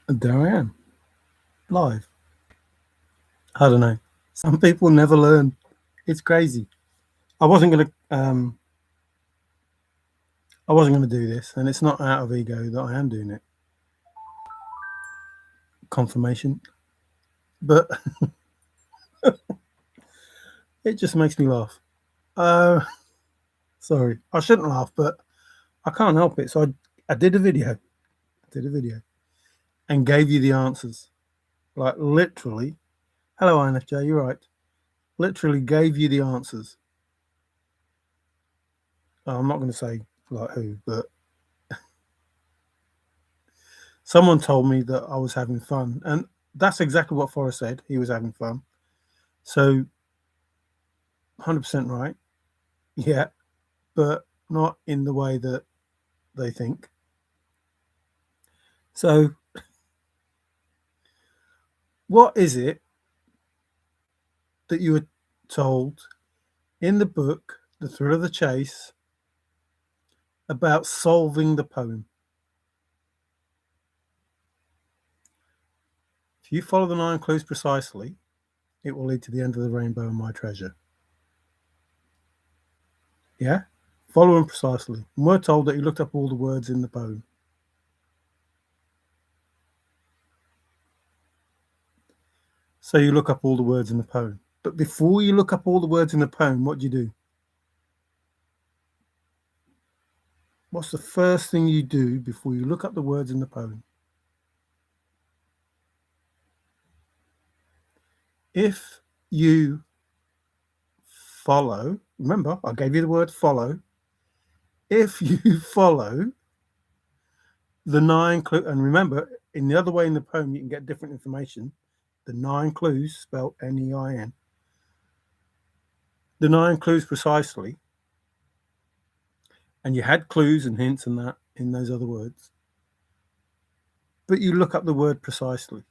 And there I am, live. I don't know. Some people never learn. It's crazy. I wasn't gonna I wasn't gonna do this, and it's not out of ego that I am doing it. Confirmation. But it just makes me laugh. Uh sorry. I shouldn't laugh, but I can't help it. So I did a video. And gave you the answers. Like literally. Hello INFJ, you're right. Literally gave you the answers. I'm not going to say like who, but someone told me that I was having fun, and that's exactly what Forrest said. He was having fun. So 100% right. Yeah, but not in the way that they think. So what is it that you were told in the book, The Thrill of the Chase, about solving the poem? If you follow the 9 clues precisely, it will lead to the end of the rainbow and my treasure. Yeah? Follow them precisely. And we're told that you looked up all the words in the poem. So you look up all the words in the poem. But before you look up all the words in the poem, what do you do? What's the first thing you do before you look up the words in the poem? If you follow, remember, I gave you the word follow. If you follow the 9 clues, and remember, in the other way in the poem, you can get different information. The 9 clues, spelled N-E-I-N. The 9 clues precisely. And you had clues and hints and that in those other words. But you look up the word precisely.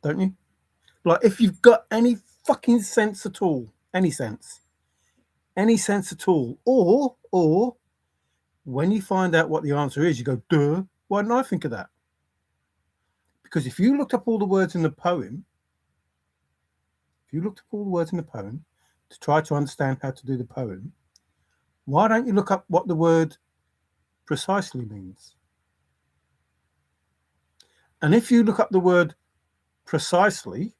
Don't you? Like, if you've got any fucking sense at all, any sense at all, or when you find out what the answer is, you go, duh, why didn't I think of that? Because if you looked up all the words in the poem, to try to understand how to do the poem, why don't you look up what the word precisely means? And if you look up the word precisely,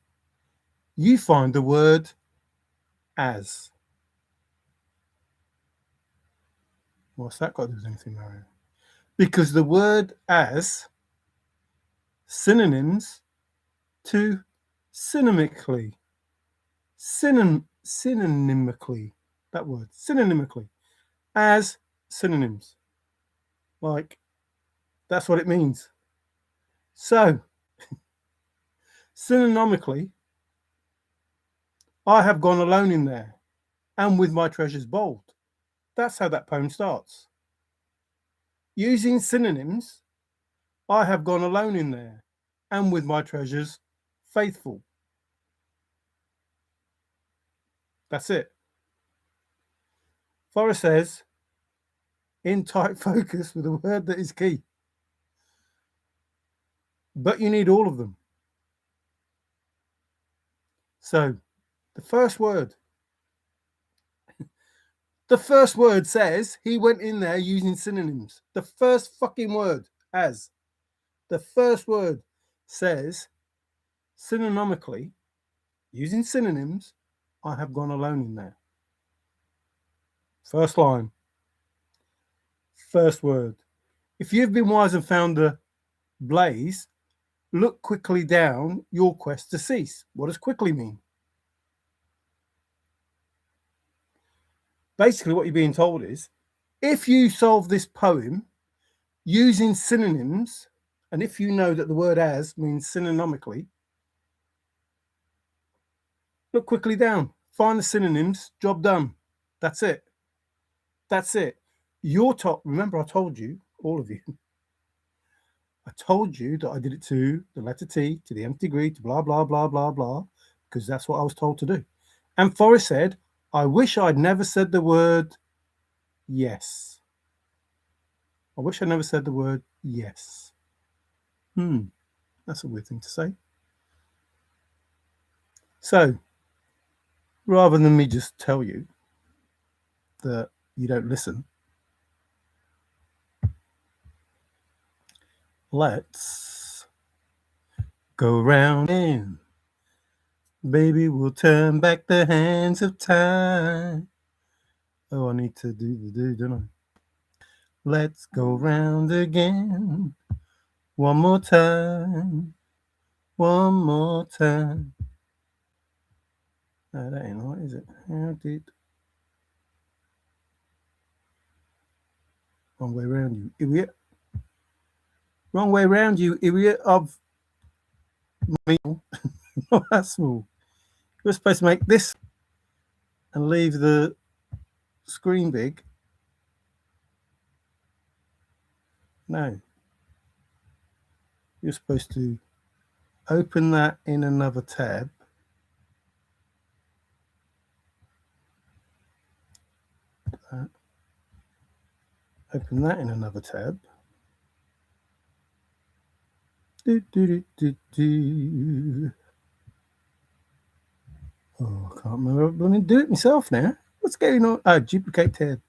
you find the word as. What's that got to do with anything, Mario? Because the word as synonyms to synonymically. Synonymically. That word. Synonymically. As synonyms. Like, that's what it means. So, synonymically, I have gone alone in there, and with my treasures bold. That's how that poem starts. Using synonyms, I have gone alone in there, and with my treasures faithful. That's it. Forrest says, in tight focus with a word that is key. But you need all of them. So, the first word says he went in there using synonyms. The first fucking word, as. The first word says, synonymically, using synonyms, I have gone alone in there. First line. First word. If you've been wise and found the blaze, look quickly down your quest to cease. What does quickly mean? Basically, what you're being told is, if you solve this poem using synonyms, and if you know that the word as means synonymically, look quickly down, find the synonyms, job done. That's it. That's it. You're top. Remember, I told you, all of you, I told you that I did it to the letter T, to the nth degree, to blah, blah, blah, blah, blah, because that's what I was told to do. And Forrest said, I wish I'd never said the word yes. I wish I never said the word yes. That's a weird thing to say. So, rather than me just tell you that you don't listen, let's go round and baby, we'll turn back the hands of time. Oh, I need to do the do, don't I? Let's go round again. One more time. One more time. No, that ain't right, is it? How did... Wrong way round, you idiot. Wrong way round, you idiot of me. Not that small. You're supposed to make this and leave the screen big. No. You're supposed to open that in another tab. Open that in another tab. Do, do, do, do, do. Oh, I can't remember. I'm going to do it myself now. What's going on? Oh, duplicate tab.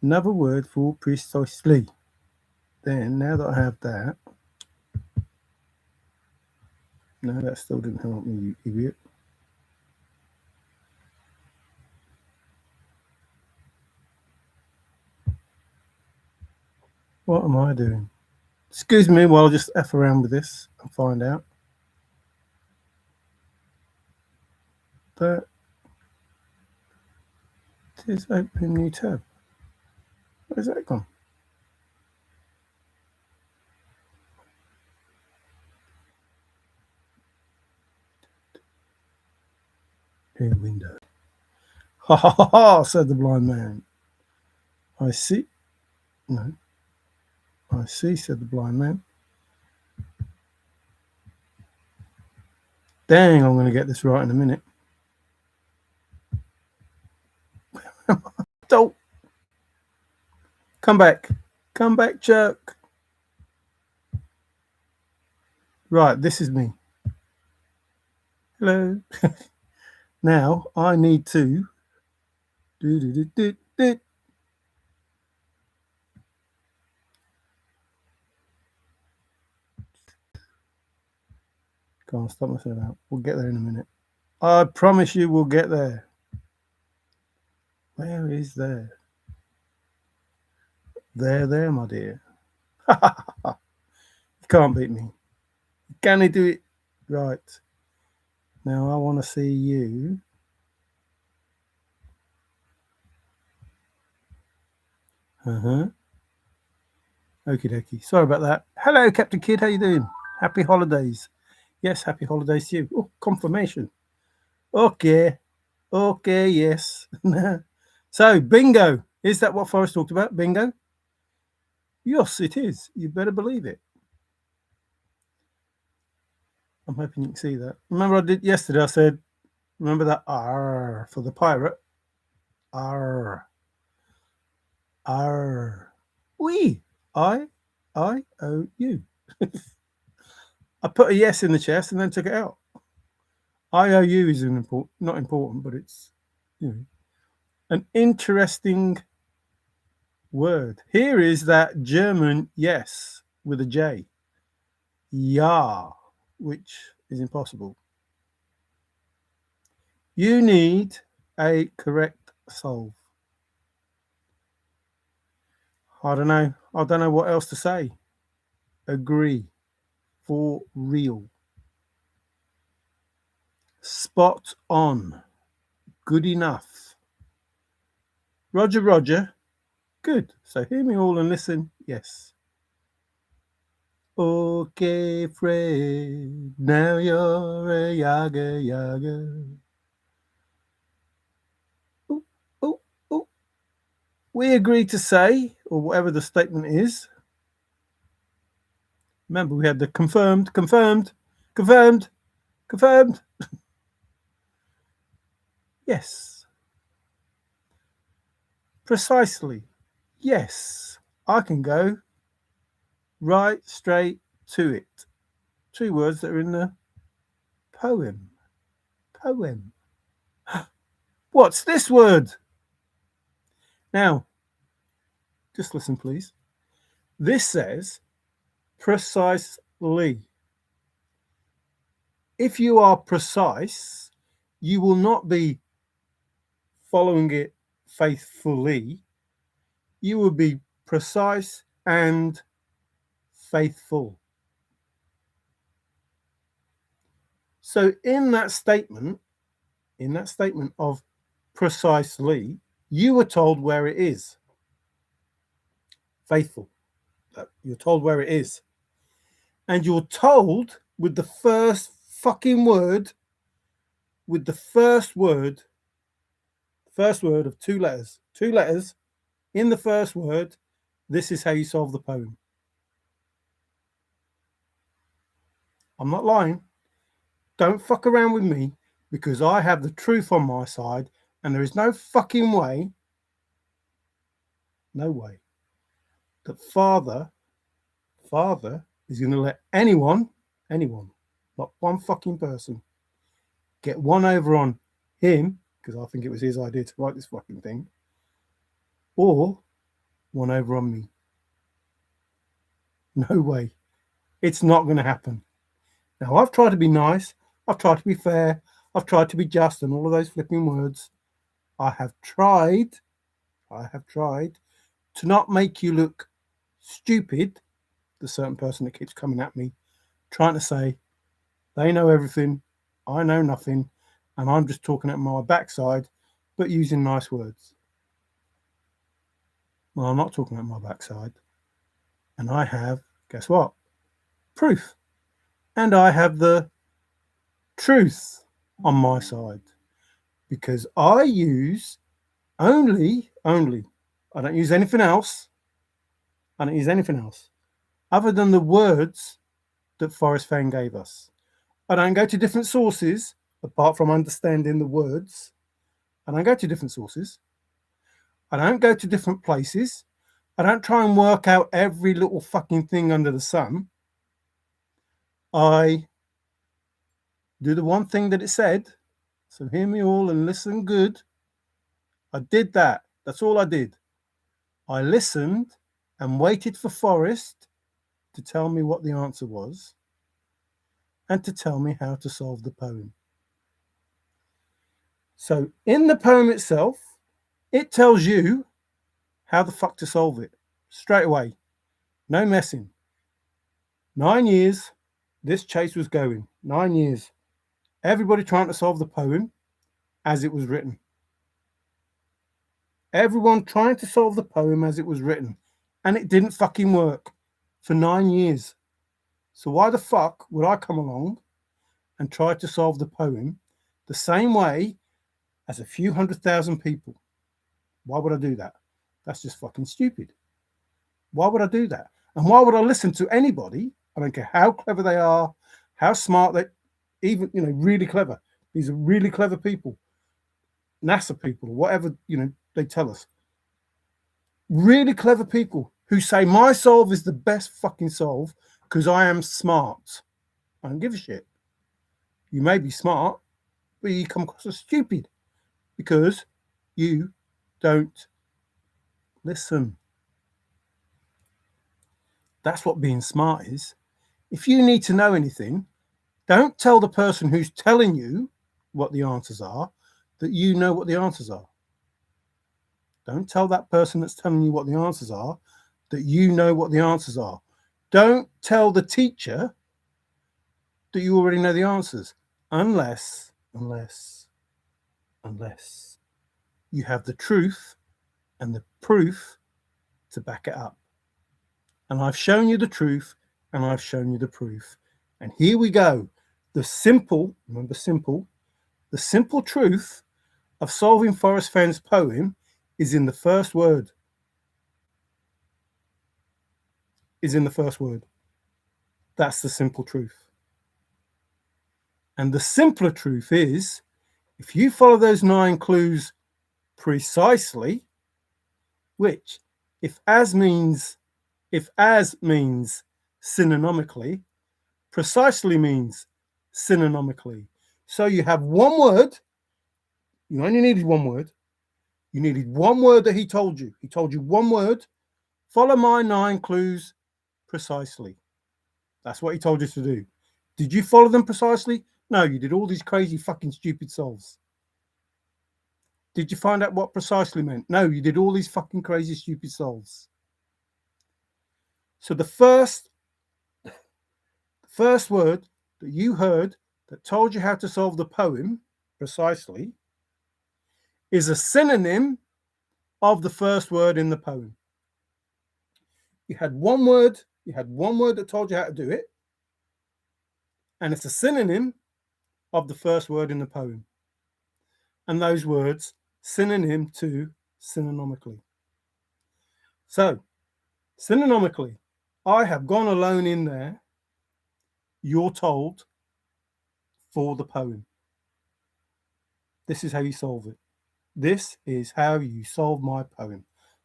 Another word for precisely. Then, now that I have that. No, that still didn't help me, you idiot. What am I doing? Excuse me while I just F around with this and find out. That is open new tab. Where's that gone? New window. Ha ha ha ha, said the blind man. I see. No. I see, said the blind man. Dang, I'm going to get this right in a minute. Don't. Come back. Come back, Chuck. Right, this is me. Hello. Now, I need to... Can't stop myself out. We'll get there in a minute. I promise you we'll get there. Where is there? There, my dear. You can't beat me. Can he do it? Right. Now I want to see you. Okie dokie. Sorry about that. Hello, Captain Kidd. How you doing? Happy holidays. Yes, happy holidays to you. Oh, confirmation. Okay. Okay, yes. So, bingo. Is that what Forrest talked about? Bingo? Yes, it is. You better believe it. I'm hoping you can see that. Remember I did yesterday, I said, remember that R for the pirate? R. R. We. I-O-U. I put a yes in the chest and then took it out. IOU is not important, but it's, you know, an interesting word. Here is that German yes with a J. Ja, which is impossible. You need a correct solve. I don't know what else to say. Agree. For real. Spot on. Good enough. Roger, Roger. Good. So hear me all and listen. Yes. Okay, Fred. Now you're a yaga. Ooh, ooh, ooh. We agree to say, or whatever the statement is. Remember, we had the confirmed. Yes. Precisely. Yes. I can go right straight to it. 2 words that are in the poem. Poem. What's this word? Now, just listen, please. This says precisely. If you are precise, you will not be following it faithfully. You will be precise and faithful. So in that statement of precisely, you were told where it is. Faithful. You're told where it is. And you're told with the first fucking word, with the first word of 2 letters. 2 letters in the first word. This is how you solve the poem. I'm not lying. Don't fuck around with me, because I have the truth on my side, and there is no fucking way, no way, that father is going to let anyone, not one fucking person, get one over on him, because I think it was his idea to write this fucking thing, or one over on me. No way. It's not going to happen. Now, I've tried to be nice. I've tried to be fair. I've tried to be just, and all of those flipping words. I have tried to not make you look stupid, the certain person that keeps coming at me, trying to say they know everything, I know nothing, and I'm just talking at my backside, but using nice words. Well, I'm not talking at my backside. And I have, guess what? Proof. And I have the truth on my side, because I use only, I don't use anything else. I don't use anything else other than the words that Forrest Fenn gave us. I don't go to different sources apart from understanding the words. I don't go to different sources. I don't go to different places. I don't try and work out every little fucking thing under the sun. I do the one thing that it said. So hear me all and listen good. I did that. That's all I did. I listened and waited for Forrest to tell me what the answer was and to tell me how to solve the poem. So in the poem itself, it tells you how the fuck to solve it straight away. No messing. 9 years this chase was going. 9 years. Everybody trying to solve the poem as it was written. Everyone trying to solve the poem as it was written. And it didn't fucking work for 9 years. So why the fuck would I come along and try to solve the poem the same way as a few 100,000 people? Why would I do that? That's just fucking stupid. Why would I do that? And why would I listen to anybody? I don't care how clever they are, how smart they, even, really clever. These are really clever people. NASA people, or whatever, they tell us. Really clever people who say my solve is the best fucking solve because I am smart. I don't give a shit. You may be smart, but you come across as stupid because you don't listen. That's what being smart is. If you need to know anything, don't tell the person who's telling you what the answers are that you know what the answers are. Don't tell that person that's telling you what the answers are that you know what the answers are. Don't tell the teacher that you already know the answers unless you have the truth and the proof to back it up. And I've shown you the truth and I've shown you the proof. And here we go. The simple truth of solving Forrest Fenn's poem is in the first word. That's the simple truth. And the simpler truth is, if you follow those 9 clues precisely, which if as means synonymically. Precisely means synonymically. So you have one word. You only needed one word. You needed one word that he told you. He told you one word. Follow my 9 clues precisely. That's what he told you to do. Did you follow them precisely? No, you did all these crazy fucking stupid solves. Did you find out what precisely meant? No, you did all these fucking crazy stupid solves. So the first word that you heard that told you how to solve the poem precisely is a synonym of the first word in the poem. You had one word that told you how to do it, and it's a synonym of the first word in the poem. And those words synonym to synonymically. So, synonymically, I have gone alone in there, you're told, for the poem. This is how you solve it. This is how you solve my poem.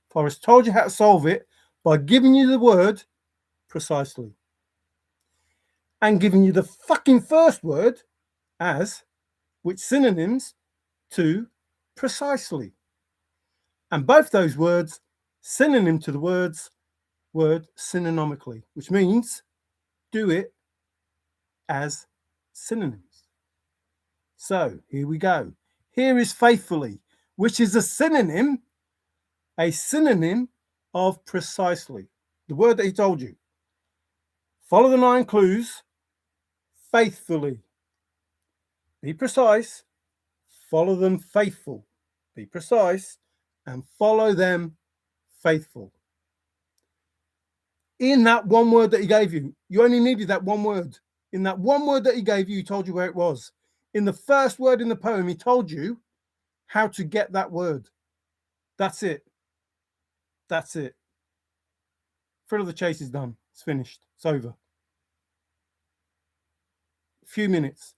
Forrest told you how to solve it by giving you the word precisely and giving you the fucking first word as which synonyms to precisely. And both those words synonym to the word synonymically, which means do it as synonyms. So here we go. Here is faithfully, which is a synonym of precisely. The word that he told you. Follow the 9 clues faithfully. Be precise. Follow them faithful. Be precise and follow them faithful. In that one word that he gave you, you only needed that one word. In that one word that he gave you, he told you where it was. In the first word in the poem, he told you how to get that word. That's it. That's it. Thrill of the chase is done. It's finished. It's over. A few minutes.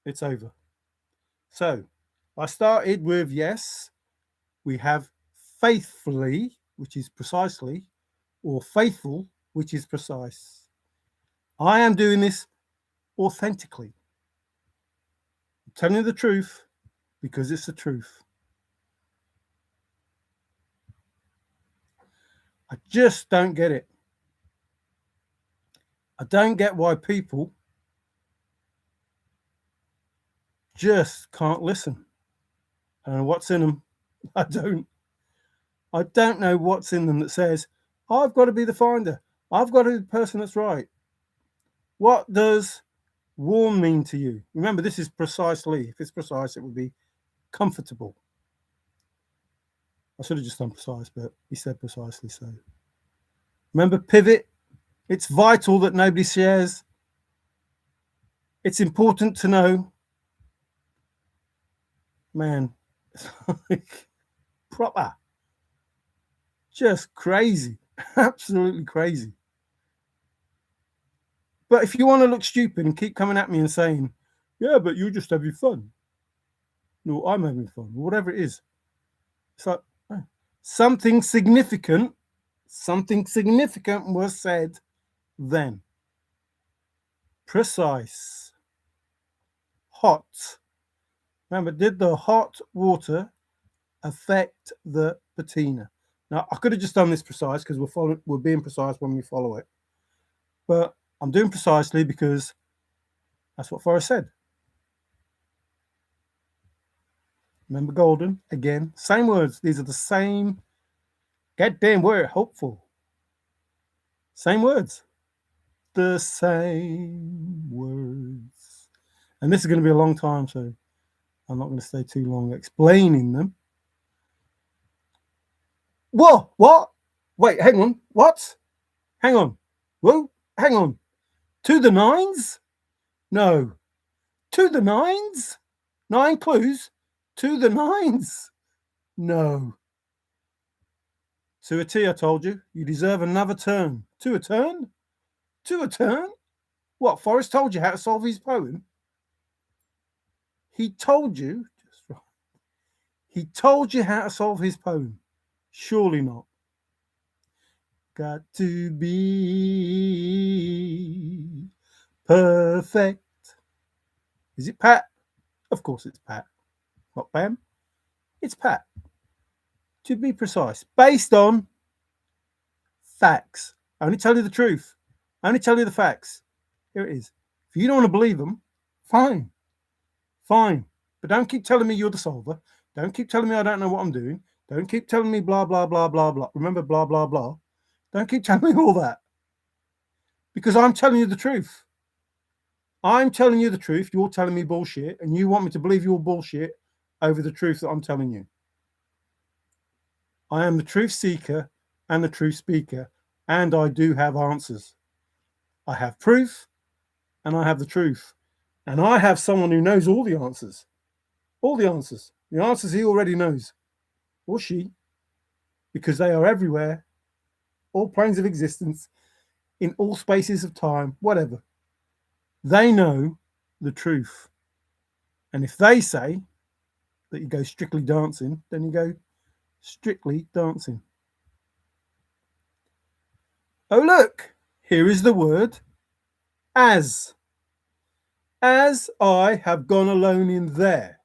It's over. So I started with yes. We have faithfully, which is precisely, or faithful, which is precise. I am doing this authentically. I'm telling you the truth because it's the truth. I just don't get it. I don't get why people just can't listen. I don't know what's in them. I don't know what's in them that says, I've got to be the finder. I've got to be the person that's right. What does warm mean to you? Remember, this is precisely. If it's precise, it would be comfortable. I should have just done precise, but he said precisely so. Remember, pivot. It's vital that nobody shares. It's important to know. Man, it's like proper. Just crazy. Absolutely crazy. But if you want to look stupid and keep coming at me and saying, yeah, but you're just having fun. No, I'm having fun. Whatever it is. It's like something significant was said then. Precise. Hot. Remember, did the hot water affect the patina? Now, I could have just done this precise because we're being precise when we follow it. But I'm doing precisely because that's what Forrest said. Remember golden? Again, same words. These are the same goddamn word, hopeful. Same words. The same words. And this is going to be a long time, so I'm not going to stay too long explaining them. Whoa, what? Wait, hang on. What? Hang on. Whoa, hang on. To the 9s? No. To the 9s? 9 clues? To the 9s? No. To a T, I told you. You deserve another turn. To a turn? To a turn? What, Forrest told you how to solve his poem? He told you, he told you how to solve his poem. Surely not. Got to be Perfect. Is it Pat? Of course it's Pat. Not Pam. It's Pat. To be precise, based on facts. I only tell you the truth. I only tell you the facts. Here it is. If you don't want to believe them, fine. Fine. But don't keep telling me you're the solver. Don't keep telling me I don't know what I'm doing. Don't keep telling me blah, blah, blah, blah, blah. Remember, blah, blah, blah. Don't keep telling me all that. Because I'm telling you the truth. I'm telling you the truth. You're telling me bullshit. And you want me to believe your bullshit over the truth that I'm telling you. I am the truth seeker and the truth speaker. And I do have answers. I have proof and I have the truth. And I have someone who knows all the answers. All the answers. The answers he already knows. Or she. Because they are everywhere. All planes of existence. In all spaces of time. Whatever. They know the truth. And if they say that you go strictly dancing, then you go strictly dancing. Oh, look. Here is the word as. As I have gone alone in there.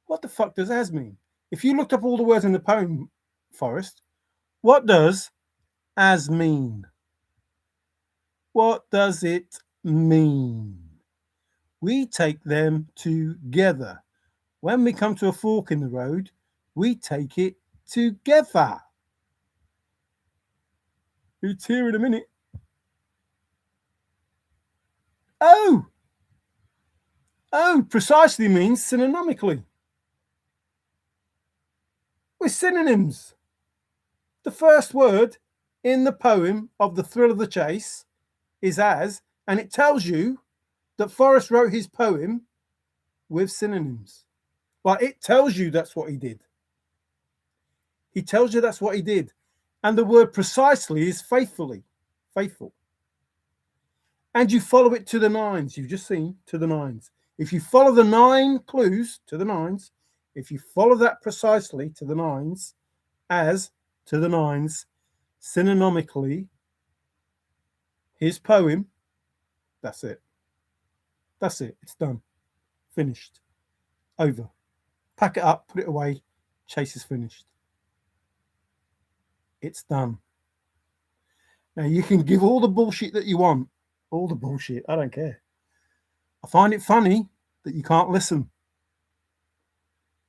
What the fuck does as mean? If you looked up all the words in the poem, Forrest, what does as mean? What does it mean? We take them together. When we come to a fork in the road, we take it together. It's here in a minute. Oh, precisely means synonymically. We're synonyms. The first word in the poem of The Thrill of the Chase is as, and it tells you that Forrest wrote his poem with synonyms. Well, it tells you that's what he did. He tells you that's what he did. And the word precisely is faithfully, faithful. And you follow it to the nines. You've just seen to the nines. If you follow the 9 clues to the nines, if you follow that precisely to the nines, as to the nines, synonymically, his poem, that's it. That's it. It's done. Finished. Over. Pack it up, put it away. Chase is finished. It's done. Now you can give all the bullshit that you want. All the bullshit. I don't care. I find it funny that you can't listen.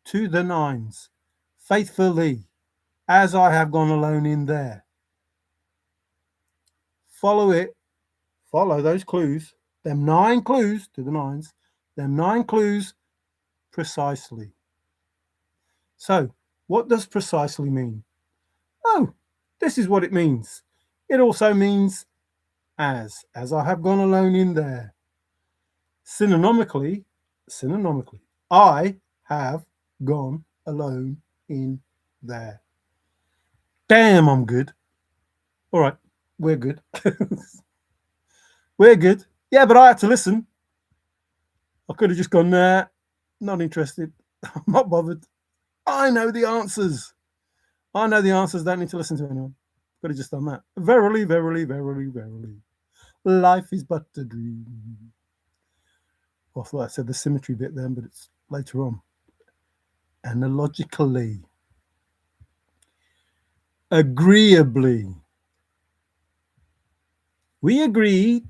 To the nines. Faithfully. As I have gone alone in there. Follow it. Follow those clues. Them 9 clues to the nines. Them 9 clues precisely. So, what does precisely mean? Oh, this is what it means. It also means as I have gone alone in there. Synonymically, I have gone alone in there. Damn, I'm good. All right, we're good. We're good. Yeah, but I had to listen. I could have just gone, nah, not interested. I'm not bothered. I know the answers. I know the answers. Don't need to listen to anyone. Could have just done that. Verily, verily, verily, verily. Life is but a dream. Well, I thought I said the symmetry bit then, but it's later on. Analogically. Agreeably. We agreed.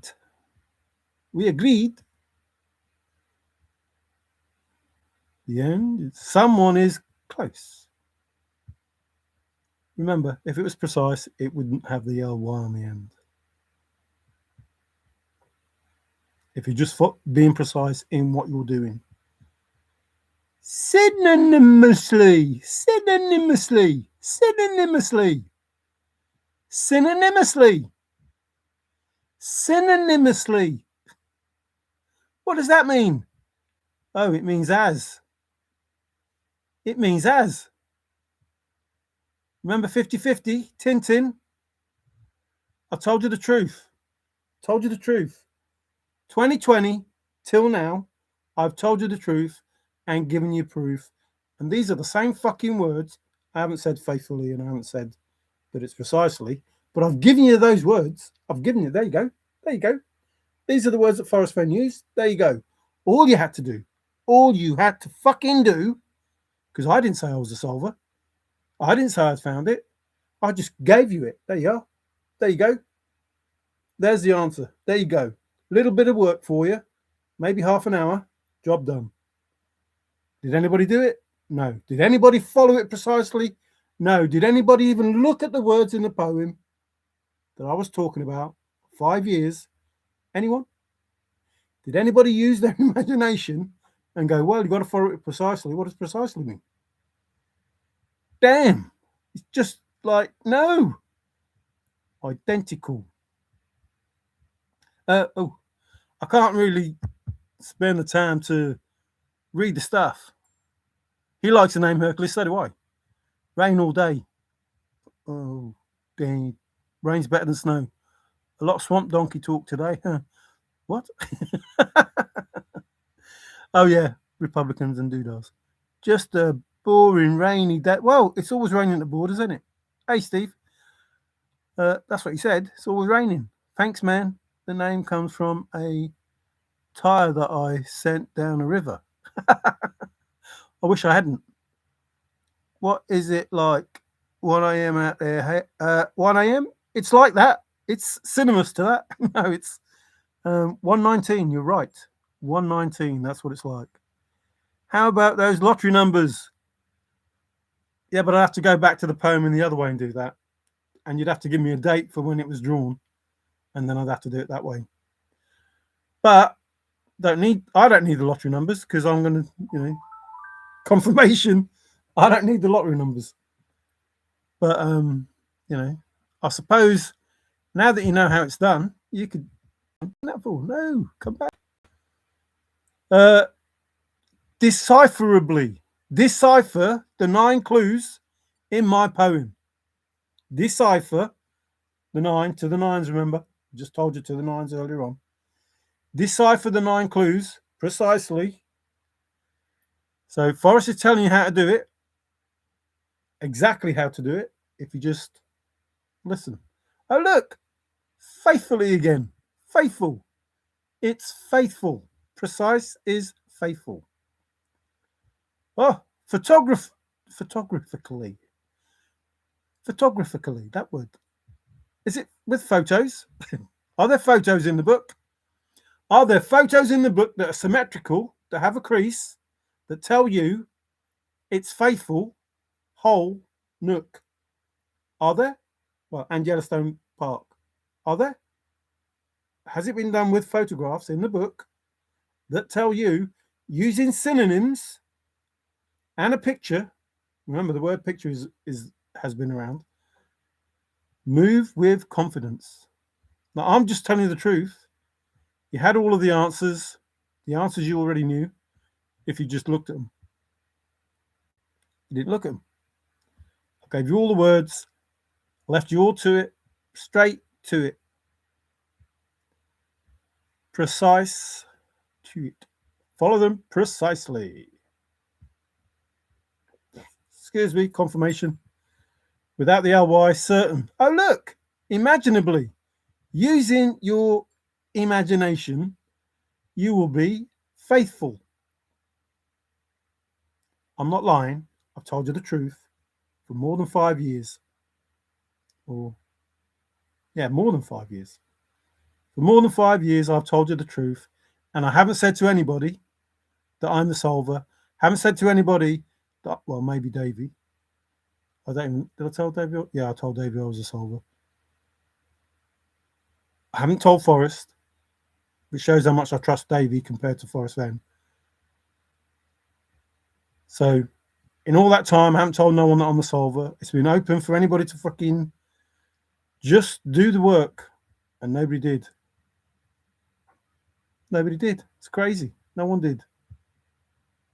The end. Someone is close. Remember, if it was precise, it wouldn't have the ly on the end. If you're just being precise in what you're doing. Synonymously. Synonymously. Synonymously. Synonymously. Synonymously. What does that mean? Oh, it means as. It means as. Remember 50-50, Tintin? I told you the truth. Told you the truth. 2020 till now, I've told you the truth and given you proof. And these are the same fucking words. I haven't said faithfully and I haven't said that it's precisely, but I've given you those words. I've given you, there you go. There you go. These are the words that Forrest Fenn used. There you go. All you had to fucking do, because I didn't say I was a solver. I didn't say I'd found it. I just gave you it. There you are. There you go. There's the answer. There you go. Little bit of work for you. Maybe half an hour. Job done. Did anybody do it? No. Did anybody follow it precisely? No. Did anybody even look at the words in the poem that I was talking about? 5 years. Anyone? Did anybody use their imagination and go, well, you've got to follow it precisely? What does precisely mean? Damn. It's just like, no. Identical. I can't really spend the time to read the stuff. He likes the name Hercules, so do I. Rain all day. Oh, dang. Rain's better than snow. A lot of swamp donkey talk today. Huh? What? Oh, yeah. Republicans and doodahs. Just a boring, rainy day. Well, it's always raining at the borders, isn't it? Hey, Steve. That's what he said. It's always raining. Thanks, man. The name comes from a tire that I sent down a river. I wish I hadn't. What is it like 1 a.m. out there? 1 a.m.? It's like that. It's synonymous to that. No, it's 119. You're right. 119. That's what it's like. How about those lottery numbers? Yeah, but I have to go back to the poem in the other way and do that. And you'd have to give me a date for when it was drawn. And then I'd have to do it that way. But I don't need the lottery numbers because I'm going to, confirmation. I don't need the lottery numbers. But, I suppose now that you know how it's done, you could. No, come back. Decipherably. Decipher the 9 clues in my poem. Decipher the 9 to the 9s, remember? I just told you to the 9s earlier on. Decipher the 9 clues precisely. So Forrest is telling you how to do it. Exactly how to do it. If you just listen. Oh, look. Faithfully again. Faithful. It's faithful. Precise is faithful. Oh, photographically. Photographically, that word. Is it with photos? Are there photos in the book? Are there photos in the book that are symmetrical, that have a crease, that tell you it's faithful, whole, nook? Are there? Well, and Yellowstone Park. Are there? Has it been done with photographs in the book that tell you, using synonyms and a picture? Remember, the word picture has been around. Move with confidence. Now, I'm just telling you the truth. You had all of the answers you already knew if you just looked at them. You didn't look at them. I gave you all the words, left you all to it, straight to it. Precise to it. Follow them precisely. Excuse me, confirmation. Without the ly, certain. Oh, look, imaginably. Using your imagination, you will be faithful. I'm not lying. I've told you the truth for more than 5 years. More than 5 years. For more than 5 years, I've told you the truth. And I haven't said to anybody that I'm the solver. Haven't said to anybody that, well, maybe Davey. Did I tell Davey? Yeah, I told Davey I was a solver. I haven't told Forrest, which shows how much I trust Davey compared to Forrest Fenn. So, in all that time, I haven't told no one that I'm the solver. It's been open for anybody to fucking just do the work. And nobody did. Nobody did. It's crazy. No one did.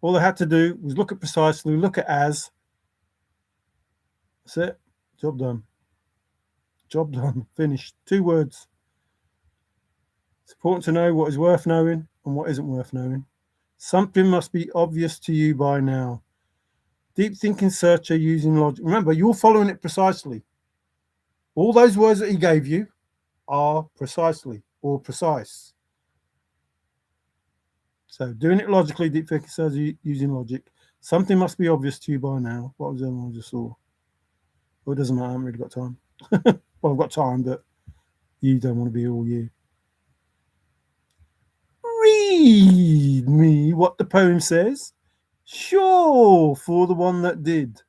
All they had to do was look at precisely, look at as. That's it. Job done. Job done. Finished. 2 words. It's important to know what is worth knowing and what isn't worth knowing. Something must be obvious to you by now. Deep thinking searcher using logic. Remember, you're following it precisely. All those words that he gave you are precisely or precise. So doing it logically, deep thinking surgery using logic. Something must be obvious to you by now. What was the other one I just saw? Well, it doesn't matter. I haven't really got time. Well, I've got time, but you don't want to be here all year. Read me what the poem says. Sure, for the one that did.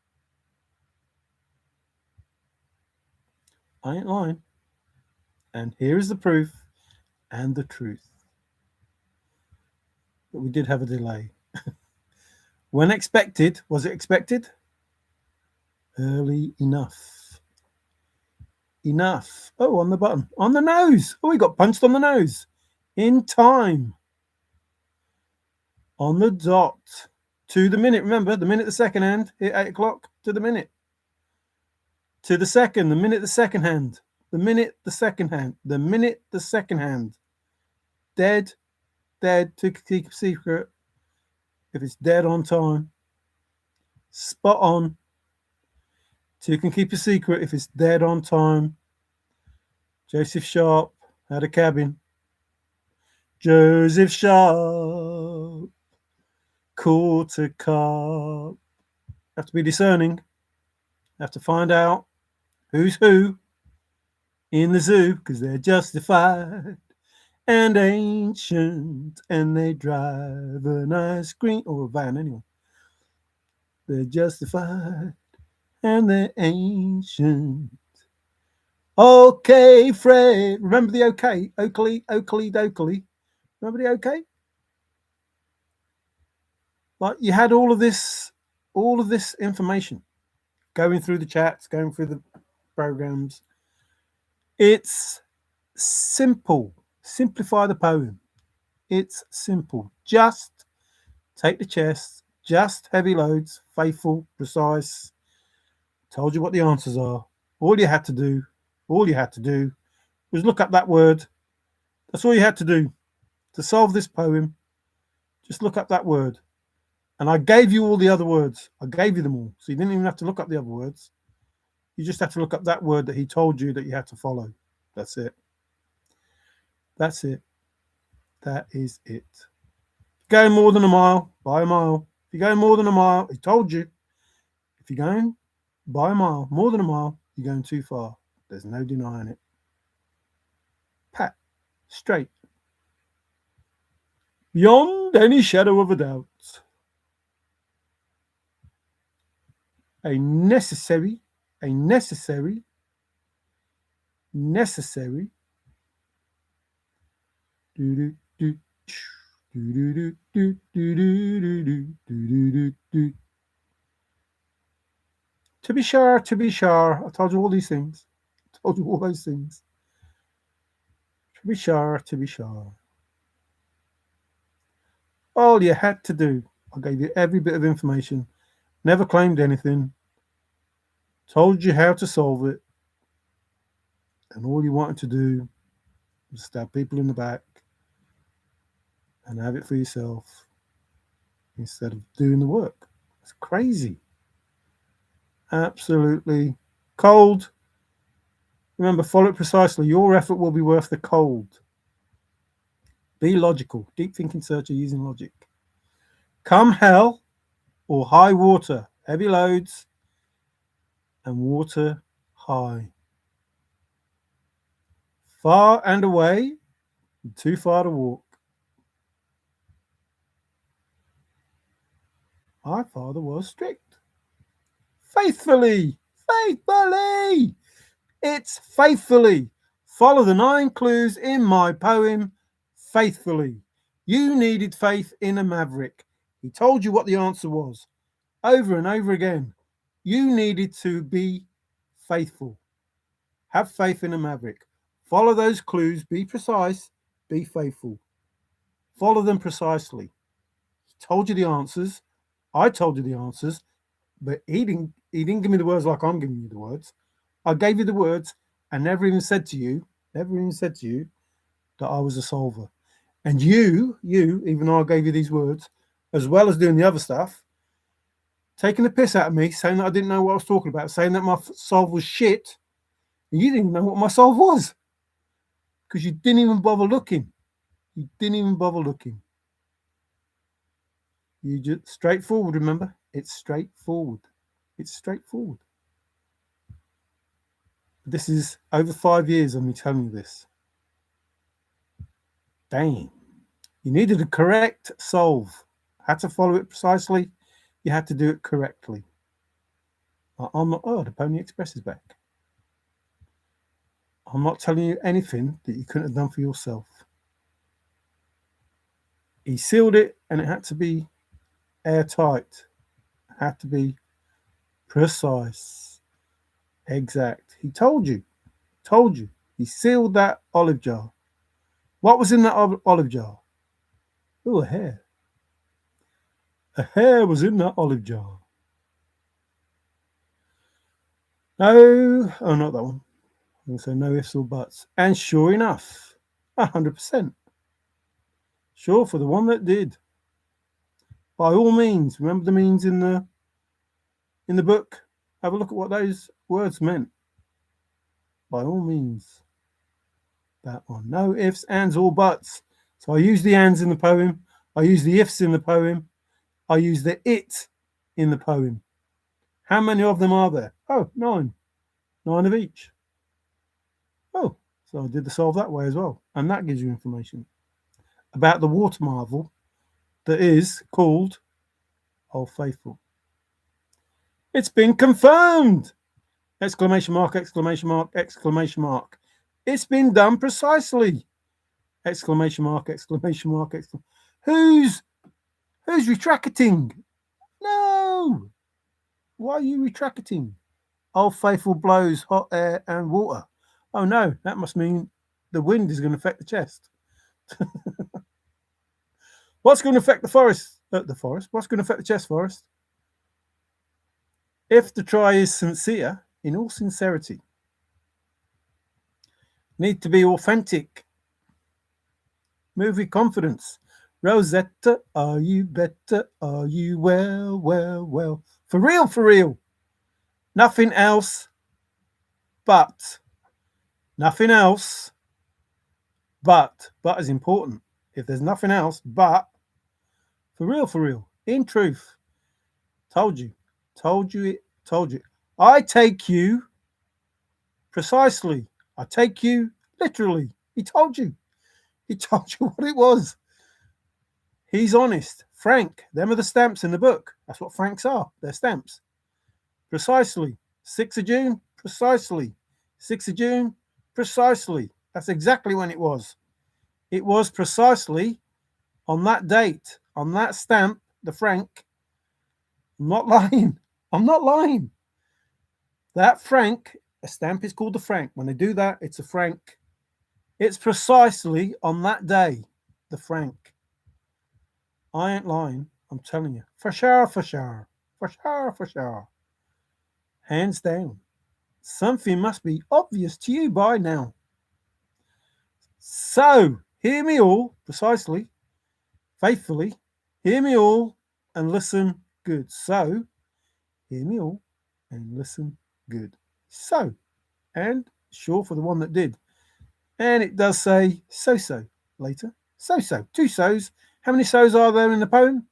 I ain't lying. And here is the proof and the truth. But we did have a delay. When expected, was it expected? Early enough. Enough. Oh, on the button. On the nose. Oh, he got punched on the nose. In time. On the dot. To the minute. Remember, the minute, the second hand. Hit 8 o'clock. To the minute. To the second. The minute, the second hand. The minute, the second hand. The minute, the second hand. Dead. Dead. To keep a secret. If it's dead on time. Spot on. So you can keep a secret if it's dead on time. Joseph Sharp had a cabin. Joseph Sharp caught a carp. Have to be discerning. Have to find out who's who in the zoo, because they're justified and ancient, and they drive an ice cream or a van anyway. They're justified and they're ancient. Okay, Fred. Remember the okay? Oakley, Oakley, Dokley. Remember the okay? Like you had all of this information going through the chats, going through the programs. It's simple. Simplify the poem. It's simple. Just take the chest, just heavy loads, faithful, precise. Told you what the answers are. All you had to do was look up that word. That's all you had to do to solve this poem. Just look up that word. And I gave you all the other words. I gave you them all. So you didn't even have to look up the other words. You just had to look up that word that he told you that you had to follow. That's it. That's it. That is it. Going more than a mile, by a mile. If you're going more than a mile, he told you. If you're going by a mile, more than a mile, you're going too far. There's no denying it. Pat, straight. Beyond any shadow of a doubt. A necessary to be sure, I told you all these things. I told you all those things. To be sure. All you had to do, I gave you every bit of information, never claimed anything, told you how to solve it, and all you wanted to do was stab people in the back and have it for yourself instead of doing the work. It's crazy. Absolutely cold. Remember, follow it precisely. Your effort will be worth the cold. Be logical. Deep thinking searcher using logic. Come hell or high water. Heavy loads and water high. Far and away, and too far to walk. My father was strict. Faithfully. It's faithfully. Follow the 9 clues in my poem faithfully. You needed faith in a maverick. He told you what the answer was over and over again. You needed to be faithful. Have faith in a maverick. Follow those clues. Be precise. Be faithful. Follow them precisely. He told you the answers. I told you the answers, but he didn't give me the words like I'm giving you the words. I gave you the words and never even said to you that I was a solver. And you, even though I gave you these words, as well as doing the other stuff, taking the piss out of me, saying that I didn't know what I was talking about, saying that my solve was shit, and you didn't know what my solve was because you didn't even bother looking. You just straightforward, remember? It's straightforward. It's straightforward. This is over 5 years of me telling you this. Dang. You needed a correct solve. Had to follow it precisely. You had to do it correctly. I'm not. Oh, the Pony Express is back. I'm not telling you anything that you couldn't have done for yourself. He sealed it, and it had to be airtight. It had to be precise, exact. He told you. Told you. He sealed that olive jar. What was in that olive jar? Oh, a hair. A hair was in that olive jar. No, oh, not that one. I'm going to say no ifs or buts. And sure enough, 100%. Sure, for the one that did. By all means, remember the means in the book? Have a look at what those words meant. By all means. That one. No ifs, ands, or buts. So I use the ands in the poem. I use the ifs in the poem. I use the it in the poem. How many of them are there? Oh, 9. 9 of each. Oh, so I did the solve that way as well. And that gives you information about the water marvel that is called Old Faithful. It's been confirmed! Exclamation mark, exclamation mark, exclamation mark. It's been done precisely! Exclamation mark, exclamation mark, exclamation. Who's retracting? No! Why are you retracting? Old Faithful blows hot air and water. Oh no, that must mean the wind is going to affect the chest. What's going to affect the forest? What's going to affect the chest, Forrest? If the try is sincere, in all sincerity, need to be authentic. Move with confidence. Rosetta, are you better? Are you well, well, well? For real, for real. Nothing else but. Nothing else but. But is important. If there's nothing else but. For real, in truth. Told you. I take you precisely. I take you literally. He told you. He told you what it was. He's honest. Frank. Them are the stamps in the book. That's what Franks are. They're stamps. Precisely. 6th of June. Precisely. 6th of June. Precisely. That's exactly when it was. It was precisely on that date, on that stamp, the Frank. I'm not lying. I'm not lying. That Frank, a stamp is called the Frank. When they do that, it's a Frank. It's precisely on that day, the Frank. I ain't lying. I'm telling you. For sure, for sure. For sure, for sure. Hands down. Something must be obvious to you by now. So, hear me all, precisely, faithfully, hear me all and listen good. So, hear me all and listen good. So, and sure for the one that did. And it does say so later. So. 2 so's. How many so's are there in the poem?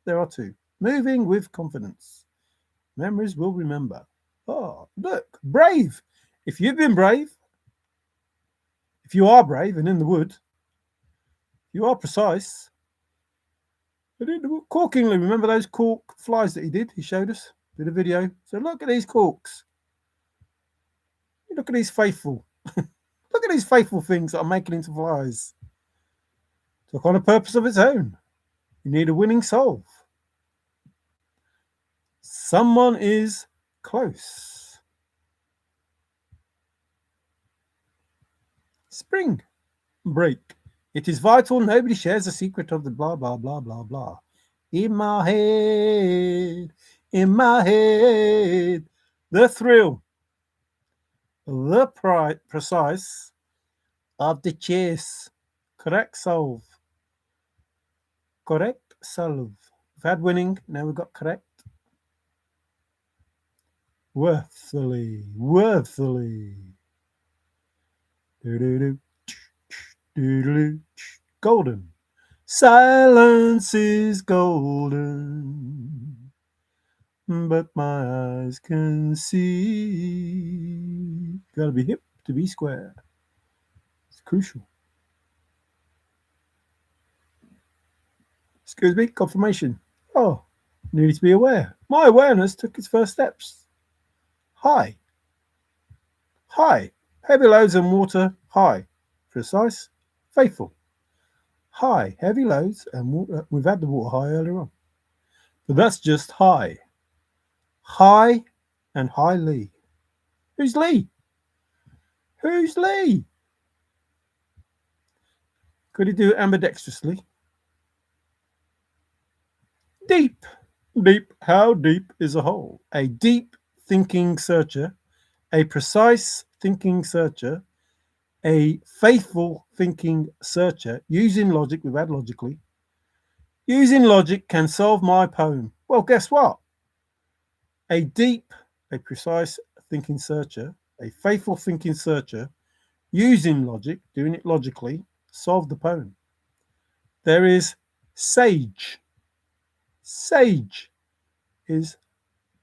There are 2. Moving with confidence. Memories will remember. Oh, look, brave. If you've been brave, if you are brave and in the wood, you are precise. Corkingly, remember those cork flies that he did? He showed us, did a video. So look at these corks. Look at these faithful. Look at these faithful things that are making into flies. Took on a purpose of its own. You need a winning solve. Someone is close. Spring break. It is vital nobody shares the secret of the blah, blah, blah, blah, blah. In my head, the thrill, the precise of the chase. Correct solve. Correct solve. We've had winning, now we've got correct. Worthily. Golden. Silence is golden, but my eyes can see. Gotta be hip to be square. It's crucial. Excuse me, confirmation. Oh, needed to be aware. My awareness took its first steps. High. High. Heavy loads and water. High. Precise. Faithful. High. Heavy loads and water. We've had the water high earlier on. But that's just high. High and highly. Who's Lee? Who's Lee? Could he do it ambidextrously? Deep. Deep. How deep is a hole? A deep thinking searcher, a precise thinking searcher, a faithful thinking searcher, using logic, we've had logically. Using logic can solve my poem. Well, guess what? A deep, a precise thinking searcher, a faithful thinking searcher, using logic, doing it logically, solved the poem. There is sage. Sage is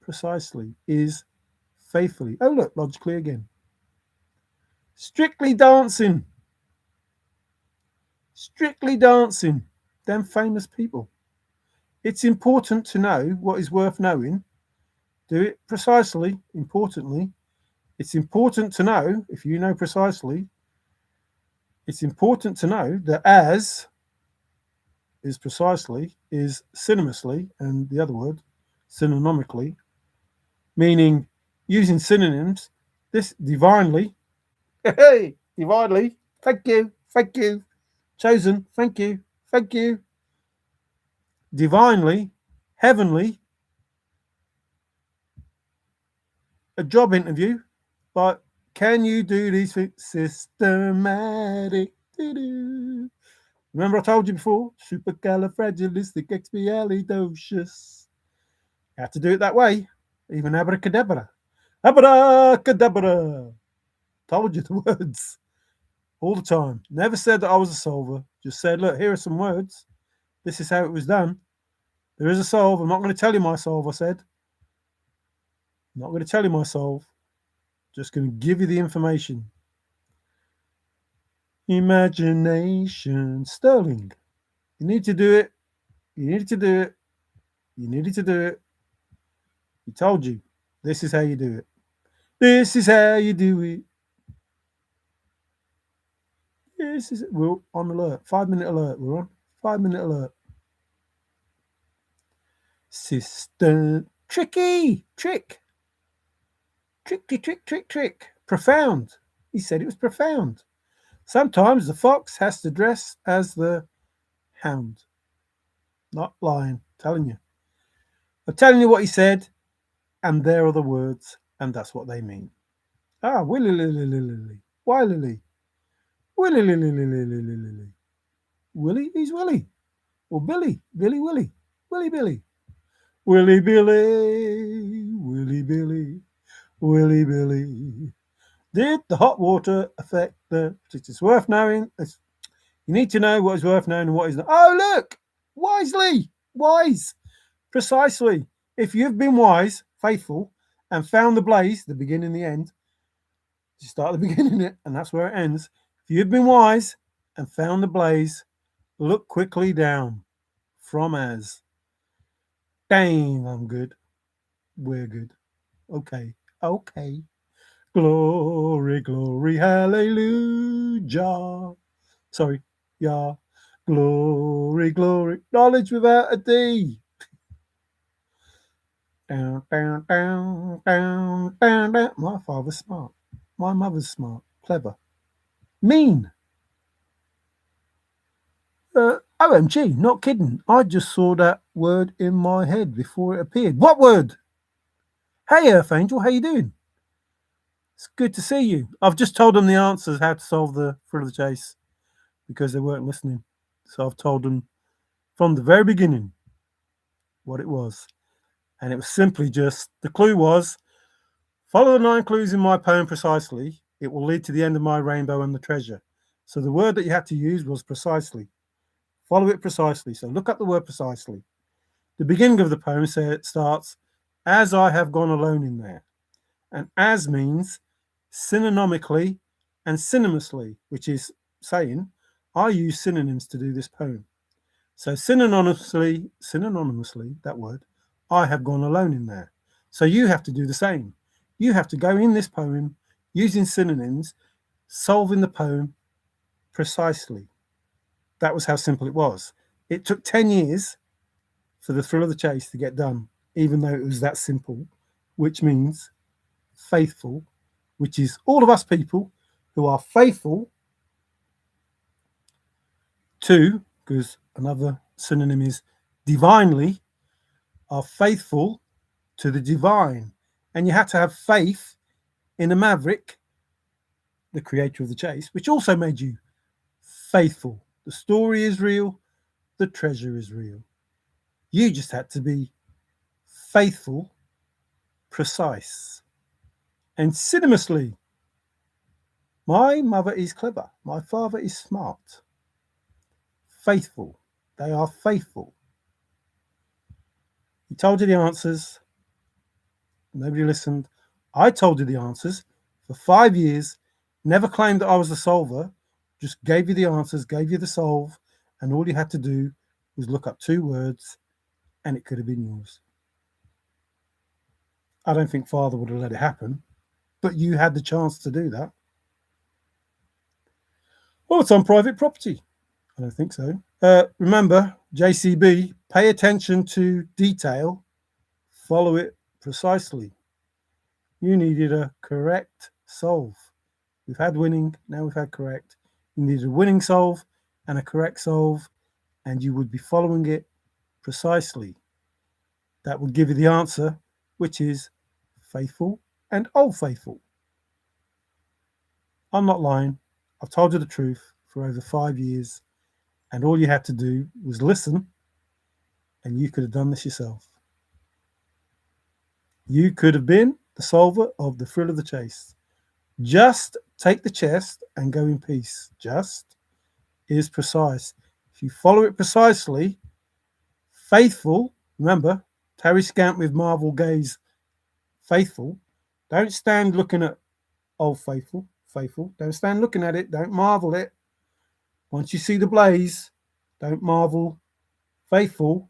precisely, is faithfully. Oh, look, logically again. Strictly dancing. Strictly dancing. Them famous people. It's important to know what is worth knowing. Do it precisely, importantly. It's important to know, if you know precisely, it's important to know that as is precisely, is synonymously, and the other word, synonymically, meaning using synonyms, this divinely, hey, divinely, thank you, chosen, thank you, divinely, heavenly, a job interview, but can you do these things systematic? Doo-doo. Remember I told you before, supercalifragilisticexpialidocious. You have to do it that way, even abracadabra. Abracadabra. Told you the words all the time. Never said that I was a solver. Just said, look, here are some words. This is how it was done. There is a solve. I'm not going to tell you my solve, I said. I'm not going to tell you my solve. Just going to give you the information. Imagination. Sterling. You need to do it. You needed to do it. You needed to do it. He told you. This is how you do it. This is how you do it. This is it. We're on alert. 5-minute alert. We're on 5-minute alert. Sister. Tricky. Trick. Trick. Profound. He said it was profound. Sometimes the fox has to dress as the hound. Not lying. Telling you. I'm telling you what he said, and there are the words, and that's what they mean. Ah, willy lily lily. Why lily? Willy lily lily lily. Willy? Who's Willy? Well, Billy. Billy Willy. Willy Billy. Willy Billy. Willy Billy. Willy Billy. Did the hot water affect the... It's worth knowing. You need to know what is worth knowing and what is not. Oh, look! Wisely. Wise. Precisely. If you've been wise, faithful, and found the blaze, the beginning, the end, you start at the beginning, and that's where it ends. If you've been wise and found the blaze, look quickly down from as. Dang, I'm good. We're good. Okay. Glory, glory, hallelujah. Sorry. Yeah. Glory, glory. Knowledge without a D. Down. My father's smart. My mother's smart. Clever. Mean. OMG, not kidding. I just saw that word in my head before it appeared. What word? Hey, Earth Angel, how you doing? It's good to see you. I've just told them the answers, how to solve the thrill of the chase, because they weren't listening. So I've told them from the very beginning what it was. And it was simply just, the clue was, follow the 9 clues in my poem precisely. It will lead to the end of my rainbow and the treasure. So the word that you had to use was precisely. follow it precisely. So look up the word precisely. The beginning of the poem starts, as I have gone alone in there. And as means synonymically and synonymously, which is saying I use synonyms to do this poem. So synonymously, that word, I have gone alone in there. So you have to do the same. You have to go in this poem using synonyms, solving the poem precisely. That was how simple it was. It took 10 years for the thrill of the chase to get done, even though it was that simple, which means faithful, which is all of us people who are faithful to, because another synonym is divinely, are faithful to the divine. And you had to have faith in the maverick, the creator of the chase, which also made you faithful. The story is real, the treasure is real. You just had to be faithful, precise, and synonymously. My mother is clever, my father is smart. Faithful, they are faithful. He told you the answers, nobody listened. I told you the answers for 5 years, never claimed that I was the solver, just gave you the answers, gave you the solve, and all you had to do was look up 2 words and it could have been yours. I don't think Father would have let it happen, but you had the chance to do that. Well, it's on private property. I don't think so. Remember, JCB, pay attention to detail, follow it precisely. You needed a correct solve. We've had winning, now we've had correct. You needed a winning solve and a correct solve, and you would be following it precisely. That would give you the answer, which is faithful and old faithful. I'm not lying. I've told you the truth for over 5 years, and all you had to do was listen, and you could have done this yourself. You could have been the solver of the thrill of the chase. Just take the chest and go in peace. Just is precise. If you follow it precisely, faithful, remember, Terry Scamp with Marvel gaze, faithful. Don't stand looking at old faithful. Don't stand looking at it. Don't marvel it. Once you see the blaze, don't marvel. Faithful,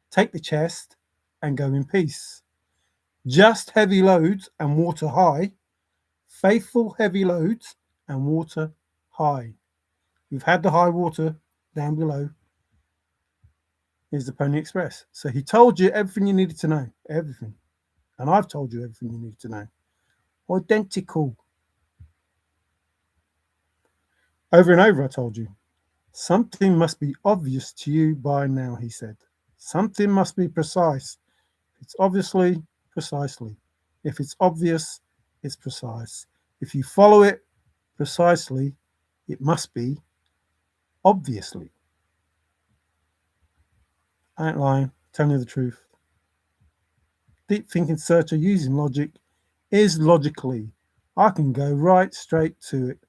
take the chest and go in peace. Just heavy loads and water high. Faithful heavy loads and water high. You've had the high water down below. Here's the Pony Express. So he told you everything you needed to know. Everything. And I've told you everything you needed to know. Identical. Over and over I told you. Something must be obvious to you by now, he said. Something must be precise. It's obviously precisely. If it's obvious, it's precise. If you follow it precisely, it must be obviously. I ain't lying, telling you the truth. Deep thinking searcher using logic is logically. I can go right straight to it.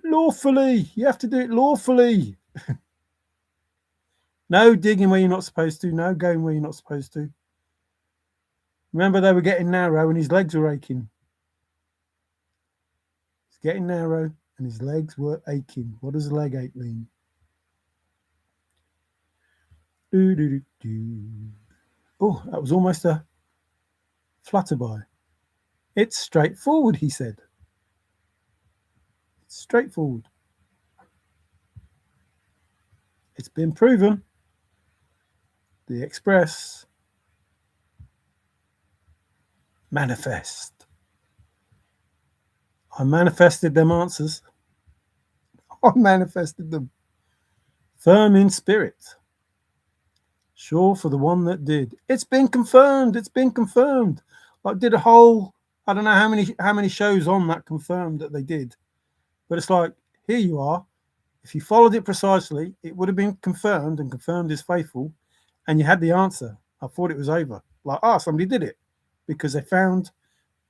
Lawfully. You have to do it lawfully. No digging where you're not supposed to. No going where you're not supposed to. Remember, they were getting narrow and his legs were aching. He's getting narrow and his legs were aching. What does leg ache mean? Oh, that was almost a flutterby. It's straightforward, he said. It's straightforward. It's been proven. The Express. Manifest. I manifested them answers. I manifested them. Firm in spirit. Sure for the one that did. It's been confirmed. It's been confirmed. I did a whole, I don't know how many shows on that confirmed that they did. But it's like, here you are. If you followed it precisely, it would have been confirmed, and confirmed is faithful, and you had the answer. I thought it was over. Like, somebody did it, because they found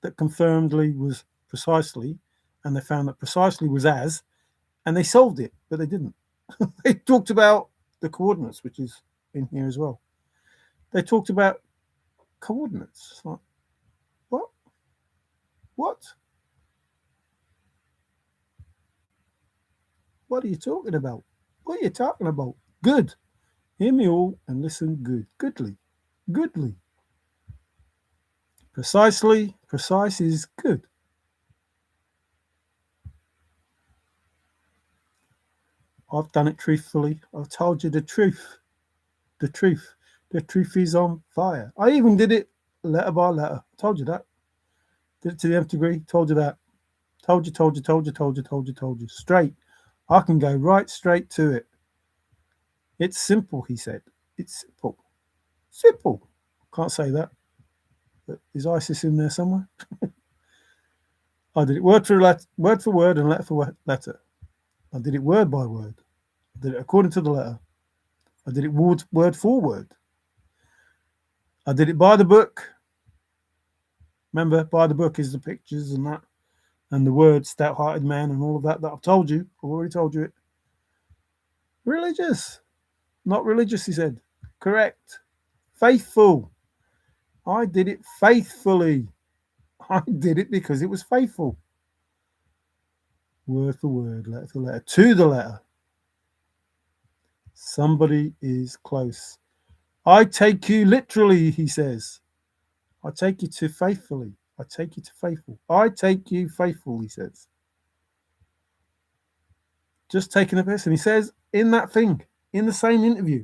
that confirmedly was precisely, and they found that precisely was as, and they solved it, but they didn't. They talked about the coordinates, which is in here as well. They talked about coordinates. Like, what? What? What are you talking about? What are you talking about? Good. Hear me all and listen good. Goodly. Goodly. Precisely. Precise is good. I've done it truthfully. I've told you the truth. The truth. The truth is on fire. I even did it letter by letter. Told you that. Did it to the nth degree. Told you that. Told you. Straight. I can go right straight to it. It's simple, he said. It's simple. Simple. Can't say that. But is ISIS in there somewhere? I did it word for word and letter for letter. I did it word by word. I did it according to the letter. I did it word for word. I did it by the book. Remember, by the book is the pictures and that, and the word stout-hearted man and all of that I've told you. I've already told you it. Religious. Not religious, he said. Correct. Faithful. I did it faithfully. I did it because it was faithful. Word for word, letter for letter, to the letter. Somebody is close. I take you literally, he says. I take you to faithfully. I take you to faithful. I take you faithful, he says. Just taking a piss. And he says in that thing, in the same interview,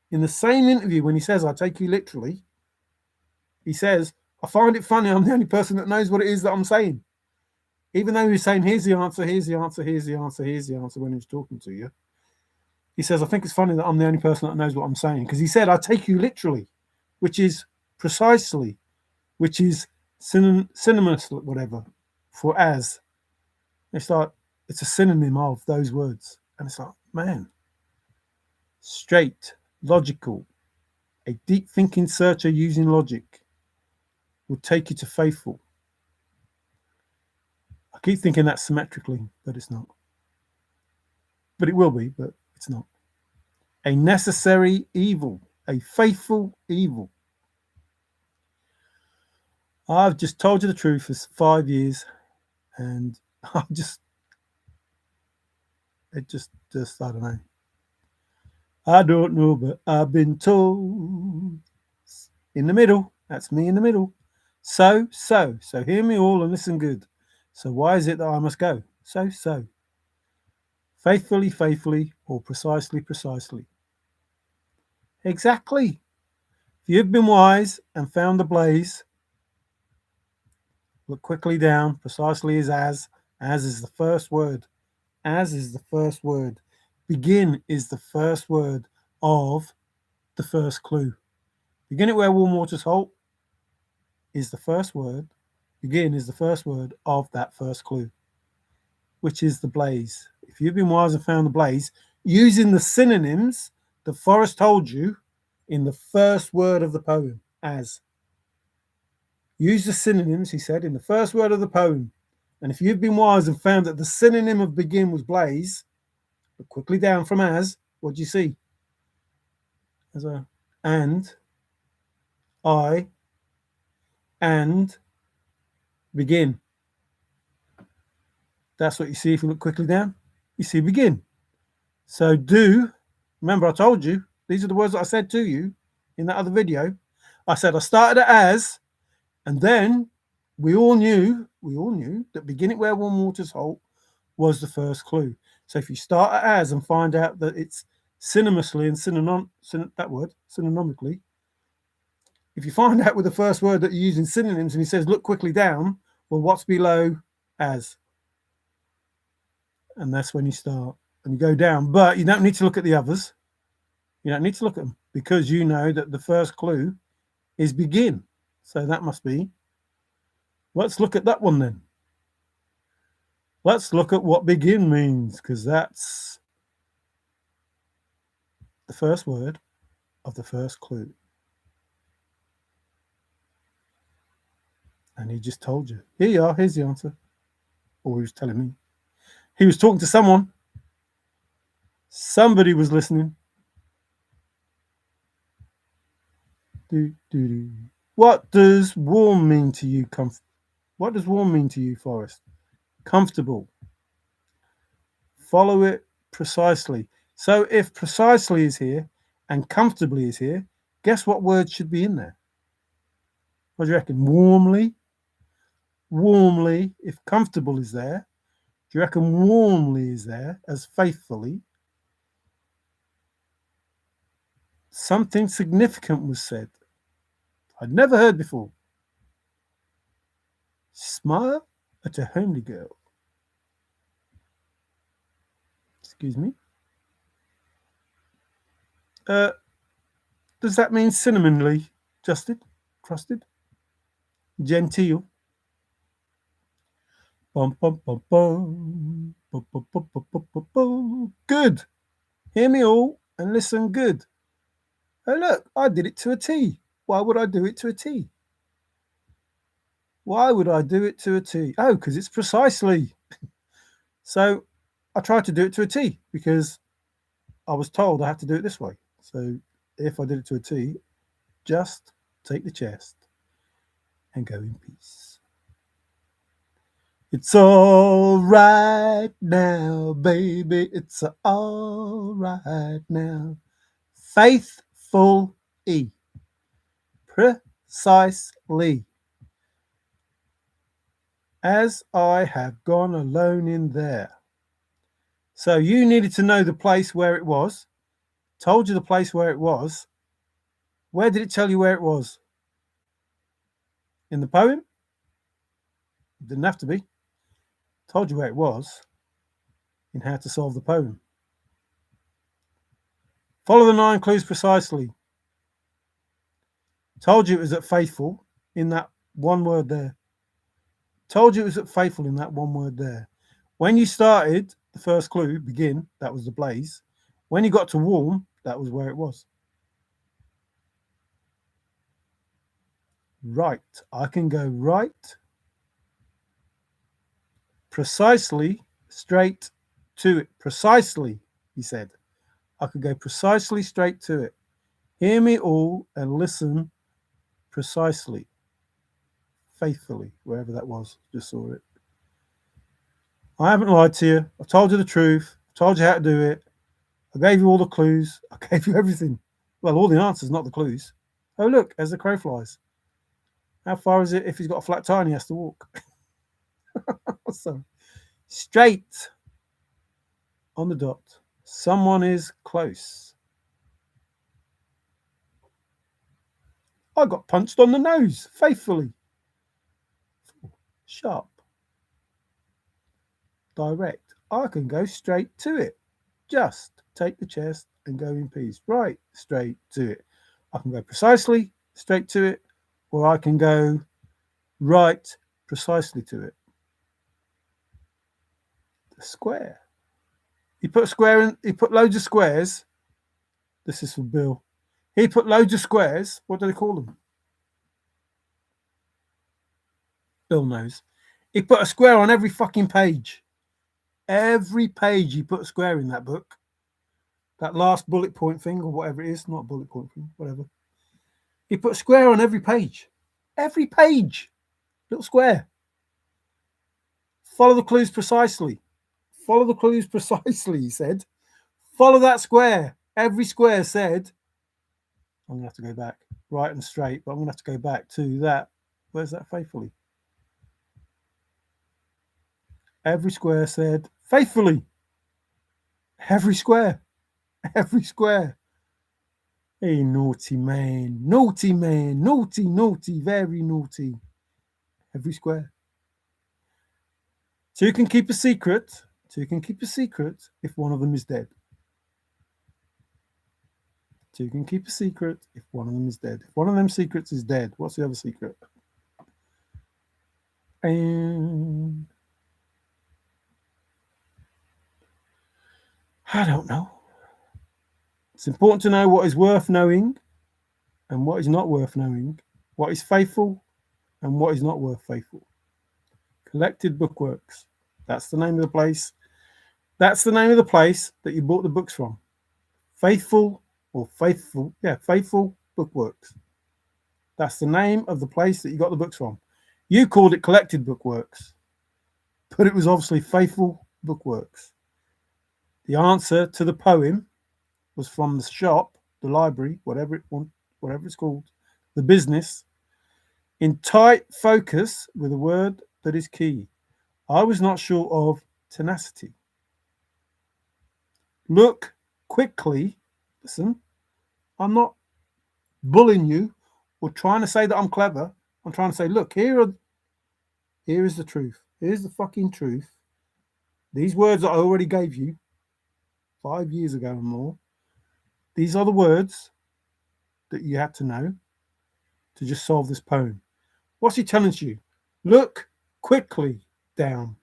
when he says, I take you literally, he says, I find it funny I'm the only person that knows what it is that I'm saying. Even though he's saying, here's the answer when he was talking to you. He says, I think it's funny that I'm the only person that knows what I'm saying. Because he said, I take you literally, which is precisely, which is synonymous, whatever, for as. It's like, it's a synonym of those words. And it's like, man, straight, logical, a deep thinking searcher using logic will take you to faithful. I keep thinking that symmetrically, but it's not. But it will be, but it's not. A necessary evil, a faithful evil. I've just told you the truth for 5 years, and I just, I don't know. I don't know, but I've been told. In the middle, that's me in the middle. So hear me all and listen good. So why is it that I must go? So. Faithfully, or precisely. Exactly. If you've been wise and found the blaze, look quickly down. Precisely is as is the first word. As is the first word. Begin is the first word of the first clue. Begin it where warm waters halt is the first word. Begin is the first word of that first clue, which is the blaze. If you've been wise and found the blaze, using the synonyms that Forrest told you in the first word of the poem, as. Use the synonyms, he said, in the first word of the poem. And if you've been wise and found that the synonym of begin was blaze, look quickly down from as, what do you see? As a and, I, and, begin. That's what you see if you look quickly down. You see begin. So do, remember I told you, these are the words that I said to you in that other video. I said I started it as, and then we all knew that begin it where warm waters halt was the first clue. So if you start at as and find out that it's synonymously and synonymically, if you find out with the first word that you're using synonyms and he says look quickly down, well, what's below as? And that's when you start and you go down. But you don't need to look at the others. You don't need to look at them because you know that the first clue is begin. So that must be. Let's look at that one then. Let's look at what begin means, because that's the first word of the first clue. And he just told you. Here you are. Here's the answer. Or he was telling me. He was talking to someone. Somebody was listening. What does warm mean to you? What does warm mean to you, Forrest? Comfortable. Follow it precisely. So if precisely is here and comfortably is here, guess what word should be in there? What do you reckon? Warmly? Warmly. If comfortable is there, do you reckon warmly is there as faithfully? Something significant was said. I'd never heard before. Smile at a homely girl. Excuse me. Does that mean cinnamon crusted, genteel? Bum, bum, bum, bum. Bum, bum, bum, bum, bum, bum, bum. Good. Hear me all and listen good. Oh look, I did it to a T. Why would I do it to a T? Why would I do it to a T? Oh, because it's precisely. So I tried to do it to a T because I was told I had to do it this way. So if I did it to a T, just take the chest and go in peace. It's all right now, baby. It's all right now. Faithfully. Precisely. As I have gone alone in there. So you needed to know the place where it was. Told you the place where it was. Where did it tell you where it was? In the poem? It didn't have to be. Told you where it was in How to Solve the Poem. Follow the 9 clues precisely. Told you it was at faithful in that one word there. Told you it was at faithful in that one word there. When you started the first clue, begin, that was the blaze. When you got to warm, that was where it was. Right. I can go right, precisely, straight to it. Precisely, he said. I could go precisely straight to it. Hear me all and listen precisely, faithfully, wherever that was. Just saw it. I haven't lied to you. I've told you the truth. I've told you how to do it. I gave you all the clues. I gave you everything. Well, all the answers, not the clues. Oh, look, as the crow flies. How far is it if he's got a flat tire and he has to walk? So, straight on the dot. Someone is close. I got punched on the nose, faithfully. Sharp. Direct. I can go straight to it. Just take the chest and go in peace. Right, straight to it. I can go precisely, straight to it, or I can go right, precisely to it. The square. He put a square in, he put loads of squares. This is for Bill. He put loads of squares. What do they call them? Bill knows. He put a square on every fucking page. Every page he put a square in that book. That last bullet point thing or whatever it is. Not a bullet point thing, whatever. He put a square on every page. Every page. Little square. Follow the clues precisely. Follow the clues precisely, he said. Follow that square. Every square said, I'm going to have to go back right and straight, but I'm going to have to go back to that. Where's that faithfully? Every square said, faithfully. Every square. Every square. Hey, naughty man. Naughty man. Naughty, naughty, very naughty. Every square. Two can keep a secret. Two can keep a secret if one of them is dead. Two can keep a secret if one of them is dead. If one of them secrets is dead, what's the other secret? And I don't know. It's important to know what is worth knowing and what is not worth knowing, what is faithful and what is not worth faithful. Collected bookworks. That's the name of the place. That's the name of the place that you bought the books from. Faithful Faithful Bookworks. That's the name of the place that you got the books from. You called it Collected Bookworks, but it was obviously Faithful Bookworks. The answer to the poem was from the shop, the library, whatever it's called, the business, in tight focus with a word that is key. I was not sure of tenacity. Look quickly. Listen, I'm not bullying you or trying to say that I'm clever. I'm trying to say, look, here is the truth. Here's the fucking truth. These words that I already gave you 5 years ago and more. These are the words that you had to know to just solve this poem. What's he telling you? Look quickly down.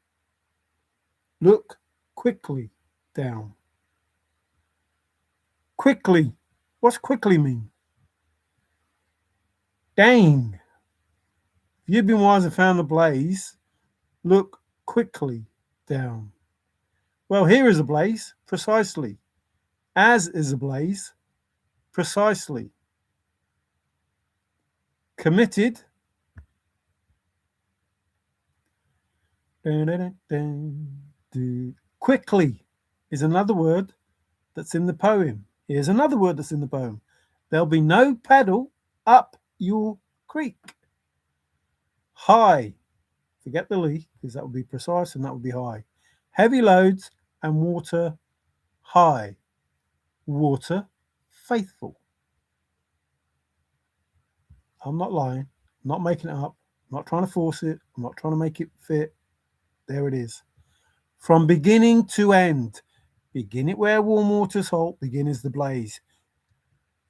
Look quickly down. Quickly. What's quickly mean? Dang. If you've been wise and found the blaze, look quickly down. Well, here is a blaze, precisely. As is a blaze, precisely. Committed. Quickly is another word that's in the poem. Here's another word that's in the poem. There'll be no paddle up your creek. High. Forget the lee, because that would be precise and that would be high. Heavy loads and water high. Water faithful. I'm not lying. I'm not making it up. I'm not trying to force it. I'm not trying to make it fit. There it is. From beginning to end. Begin it where warm waters halt. Begin is the blaze.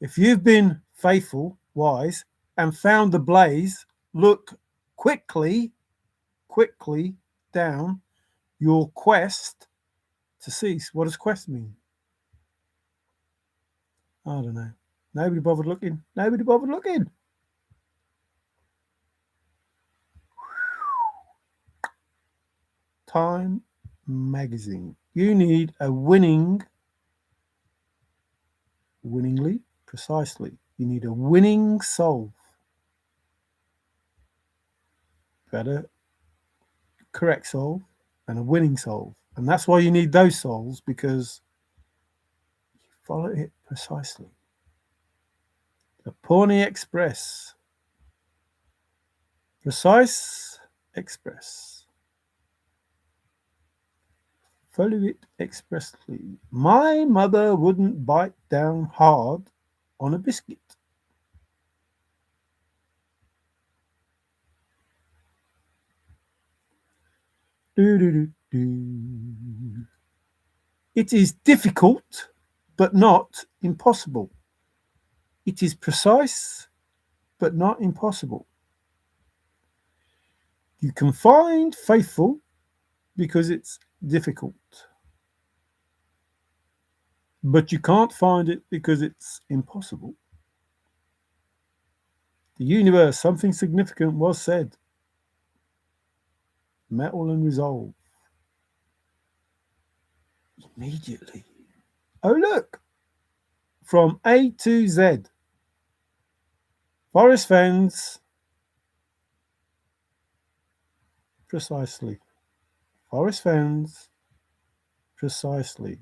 If you've been faithful, wise, and found the blaze, look quickly down your quest to cease. What does quest mean? I don't know. Nobody bothered looking. Nobody bothered looking. Time magazine. You need a winningly, precisely. You need a winning solve. Better correct solve and a winning solve. And that's why you need those solves, because you follow it precisely. The Pony Express. Precise express. Follow it expressly. My mother wouldn't bite down hard on a biscuit. It is difficult, but not impossible. It is precise, but not impossible. You can find faithful because it's difficult, but you can't find it because it's impossible. The universe, something significant was said. Metal and resolve. Immediately. Oh, look. From A to Z. Forrest Fenn's. Precisely. Forrest Fenn's. Precisely.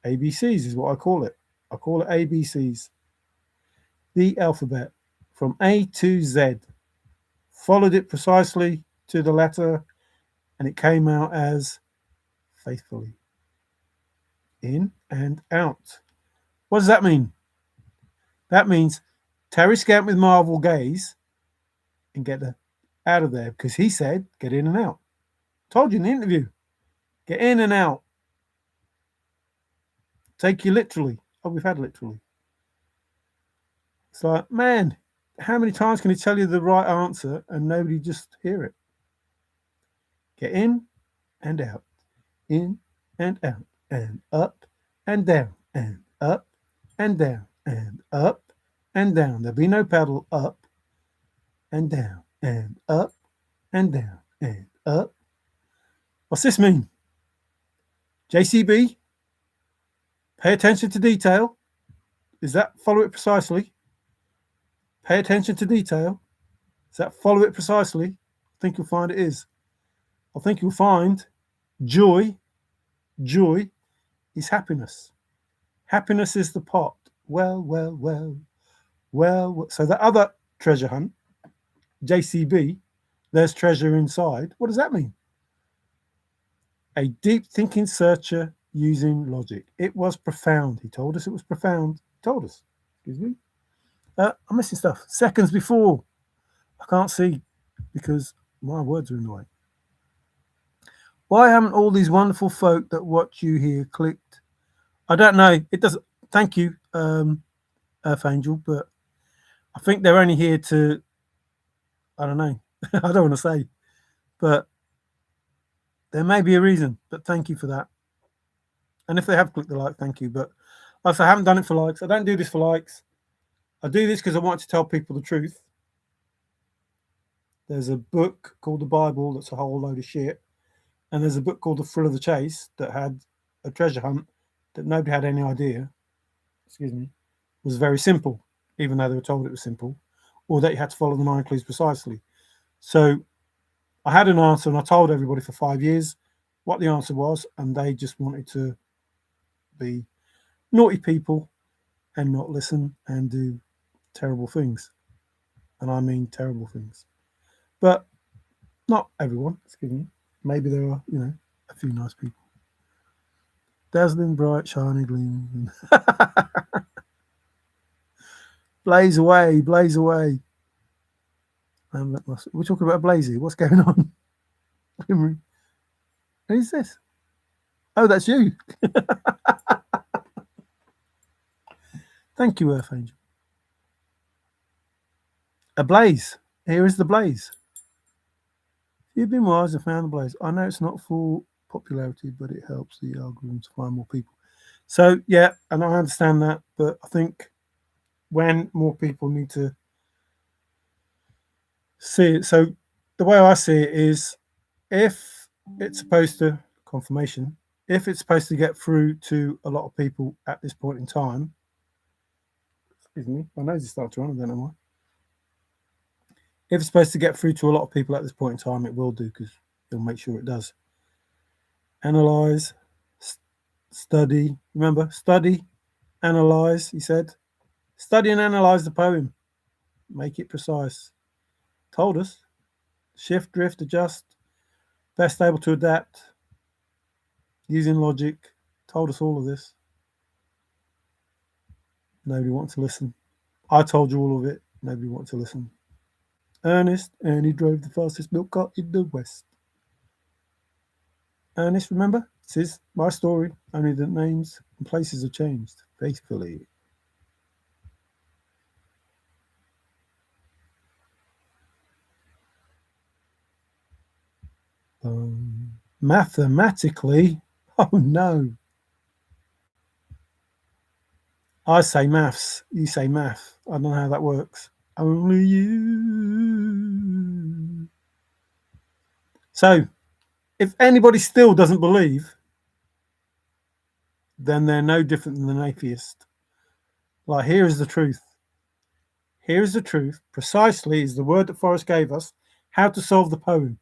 ABCs is what I call it. I call it ABCs. The alphabet. From A to Z. Followed it precisely to the letter, and it came out as faithfully. In and out. What does that mean? That means Terry Scamp with Marvel gaze and get out of there, because he said get in and out. Told you in the interview. Get in and out. Take you literally. Oh, we've had literally. It's like, man, how many times can he tell you the right answer and nobody just hear it? Get in and out. In and out. And up and down. And up and down. And up and down. There'll be no paddle. Up and down. And up and down. And up What's this mean? JCB, pay attention to detail. Is that follow it precisely? Pay attention to detail. Is that follow it precisely? I think you'll find it is. I think you'll find joy. Joy is happiness. Happiness is the pot. Well, well, well, well. So the other treasure hunt, JCB, there's treasure inside. What does that mean? A deep thinking searcher using logic. It was profound. He told us it was profound. He told us. Excuse me. I'm missing stuff. Seconds before. I can't see because my words are in the way. Why haven't all these wonderful folk that watch you here clicked? I don't know. It doesn't. Thank you, Earth Angel, but I think they're only here to. I don't know. I don't want to say, but there may be a reason. But thank you for that. And if they have clicked the like, thank you. But like I haven't done it for likes. I don't do this for likes. I do this because I want to tell people the truth. There's a book called the Bible that's a whole load of shit. And there's a book called The Thrill of the Chase that had a treasure hunt that nobody had any idea, excuse me, was very simple, even though they were told it was simple, or that you had to follow the 9 clues precisely. So I had an answer and I told everybody for 5 years what the answer was, and they just wanted to be naughty people and not listen and do terrible things. And I mean terrible things. But not everyone, excuse me. Maybe there are, a few nice people. Dazzling, bright, shiny, gleaming. Blaze away, blaze away. We're talking about Blazy. What's going on? Who's this? Oh, that's you. Thank you, Earth Angel. A blaze. Here is the blaze. You've been wise and found the blaze. I know it's not for popularity, but it helps the algorithm to find more people. So, yeah, and I understand that, but I think when more people need to see it. So the way I see it is if it's supposed to, confirmation, if it's supposed to get through to a lot of people at this point in time, excuse me, my nose is starting to run, I don't know why. If it's supposed to get through to a lot of people at this point in time, it will do because it'll make sure it does. Analyze, study, remember, study, analyze, he said. Study and analyze the poem. Make it precise. Told us. Shift, drift, adjust. Best able to adapt. Using logic. Told us all of this. Nobody wanted to listen. I told you all of it. Nobody wanted to listen. Ernest, Ernie drove the fastest milk cart in the West. Ernest, remember? This is my story. Only the names and places have changed. Faithfully. Mathematically, oh no. I say maths, you say math. I don't know how that works. Only you. So, if anybody still doesn't believe, then they're no different than an atheist. Like, here is the truth. Here is the truth. Precisely is the word that Forrest gave us. How to solve the poem.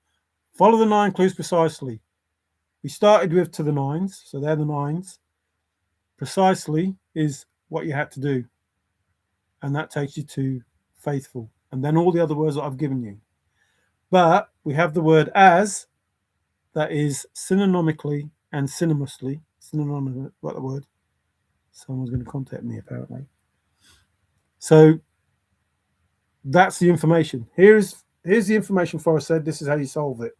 Follow the 9 clues precisely. We started with to the 9s, so they're the 9s. Precisely is what you had to do. And that takes you to faithful. And then all the other words that I've given you. But we have the word as, that is synonymically and synonymously. Synonymous, what the word? Someone's going to contact me apparently. So that's the information. Here's the information Forrest said. This is how you solve it.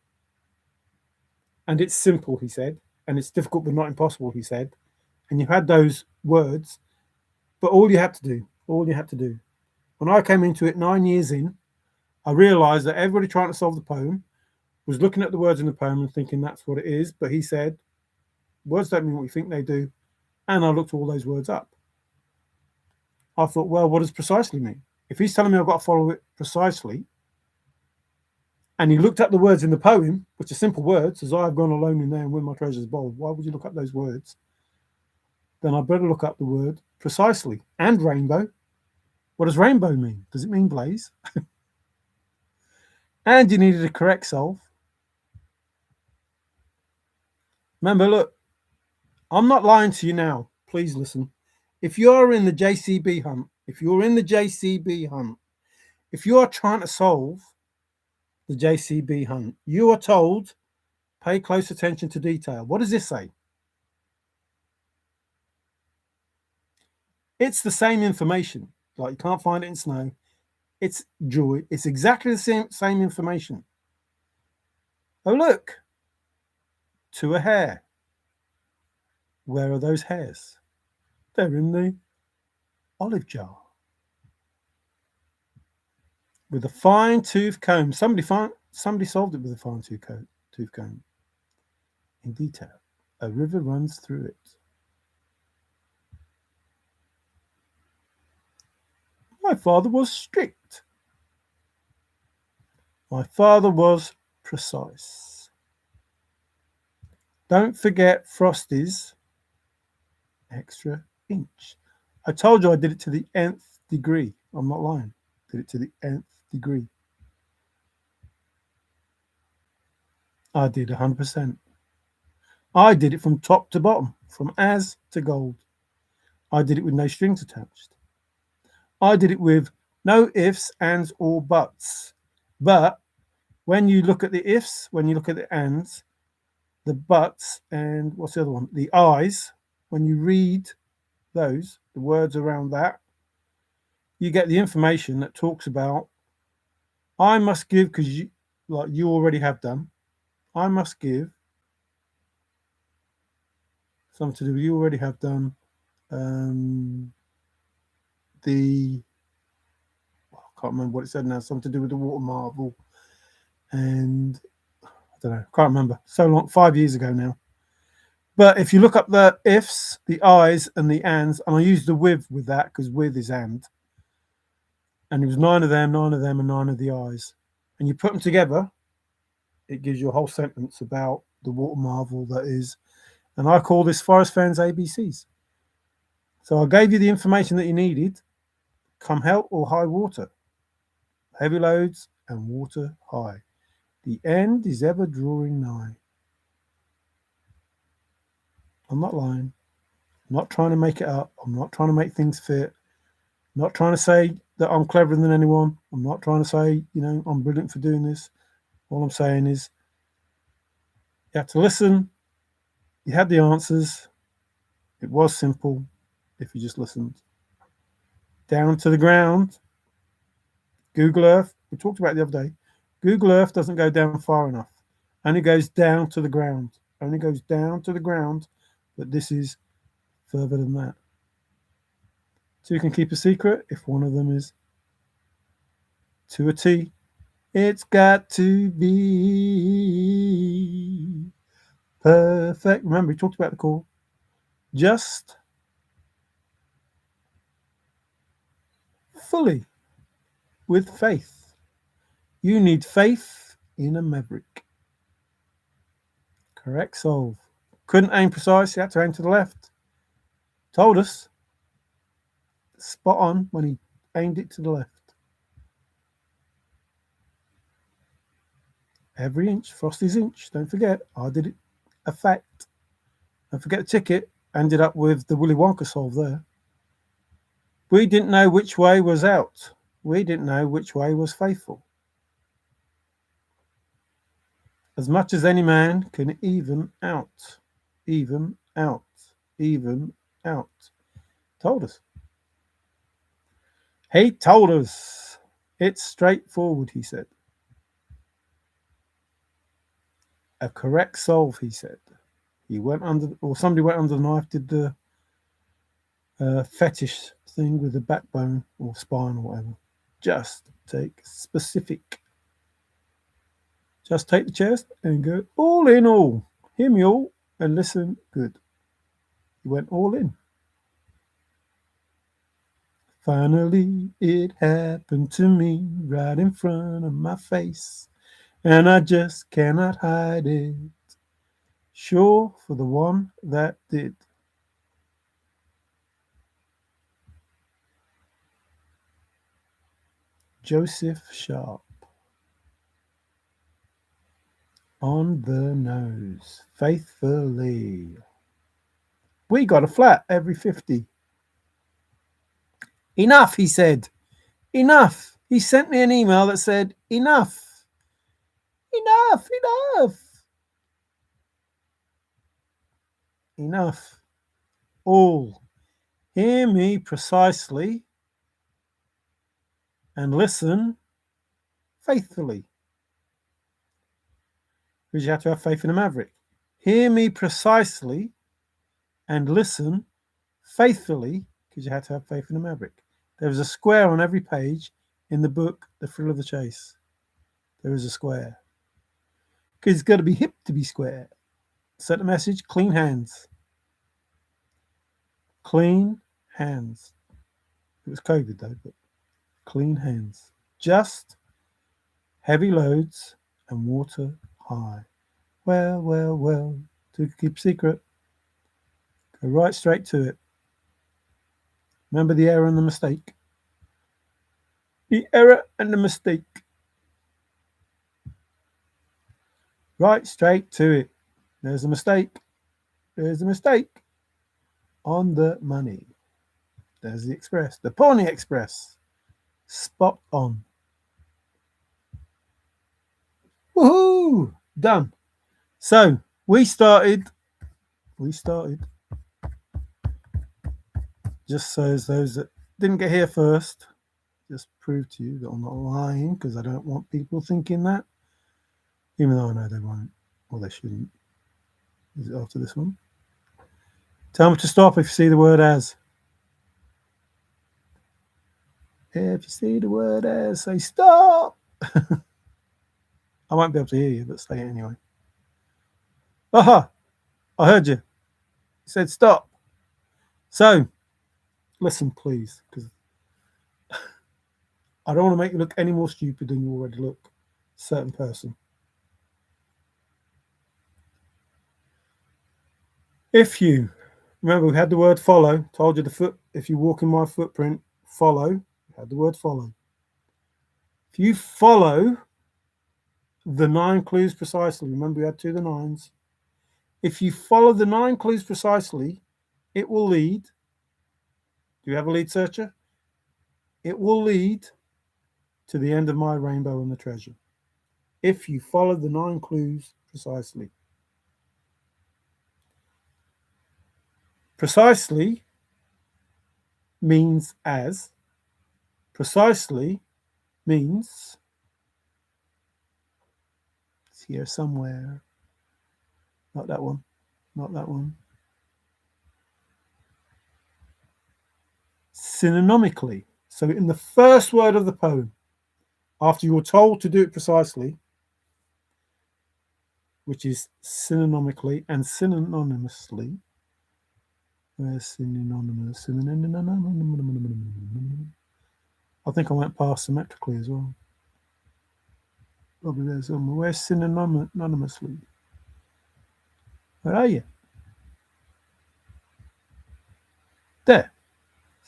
And it's simple, he said. And it's difficult but not impossible, he said. And you had those words. But all you had to do, when I came into it 9 years in, I realized that everybody trying to solve the poem was looking at the words in the poem and thinking that's what it is. But he said, words don't mean what you think they do. And I looked all those words up. I thought, well, what does precisely mean? If he's telling me I've got to follow it precisely, and you looked up the words in the poem, which are simple words, as I have gone alone in there and win my treasures bold, why would you look up those words? Then I better look up the word precisely. And rainbow. What does rainbow mean? Does it mean blaze? And you needed a correct solve. Remember, look, I'm not lying to you now. Please listen. If you're in the JCB hunt, if you are trying to solve the JCB hunt, you are told, pay close attention to detail. What does this say? It's the same information. Like you can't find it in snow. It's joy. It's exactly the same information. Oh, look, to a hair. Where are those hairs? They're in the olive jar. With a fine tooth comb. Somebody solved it with a fine tooth comb. In detail. A river runs through it. My father was strict. My father was precise. Don't forget Frosty's extra inch. I told you I did it to the nth degree. I'm not lying. Did it to the nth degree. I did 100%. I did it from top to bottom, from as to gold. I did it with no strings attached. I did it with no ifs, ands, or buts. But when you look at the ifs, when you look at the ands, the buts, and what's the other one? The I's, when you read those, the words around that, you get the information that talks about, I must give, because you already have done, I must give something to do with you already have done. I can't remember what it said now, something to do with the water marvel. And I don't know, can't remember. So long, 5 years ago now. But if you look up the ifs, the I's, and the ands, and I used the with that because with is and it was 9 of them, and 9 of the I's. And you put them together, it gives you a whole sentence about the water marvel that is. And I call this Forrest Fenn's ABCs. So I gave you the information that you needed, come hell or high water, heavy loads and water high. The end is ever drawing nigh. I'm not lying. I'm not trying to make it up. I'm not trying to make things fit. I'm not trying to say that I'm cleverer than anyone. I'm not trying to say, I'm brilliant for doing this. All I'm saying is you had to listen. You had the answers. It was simple if you just listened. Down to the ground. Google Earth, we talked about it the other day. Google Earth doesn't go down far enough. Only goes down to the ground. Only goes down to the ground. But this is further than that. Two can keep a secret if one of them is to a T. It's got to be perfect. Remember, we talked about the call. Just fully with faith. You need faith in a maverick. Correct solve. Couldn't aim precise, you had to aim to the left. Told us. Spot on when he aimed it to the left. Every inch, Frosty's inch. Don't forget, I did it. A fact. Don't forget the ticket. Ended up with the Willy Wonka solve there. We didn't know which way was out. We didn't know which way was faithful. As much as any man can even out. Even out. Even out. Told us. He told us. It's straightforward, he said. A correct solve, he said. He went under, or somebody went under the knife, did the fetish thing with the backbone or spine or whatever. Just take specific. Just take the chest and go all in all. Hear me all and listen good. He went all in. Finally, it happened to me right in front of my face. and I just cannot hide it. Sure for the one that did. Joseph Sharp. On the nose, faithfully. We got a flat every 50. Enough, he said. Enough. He sent me an email that said, enough. Enough, enough. Enough. All. Hear me precisely and listen faithfully. Because you have to have faith in a maverick. Hear me precisely and listen faithfully, because you had to have faith in a maverick. There is a square on every page in the book, The Thrill of the Chase. There is a square. Because it's got to be hip to be square. Set the message, clean hands. Clean hands. It was COVID though, but clean hands. Just heavy loads and water high. Well, well, well, to keep secret. Go right straight to it. Remember the error and the mistake. The error and the mistake. Right straight to it. There's a mistake. There's a mistake. On the money. There's the express. The Pony Express. Spot on. Woohoo! Done. So we started. Just so as those that didn't get here first, just prove to you that I'm not lying, because I don't want people thinking that. Even though I know they won't, or they shouldn't. Is it after this one? Tell me to stop if you see the word as. If you see the word as, say stop. I won't be able to hear you, but say it anyway. Aha! I heard you. You said stop. So, listen, please, because I don't want to make you look any more stupid than you already look. Certain person. If you remember, we had the word follow. Told you the foot. If you walk in my footprint, follow. We had the word follow. If you follow the 9 clues precisely, remember we had 2 of the 9s. If you follow the 9 clues precisely, it will lead. Do you have a lead searcher? It will lead to the end of my rainbow and the treasure. If you follow the 9 clues precisely. Precisely means as. Precisely means it's here somewhere. Not that one. Not that one. Synonymically. So in the first word of the poem, after you were told to do it precisely, which is synonymically and synonymously, where's synonymous? I think I went past symmetrically as well. Probably there somewhere. Where's synonymously? Where are you? There.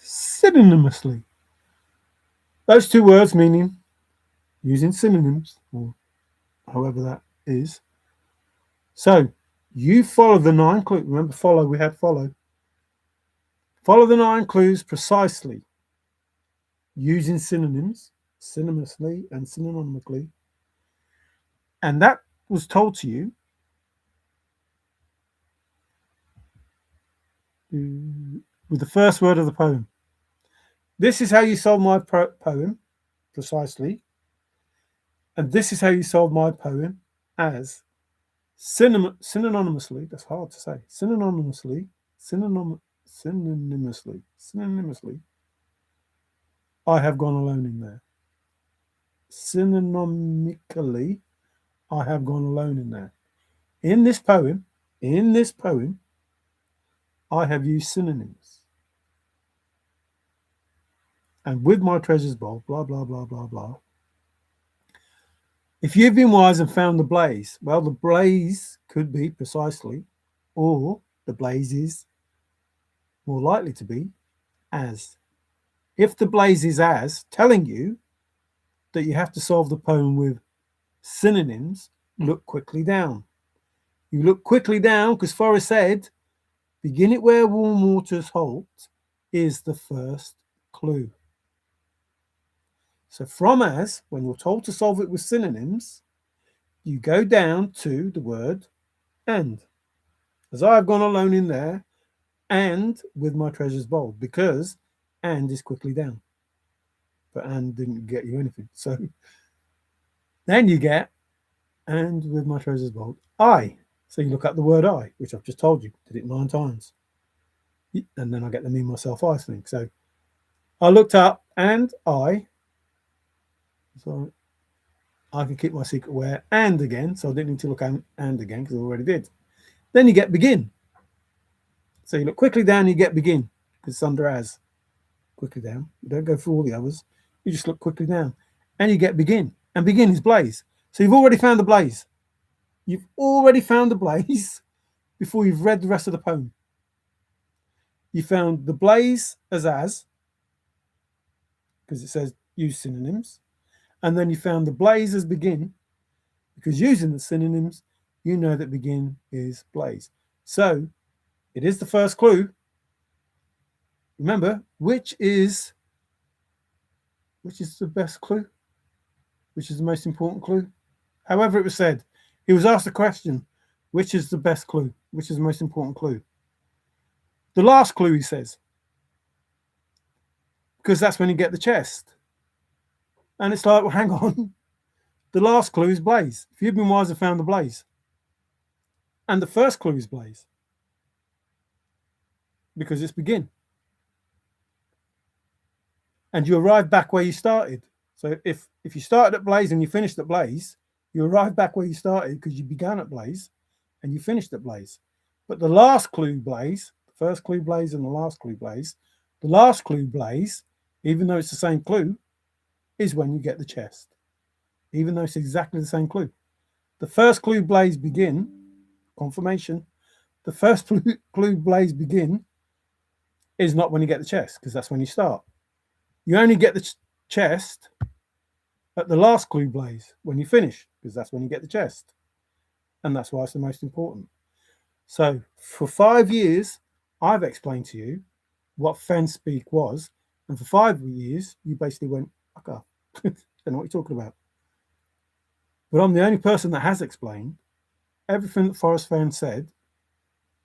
Synonymously. Those 2 words meaning using synonyms, or however that is. So you follow the 9 clues. Remember, follow, we had follow. Follow the 9 clues precisely using synonyms, synonymously and synonymically. And that was told to you with the first word of the poem. This is how you solve my poem precisely. And this is how you solve my poem as synonymously. That's hard to say. Synonymously. I have gone alone in there. Synonymically, I have gone alone in there. In this poem, I have used synonyms. And with my treasures bowl, blah, blah, blah, blah, blah. If you've been wise and found the blaze, well, the blaze could be precisely, or the blaze is more likely to be as. If the blaze is as, telling you that you have to solve the poem with synonyms, look quickly down. You look quickly down because Forrest said, begin it where warm waters halt is the first clue. So from as, when you're told to solve it with synonyms, you go down to the word and. As I've gone alone in there, and with my treasures bold, because and is quickly down. But and didn't get you anything. So then you get and with my treasures bold, I. So you look up the word I, which I've just told you, did it 9 times. And then I get the me, myself, I thing. So I looked up and I. So I can keep my secret where and again. So I didn't need to look and again because I already did. Then you get begin. So you look quickly down, you get begin because it's under as. Quickly down. You don't go through all the others. You just look quickly down and you get begin. And begin is blaze. So you've already found the blaze. You've already found the blaze before you've read the rest of the poem. You found the blaze as, because it says use synonyms. And then you found the blaze as begin, because using the synonyms, you know that begin is blaze. So it is the first clue. Remember, which is the best clue? Which is the most important clue? However it was said, he was asked the question, which is the best clue? Which is the most important clue? The last clue, he says, because that's when you get the chest. And it's like, well, hang on. The last clue is blaze. If you've been wise and found the blaze. And the first clue is blaze. Because it's begin. And you arrive back where you started. So if you started at blaze and you finished at blaze, you arrive back where you started because you began at blaze and you finished at blaze. But the last clue blaze, the first clue blaze and the last clue blaze, even though it's the same clue, is when you get the chest. Even though it's exactly the same clue. The first clue blaze begin, confirmation. The first clue blaze begin is not when you get the chest, because that's when you start. You only get the chest at the last clue blaze when you finish, because that's when you get the chest. And that's why it's the most important. So for 5 years, I've explained to you what Fenn speak was. And for 5 years, you basically went, okay, I don't know what you're talking about. But I'm the only person that has explained everything that Forrest Fenn said,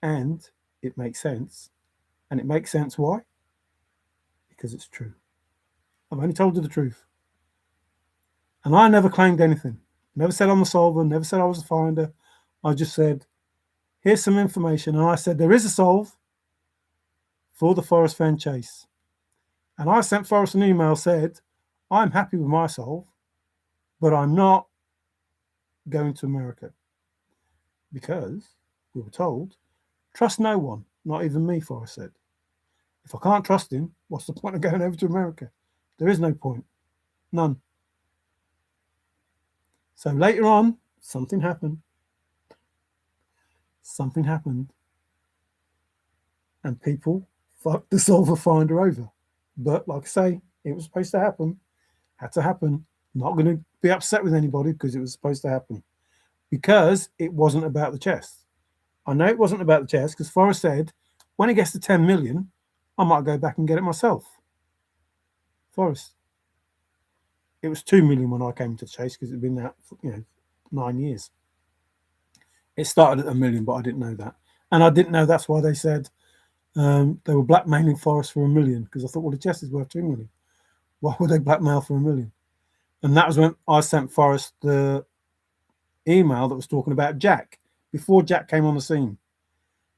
and it makes sense. And it makes sense why? Because it's true. I've only told you the truth. And I never claimed anything. Never said I'm a solver, never said I was a finder. I just said, here's some information. And I said, there is a solve for the Forrest Fenn chase. And I sent Forrest an email, said, I'm happy with my solve, but I'm not going to America. Because we were told, trust no one, not even me, Forrest said. If I can't trust him, what's the point of going over to America? There is no point. None. So later on, something happened. Something happened. And people fucked the solver finder over. But like I say, it was supposed to happen. Had to happen. Not going to be upset with anybody because it was supposed to happen. Because it wasn't about the chest. I know it wasn't about the chest because Forrest said, when it gets to 10 million, I might go back and get it myself. Forrest. It was 2 million when I came to the chase because it had been out for 9 years. It started at 1 million, but I didn't know that. And I didn't know that's why they said they were blackmailing Forrest for 1 million, because I thought, well, the chest is worth 2 million. Why would they blackmail for 1 million? And that was when I sent Forrest the email that was talking about Jack, before Jack came on the scene.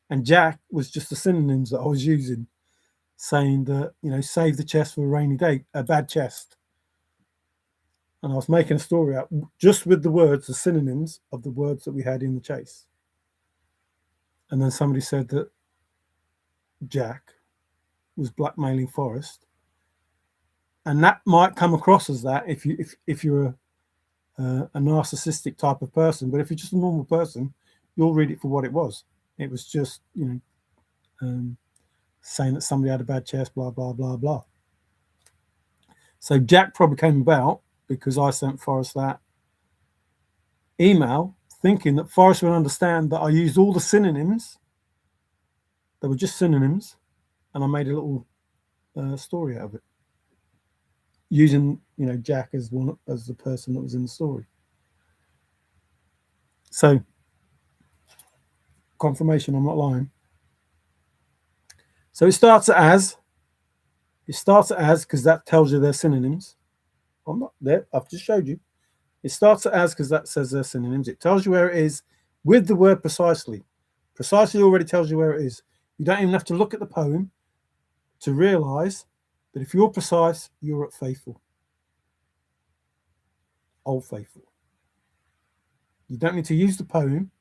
And Jack was just the synonyms that I was using, saying that, save the chest for a rainy day, a bad chest. And I was making a story out just with the words, the synonyms of the words that we had in the chase. And then somebody said that Jack was blackmailing Forrest. And that might come across as that if you're a narcissistic type of person. But if you're just a normal person, you'll read it for what it was. It was just, saying that somebody had a bad chest, blah, blah, blah, blah. So Jack probably came about because I sent Forrest that email thinking that Forrest would understand that I used all the synonyms. They were just synonyms, and I made a little story out of it, using Jack as the person that was in the story. So confirmation, I'm not lying. So it starts at as. It starts at as because that tells you they're synonyms. I'm not there. I've just showed you. It starts at as because that says they're synonyms. It tells you where it is with the word precisely. Precisely already tells you where it is. You don't even have to look at the poem to realise that if you're precise, you're at faithful. Old Faithful. You don't need to use the poem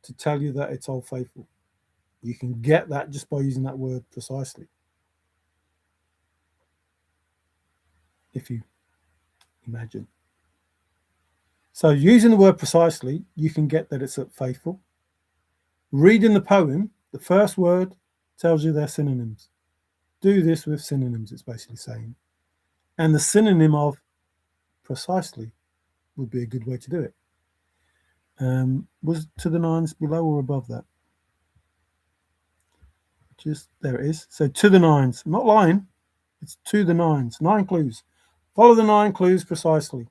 to tell you that it's Old Faithful. You can get that just by using that word precisely. If you imagine. So using the word precisely, you can get that it's at faithful. Reading the poem, the first word tells you they're synonyms. Do this with synonyms, it's basically saying. And the synonym of precisely would be a good way to do it. Was to the nines below or above that? Just there it is. So to the nines, not lying, it's to the nines. 9 clues. Follow the 9 clues precisely.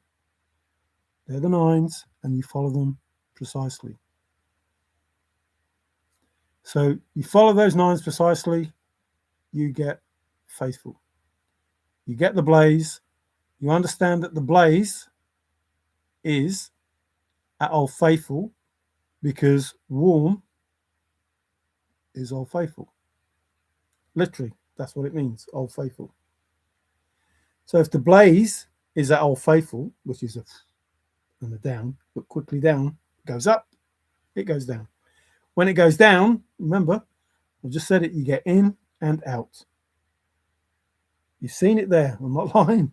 They're the 9s, and you follow them precisely. So you follow those 9s precisely, you get faithful. You get the blaze. You understand that the blaze is at Old Faithful because warm is Old Faithful. Literally, that's what it means, Old Faithful. So if the blaze is at Old Faithful, which is and a down, but quickly down, goes up, it goes down. When it goes down, remember, I just said it, you get in and out. You've seen it there, I'm not lying.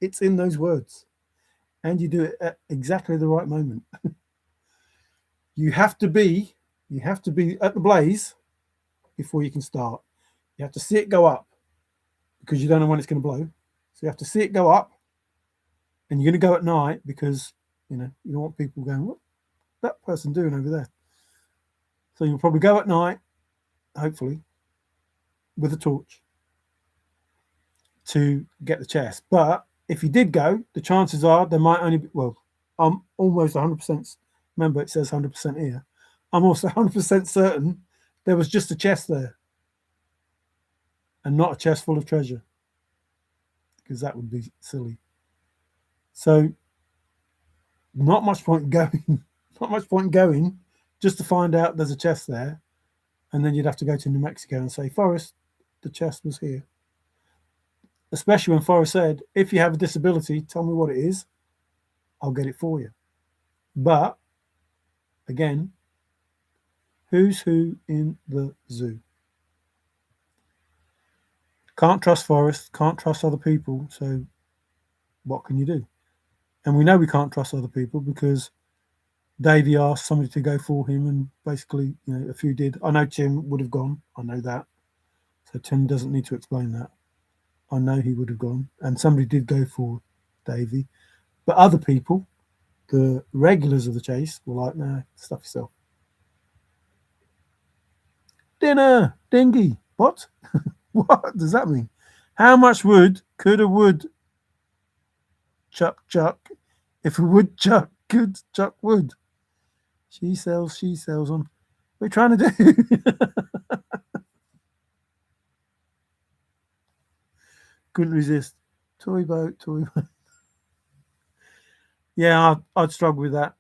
It's in those words. And you do it at exactly the right moment. You have to be at the blaze before you can start. You have to see it go up because you don't know when it's going to blow. So you have to see it go up, and you're going to go at night because you don't want people going, what's that person doing over there? So you'll probably go at night, hopefully, with a torch to get the chest. But if you did go, the chances are there might only be, I'm almost 100%, remember it says 100% here, I'm also 100% certain there was just a chest there and not a chest full of treasure, because that would be silly. So not much point going just to find out there's a chest there, and then you'd have to go to New Mexico and say, Forrest, the chest was here. Especially when Forrest said, if you have a disability, tell me what it is, I'll get it for you. But again, who's who in the zoo? Can't trust Forrest, can't trust other people, so what can you do? And we know we can't trust other people because Davey asked somebody to go for him, and basically, a few did. I know Tim would have gone. I know that. So Tim doesn't need to explain that. I know he would have gone. And somebody did go for Davey. But other people, the regulars of the chase, were like, nah, stuff yourself. Dinner, dingy. What? What does that mean? How much wood could a wood chuck if a woodchuck could chuck wood? She sells on. What are you trying to do? Couldn't resist. Toy boat. Yeah, I'd struggle with that,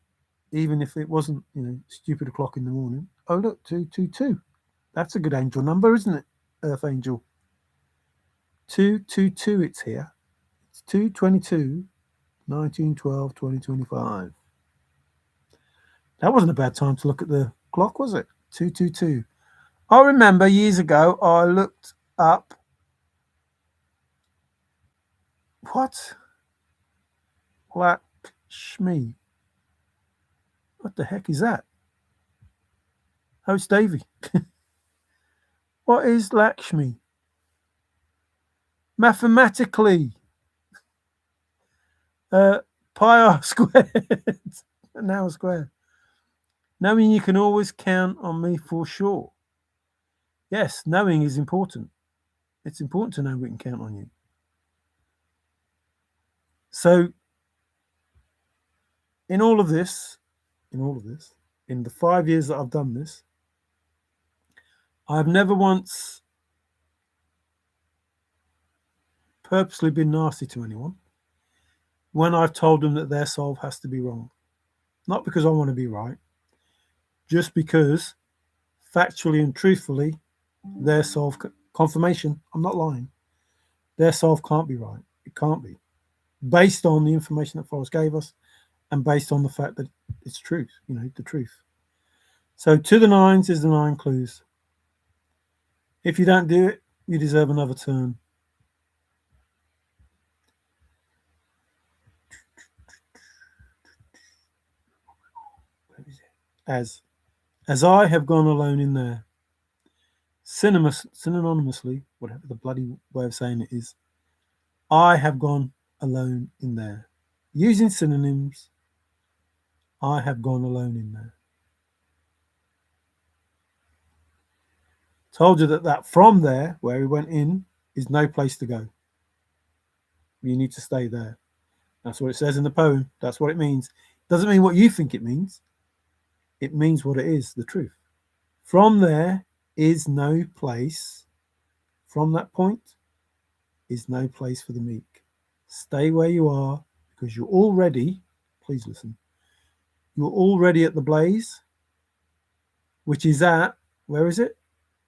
even if it wasn't, stupid o'clock in the morning. Oh, look, 222. That's a good angel number, isn't it? Earth angel. 222, it's here. It's 222, 1912, 2025. That wasn't a bad time to look at the clock, was it? 222. I remember years ago, I looked up. What? Black Lakshmi. What the heck is that? Oh, it's Davy. What is Lakshmi? Mathematically, pi r squared. Now squared. Knowing you can always count on me for sure. Yes, knowing is important. It's important to know we can count on you. So, in all of this, in the 5 years that I've done this, I've never once purposely been nasty to anyone when I've told them that their solve has to be wrong. Not because I want to be right, just because factually and truthfully, their solve confirmation, I'm not lying, their solve can't be right. It can't be. Based on the information that Forrest gave us and based on the fact that it's truth, the truth. So to the nines is the 9 clues. If you don't do it, you deserve another turn. Where is it? As I have gone alone in there. Synonymously, whatever the bloody way of saying it is, I have gone alone in there. Using synonyms, I have gone alone in there. Told you that from there, where he went in, is no place to go. You need to stay there. That's what it says in the poem. That's what it means. Doesn't mean what you think it means. It means what it is, the truth. From there is no place. From that point is no place for the meek. Stay where you are because you're already, please listen, you're already at the blaze, which is at, where is it?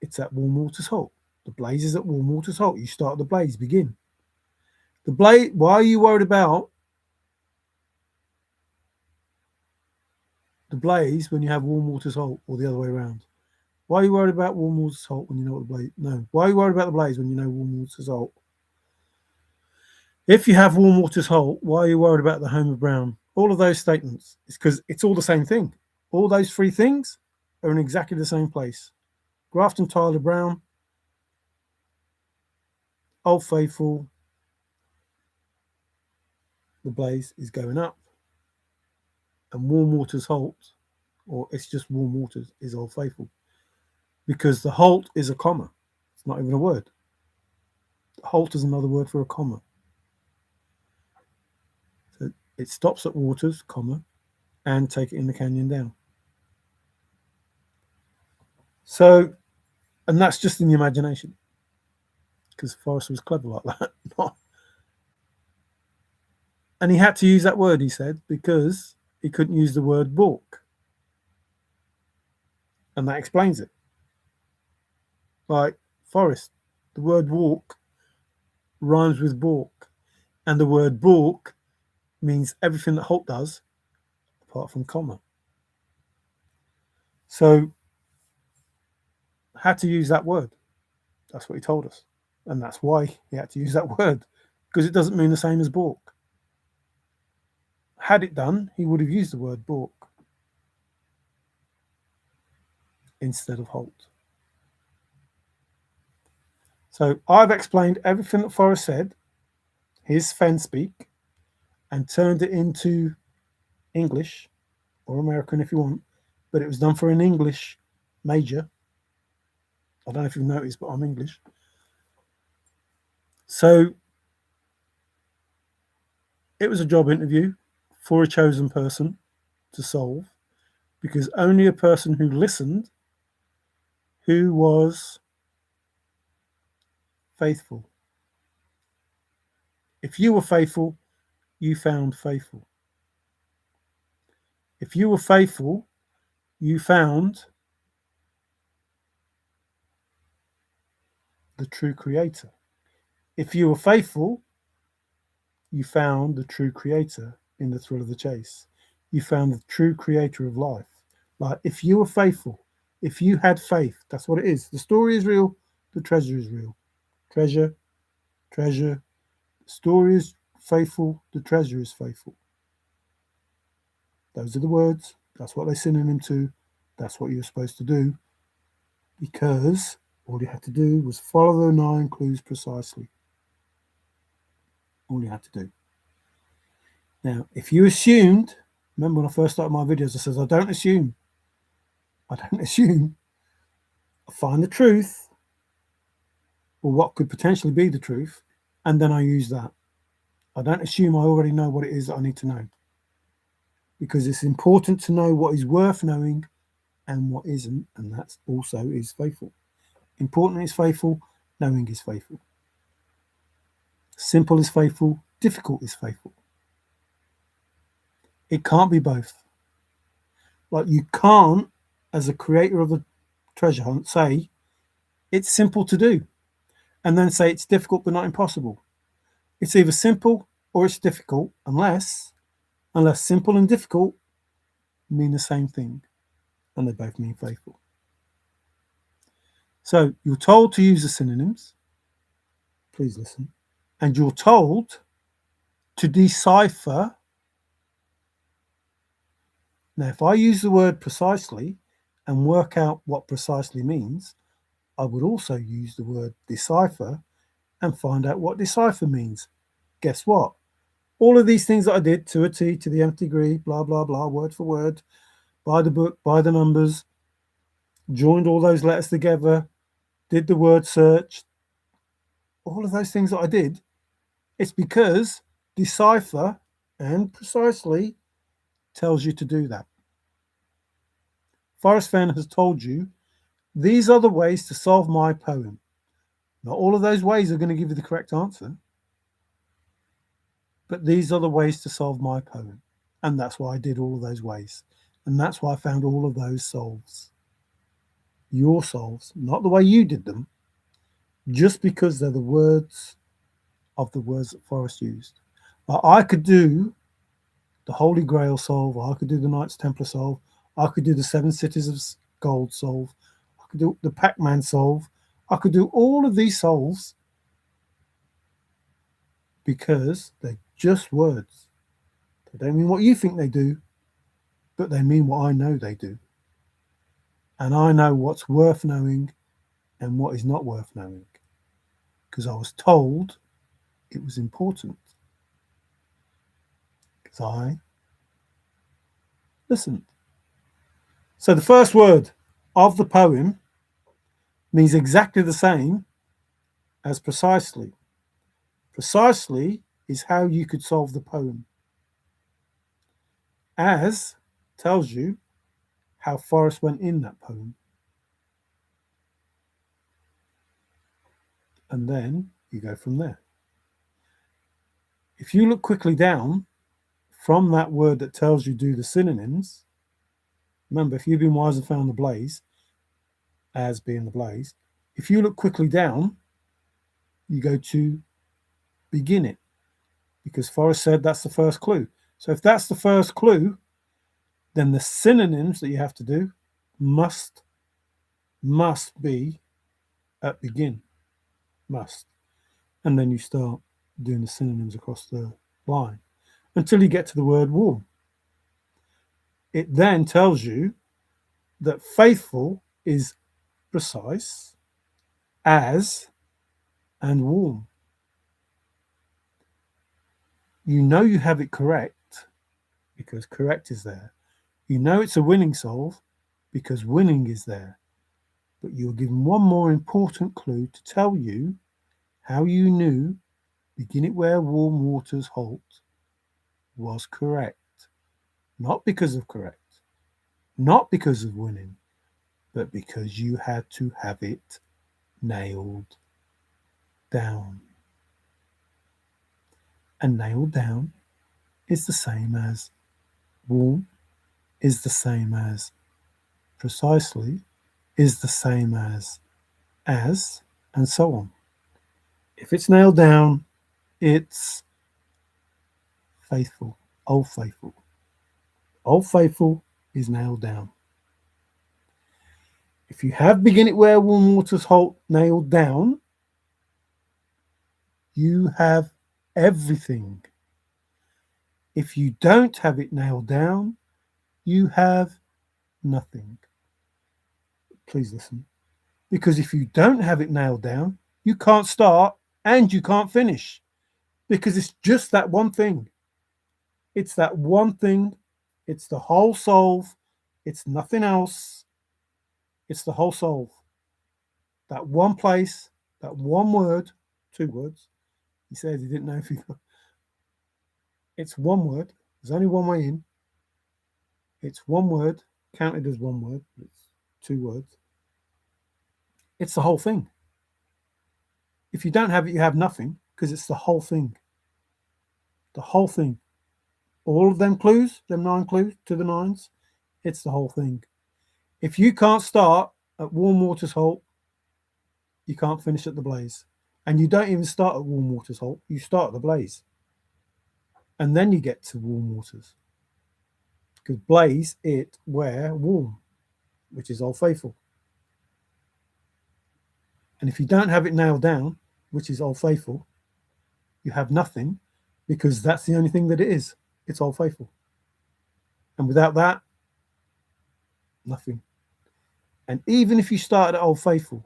It's at Warm Waters Halt. The blaze is at Warm Waters Halt. You start the blaze, begin. The blaze, why are you worried about the blaze when you have Warm Waters Halt or the other way around? Why are you worried about Warm Waters Halt when you know what the blaze? No. Why are you worried about the blaze when you know Warm Waters Halt? If you have Warm Waters Halt, why are you worried about the home of Brown? All of those statements, it's because it's all the same thing. All those 3 things are in exactly the same place. Grafton, Tyler, Brown, Old Faithful, the blaze is going up. And Warm Waters Halt, or it's just Warm Waters, is Old Faithful. Because the halt is a comma. It's not even a word. Halt is another word for a comma. So it stops at Waters, comma, and take it in the canyon down. So, and that's just in the imagination. Because Forrest was clever like that. And he had to use that word, he said, because he couldn't use the word balk. And that explains it. Like Forrest, the word walk rhymes with balk. And the word balk means everything that halt does, apart from comma. So, had to use that word. That's what he told us. And that's why he had to use that word, because it doesn't mean the same as balk. Had it done, he would have used the word balk instead of halt. So I've explained everything that Forrest said, his Fenn speak, and turned it into English, or American if you want, but it was done for an English major. I don't know if you've noticed, but I'm English. So it was a job interview for a chosen person to solve, because only a person who listened, who was faithful. If you were faithful, you found faithful. If you were faithful, you found the true creator. If you were faithful, you found the true creator in the thrill of the chase. You found the true creator of life. Like, if you were faithful, if you had faith, that's what it is. The story is real, the treasure is real. Treasure, the story is faithful, the treasure is faithful. Those are the words. That's what they synonym to. That's what you're supposed to do, because all you had to do was follow the 9 clues precisely. All you had to do. Now, if you assumed, remember when I first started my videos, I said, I don't assume. I don't assume. I find the truth, or what could potentially be the truth, and then I use that. I don't assume I already know what it is that I need to know, because it's important to know what is worth knowing and what isn't, and that also is faithful. Important is faithful, knowing is faithful. Simple is faithful, difficult is faithful. It can't be both. Like, you can't, as a creator of the treasure hunt, say it's simple to do and then say it's difficult but not impossible. It's either simple or it's difficult, unless simple and difficult mean the same thing, and they both mean faithful. So you're told to use the synonyms. Please listen. And you're told to decipher. Now, if I use the word precisely and work out what precisely means, I would also use the word decipher and find out what decipher means. Guess what? All of these things that I did to a T, to the nth degree, blah, blah, blah, word for word, by the book, by the numbers, joined all those letters together, did the word search, all of those things that I did, it's because decipher and precisely tells you to do that. Forrest Fenn has told you, these are the ways to solve my poem. Not all of those ways are going to give you the correct answer, but these are the ways to solve my poem. And that's why I did all of those ways. And that's why I found all of those solves. Your solves, not the way you did them, just because they're the words of the words that Forrest used. I could do the Holy Grail solve, I could do the Knights Templar solve, I could do the 7 Cities of Gold solve, I could do the Pac-Man solve, I could do all of these solves because they're just words. They don't mean what you think they do, but they mean what I know they do. And I know what's worth knowing and what is not worth knowing, because I was told it was important. Because I listened. So the first word of the poem means exactly the same as precisely. Precisely is how you could solve the poem. As tells you how Forrest went in that poem. And then you go from there. If you look quickly down from that word that tells you do the synonyms, remember, if you've been wise and found the blaze, as being the blaze, if you look quickly down, you go to begin it, because Forrest said that's the first clue. So if that's the first clue, then the synonyms that you have to do must be at begin. Must. And then you start doing the synonyms across the line until you get to the word warm. It then tells you that faithful is precise, as, and warm. You know you have it correct because correct is there. You know it's a winning solve because winning is there. But you're given one more important clue to tell you how you knew begin it where warm waters halt was correct. Not because of correct, not because of winning, but because you had to have it nailed down. And nailed down is the same as warm, is the same as precisely, is the same as, and so on. If it's nailed down, it's faithful, old faithful. Old faithful is nailed down. If you have begin it where warm waters halt nailed down, you have everything. If you don't have it nailed down, you have nothing. Please listen. Because if you don't have it nailed down, you can't start and you can't finish. Because it's just that one thing. It's that one thing. It's the whole solve. It's nothing else. It's the whole solve. That one place, that one word, two words. He said he didn't know if he got. It's one word. There's only one way in. It's one word, counted as one word. It's two words. It's the whole thing. If you don't have it, you have nothing because it's the whole thing. The whole thing. All of them clues, them 9 clues to the 9s, it's the whole thing. If you can't start at warm waters halt, you can't finish at the blaze. And you don't even start at warm waters halt, you start at the blaze. And then you get to warm waters. Because blaze, it, where, warm, which is Old Faithful. And if you don't have it nailed down, which is Old Faithful, you have nothing because that's the only thing that it is. It's Old Faithful. And without that, nothing. And even if you started at Old Faithful,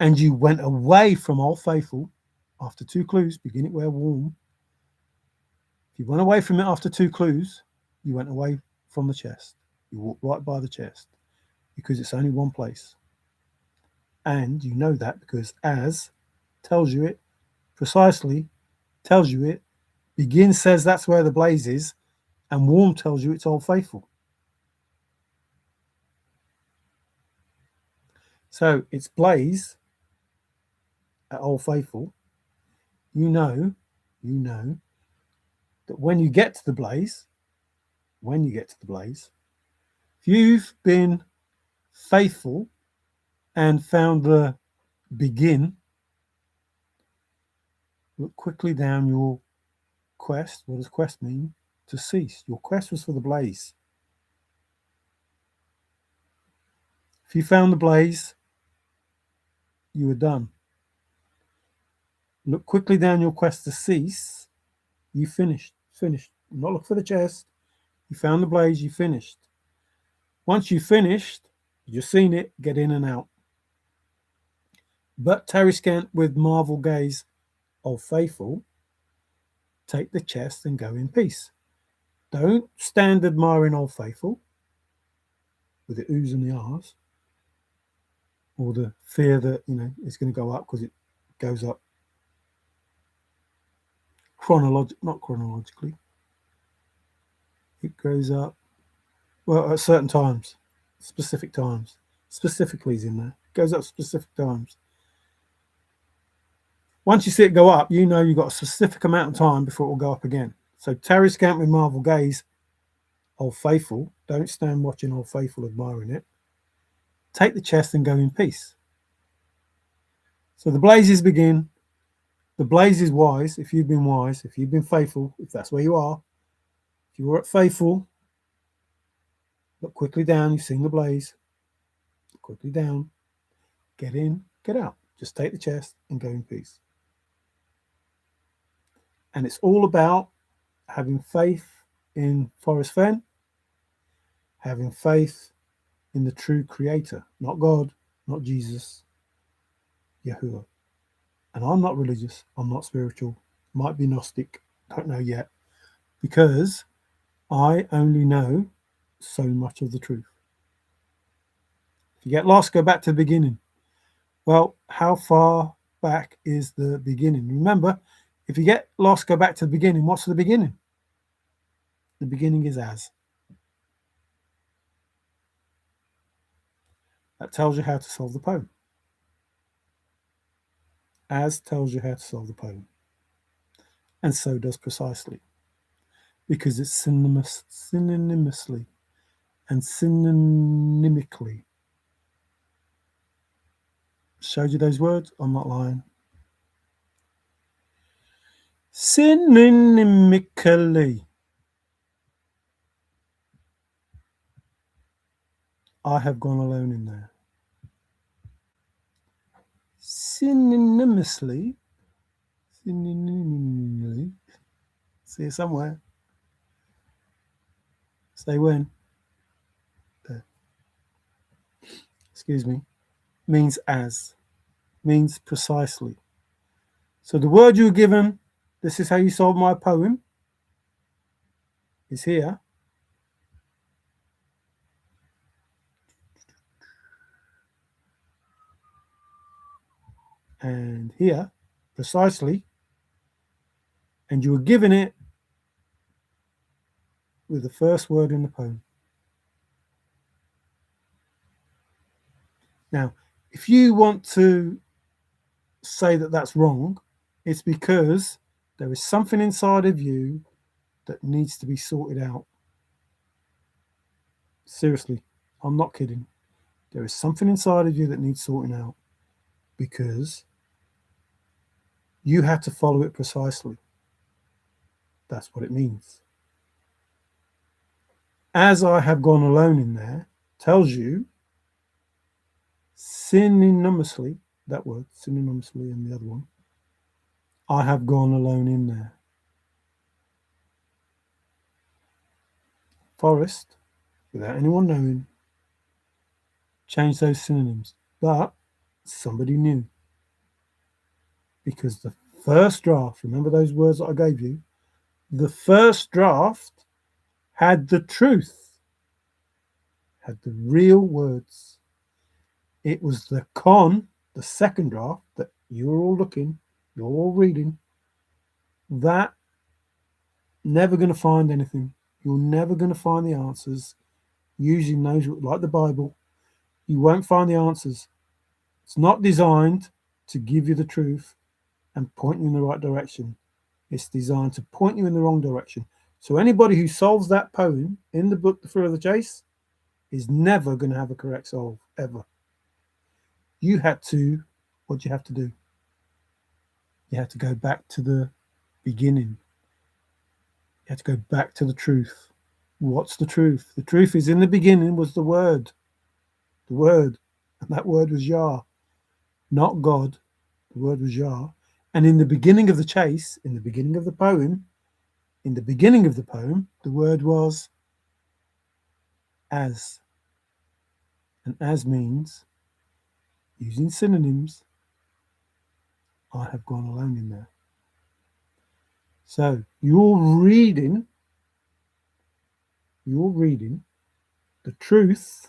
and you went away from Old Faithful after 2 clues, begin it where warm. If you went away from it after 2 clues, you went away from the chest. You walked right by the chest because it's only one place. And you know that because as tells you it, precisely tells you it, begin says that's where the blaze is, and warm tells you it's Old Faithful. So it's blaze at Old Faithful. You know that when you get to the blaze, if you've been faithful and found the begin, look quickly down your quest. What does quest mean? To cease. Your quest was for the blaze. If you found the blaze, you were done. Look quickly down your quest to cease. You finished. Not look for the chest. You found the blaze, you finished. Once you finished, you've seen it, get in and out. But tarry scant with marvel gaze, Old Faithful, take the chest and go in peace. Don't stand admiring Old Faithful with the oohs and the ahs, or the fear that it's going to go up because it goes up not chronologically. It goes up at certain times, specific times. Specifically is in there. It goes up specific times. Once you see it go up, you've got a specific amount of time before it will go up again. So tarry scant with marvel gaze, Old Faithful. Don't stand watching Old Faithful admiring it. Take the chest and go in peace. So the blazes begin. The blaze is wise. If you've been wise, if you've been faithful, if that's where you are, if you were at faithful, look quickly down. You've seen the blaze. Look quickly down. Get in, get out. Just take the chest and go in peace. And it's all about having faith in Forrest Fenn, having faith in the true creator, not God, not Jesus, Yahuwah. And I'm not religious, I'm not spiritual, might be Gnostic, don't know yet, because I only know so much of the truth. If you get lost, go back to the beginning. Well, how far back is the beginning? Remember, if you get lost, go back to the beginning. What's the beginning? The beginning is as. That tells you how to solve the poem. As tells you how to solve the poem. And so does precisely. Because it's synonymously and synonymically. Showed you those words? I'm not lying. Synonymically. I have gone alone in there. Synonymously. See it somewhere. Say when. There. Excuse me. Means as. Means precisely. So the word you were given, this is how you solve my poem, is here. And here, precisely. And you were given it with the first word in the poem. Now, if you want to say that that's wrong, it's because there is something inside of you that needs to be sorted out. Seriously, I'm not kidding. There is something inside of you that needs sorting out because you had to follow it precisely. That's what it means. As I have gone alone in there tells you synonymously, that word, synonymously, and the other one, I have gone alone in there. Forrest, without anyone knowing, changed those synonyms, but somebody knew. Because the first draft, remember those words that I gave you? The first draft had the truth, had the real words. It was the second draft that you're all looking, you're all reading, that never going to find anything. You're never going to find the answers using those, like the Bible. You won't find the answers. It's not designed to give you the truth and point you in the right direction. It's designed to point you in the wrong direction. So anybody who solves that poem in the book, The Thrill of the Chase, is never going to have a correct solve, ever. You had to, what do you have to do? You had to go back to the beginning. You had to go back to the truth. What's the truth? The truth is, in the beginning was the Word. The Word. And that word was Yah, not God. The word was Yah. And in the beginning of the chase, in the beginning of the poem, the word was as. And as means, using synonyms, I have gone alone in there. So you're reading the truth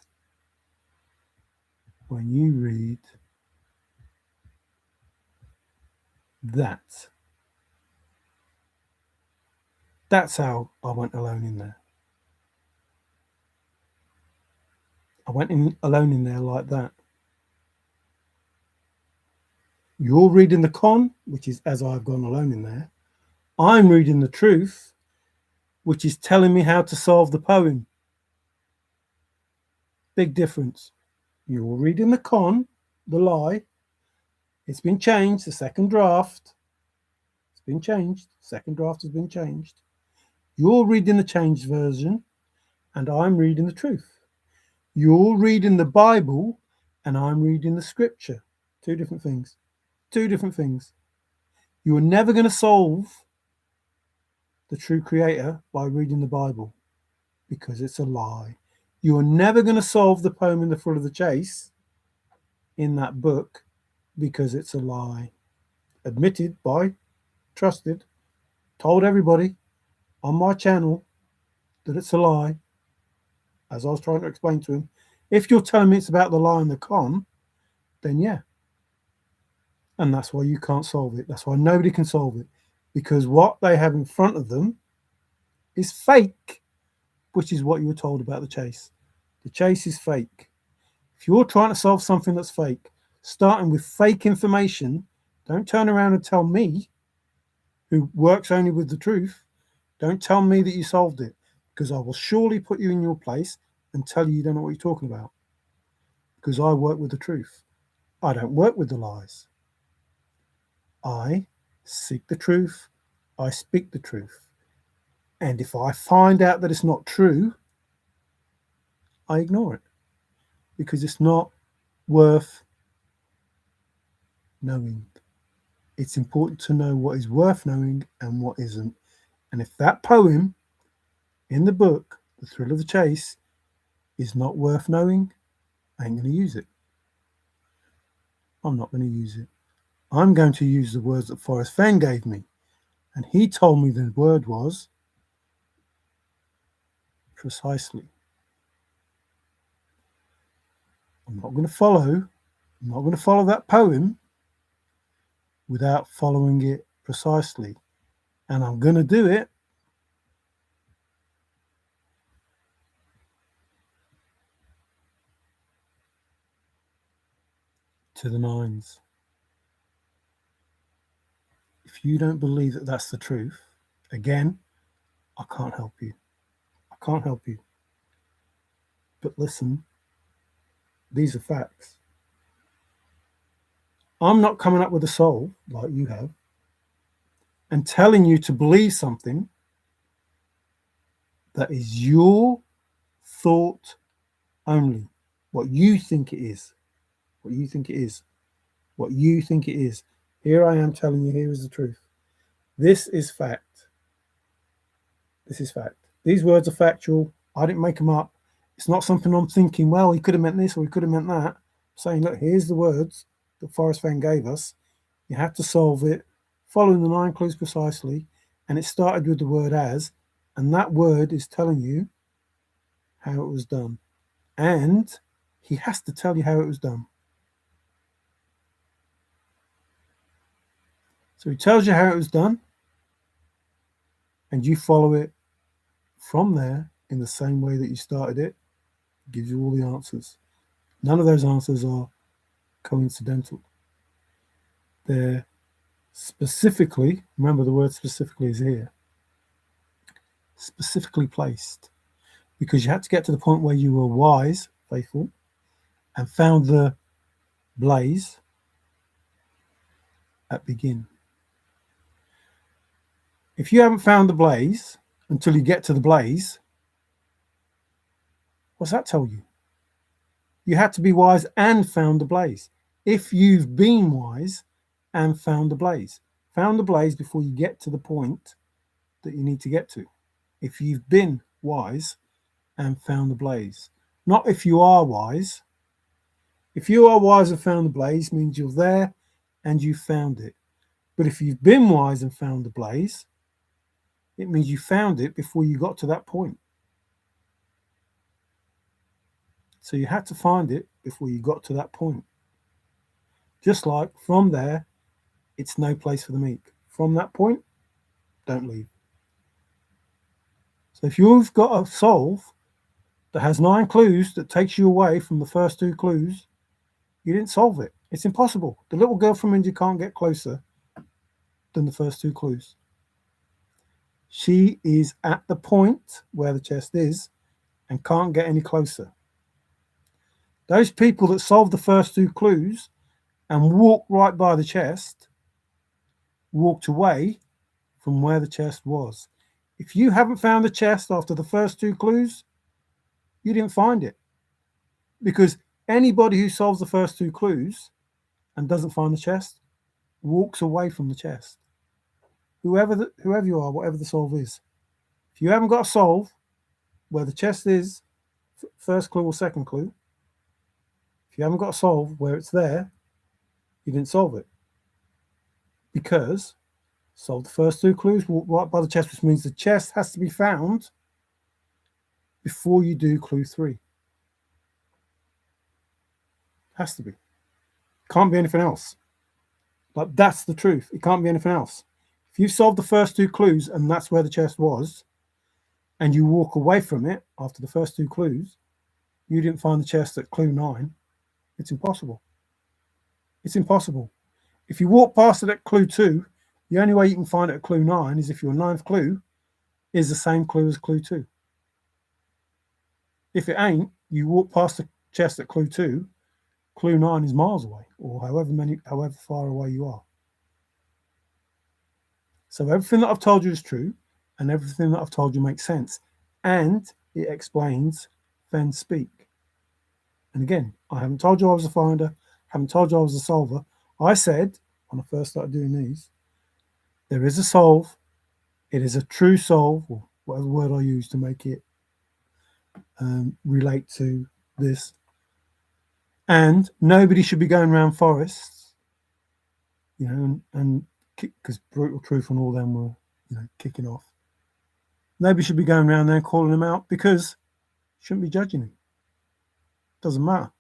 when you read that. That's how I went alone in there. I went alone in there like that. You're reading the con, which is as I've gone alone in there. I'm reading the truth, which is telling me how to solve the poem. Big difference. You're reading the con, the lie. It's been changed, the second draft. It's been changed. Second draft has been changed. You're reading the changed version, and I'm reading the truth. You're reading the Bible, and I'm reading the scripture. Two different things. Two different things. You're never going to solve the true creator by reading the Bible because it's a lie. You're never going to solve the poem In the Thrill of the Chase in that book because it's a lie. Admitted by, trusted, told everybody on my channel that it's a lie, as I was trying to explain to him. If you're telling me it's about the lie and the con, then yeah. And that's why you can't solve it. That's why nobody can solve it. Because what they have in front of them is fake, which is what you were told about the chase. The chase is fake. If you're trying to solve something that's fake, starting with fake information, don't turn around and tell me, who works only with the truth, don't tell me that you solved it, because I will surely put you in your place and tell you don't know what you're talking about. Because I work with the truth. I don't work with the lies. I seek the truth. I speak the truth. And if I find out that it's not true, I ignore it. Because it's not worth knowing. It's important to know what is worth knowing and what isn't. And if that poem in the book The thrill of the chase is not worth knowing. I ain't going to use it. I'm not going to use it. I'm going to use the words that Forrest Fenn gave me. And he told me the word was precisely. I'm not going to follow that poem without following it precisely. And I'm going to do it to the nines. If you don't believe that that's the truth, again, I can't help you. I can't help you. But listen, these are facts. I'm not coming up with a soul like you have and telling you to believe something that is your thought only. What you think it is. What you think it is. What you think it is. Here I am telling you, here is the truth. This is fact. This is fact. These words are factual. I didn't make them up. It's not something I'm thinking, well, he could have meant this or he could have meant that. I'm saying, look, here's the words that Forrest Fenn gave us. You have to solve it, following the 9 clues precisely. And it started with the word as, and that word is telling you how it was done. And he has to tell you how it was done. So he tells you how it was done, and you follow it from there in the same way that you started it. Gives you all the answers. None of those answers are coincidental. They're specifically, remember the word specifically is here, specifically placed, because you had to get to the point where you were wise, faithful, and found the blaze at begin. If you haven't found the blaze until you get to the blaze, what's that tell you? You had to be wise and found the blaze. If you've been wise and found the blaze before you get to the point that you need to get to. If you've been wise and found the blaze, not if you are wise. If you are wise and found the blaze, means you're there and you found it. But if you've been wise and found the blaze, it means you found it before you got to that point. So you had to find it before you got to that point. Just like from there, it's no place for the meek. From that point, don't leave. So if you've got a solve that has 9 clues that takes you away from the first 2 clues, you didn't solve it. It's impossible. The little girl from India can't get closer than the first 2 clues. She is at the point where the chest is and can't get any closer. Those people that solved the first 2 clues and walked right by the chest walked away from where the chest was. If you haven't found the chest after the first 2 clues, you didn't find it. Because anybody who solves the first 2 clues and doesn't find the chest walks away from the chest. Whoever you are, whatever the solve is. If you haven't got a solve where the chest is, first clue or second clue, if you haven't got a solve where it's there, you didn't solve it. Because solve the first 2 clues, walk right by the chest, which means the chest has to be found before you do clue 3. Has to be. Can't be anything else. Like, that's the truth. It can't be anything else. If you solve the first 2 clues and that's where the chest was, and you walk away from it after the first 2 clues, you didn't find the chest at clue 9, it's impossible. It's impossible. If you walk past it at clue 2, the only way you can find it at clue 9 is if your 9th clue is the same clue as clue 2. If it ain't, you walk past the chest at clue 2, clue 9 is miles away, or however far away you are. So everything that I've told you is true, and everything that I've told you makes sense, and it explains Fenn speak. And again, I haven't told you I was a finder, haven't told you I was a solver. I said, when I first started doing these, there is a solve, it is a true solve, or whatever word I use to make it relate to this. And nobody should be going around Forrest, you know, and because Brutal Truth and all them were, you know, kicking off. Nobody should be going around there calling him out because you shouldn't be judging him. Doesn't matter.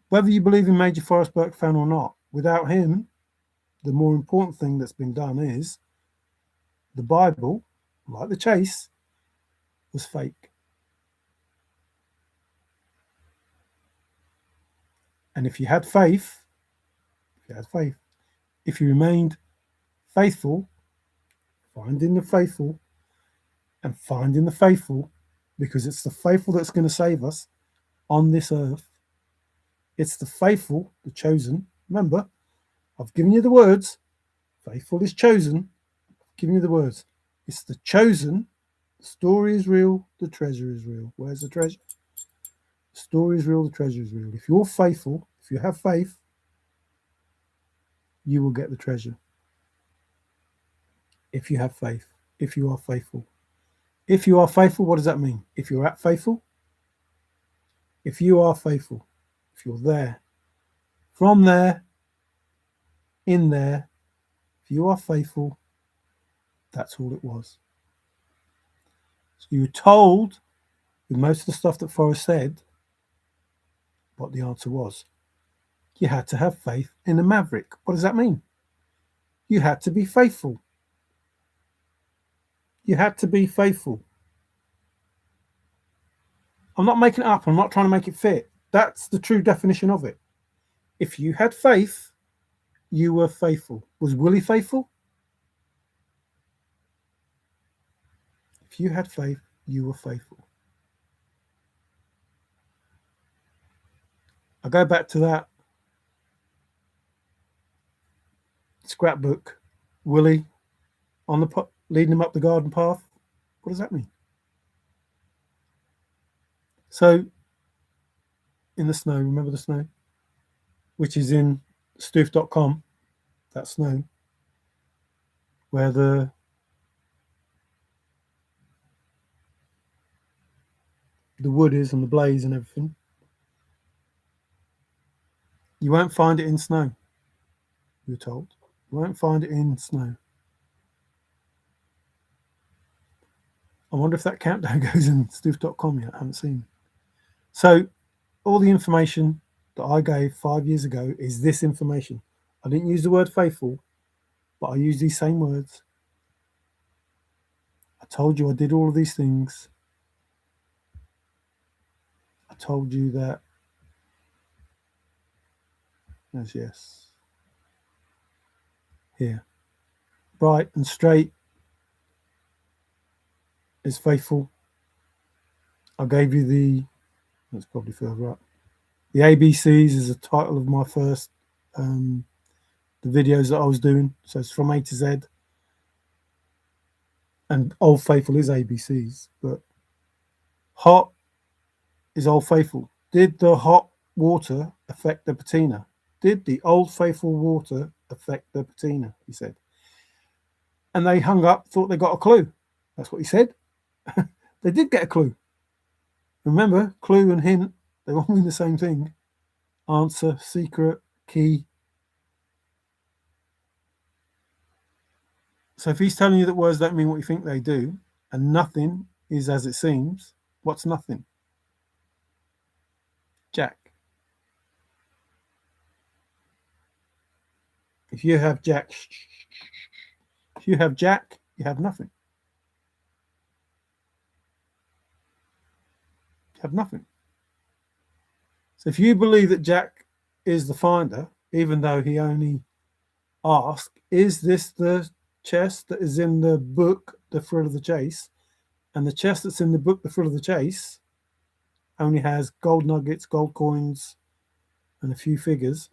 Whether you believe in Major Forrest Burke Fenn or not, without him, the more important thing that's been done is the Bible, like the chase, was fake. And if you had faith, if you remained faithful, finding the faithful, because it's the faithful that's going to save us on this earth. It's the faithful, the chosen. Remember, I've given you the words. Faithful is chosen. I've given you the words. It's the chosen. The story is real. The treasure is real. Where's the treasure? The story is real. The treasure is real. If you're faithful, if you have faith, you will get the treasure. If you have faith, if you are faithful. If you are faithful, what does that mean? If you're at faithful, if you are faithful, if you're there, from there, in there, if you are faithful, that's all it was. So you were told, with most of the stuff that Forrest said, what the answer was. You had to have faith in a maverick. What does that mean? You had to be faithful. You had to be faithful. I'm not making it up. I'm not trying to make it fit. That's the true definition of it. If you had faith, you were faithful. Was Willie faithful? If you had faith, you were faithful. I go back to that scrapbook, Willie on the leading him up the garden path. What does that mean? So, in the snow, remember the snow? Which is in stoof.com, that snow, where the wood is and the blaze and everything. You won't find it in snow, you're told. You won't find it in snow. I wonder if that countdown goes in stoof.com yet. I haven't seen. So all the information that I gave 5 years ago is this information. I didn't use the word faithful, but I used these same words. I told you I did all of these things. I told you that. Yes. Here. Bright and straight is faithful. I gave you that's probably further up. The ABCs is the title of my first, the videos that I was doing. So it's from A to Z. And Old Faithful is ABCs, but hot is Old Faithful. Did the hot water affect the patina? Did the Old Faithful water affect the patina? He said. And they hung up, thought they got a clue. That's what he said. They did get a clue. Remember, clue and hint, they all mean the same thing. Answer, secret, key. So if he's telling you that words don't mean what you think they do, and nothing is as it seems, what's nothing? Jack. If you have Jack, you have nothing. You have nothing. So if you believe that Jack is the finder, even though he only asked, is this the chest that is in the book, The Thrill of the Chase? And the chest that's in the book, The Thrill of the Chase, only has gold nuggets, gold coins, and a few figures.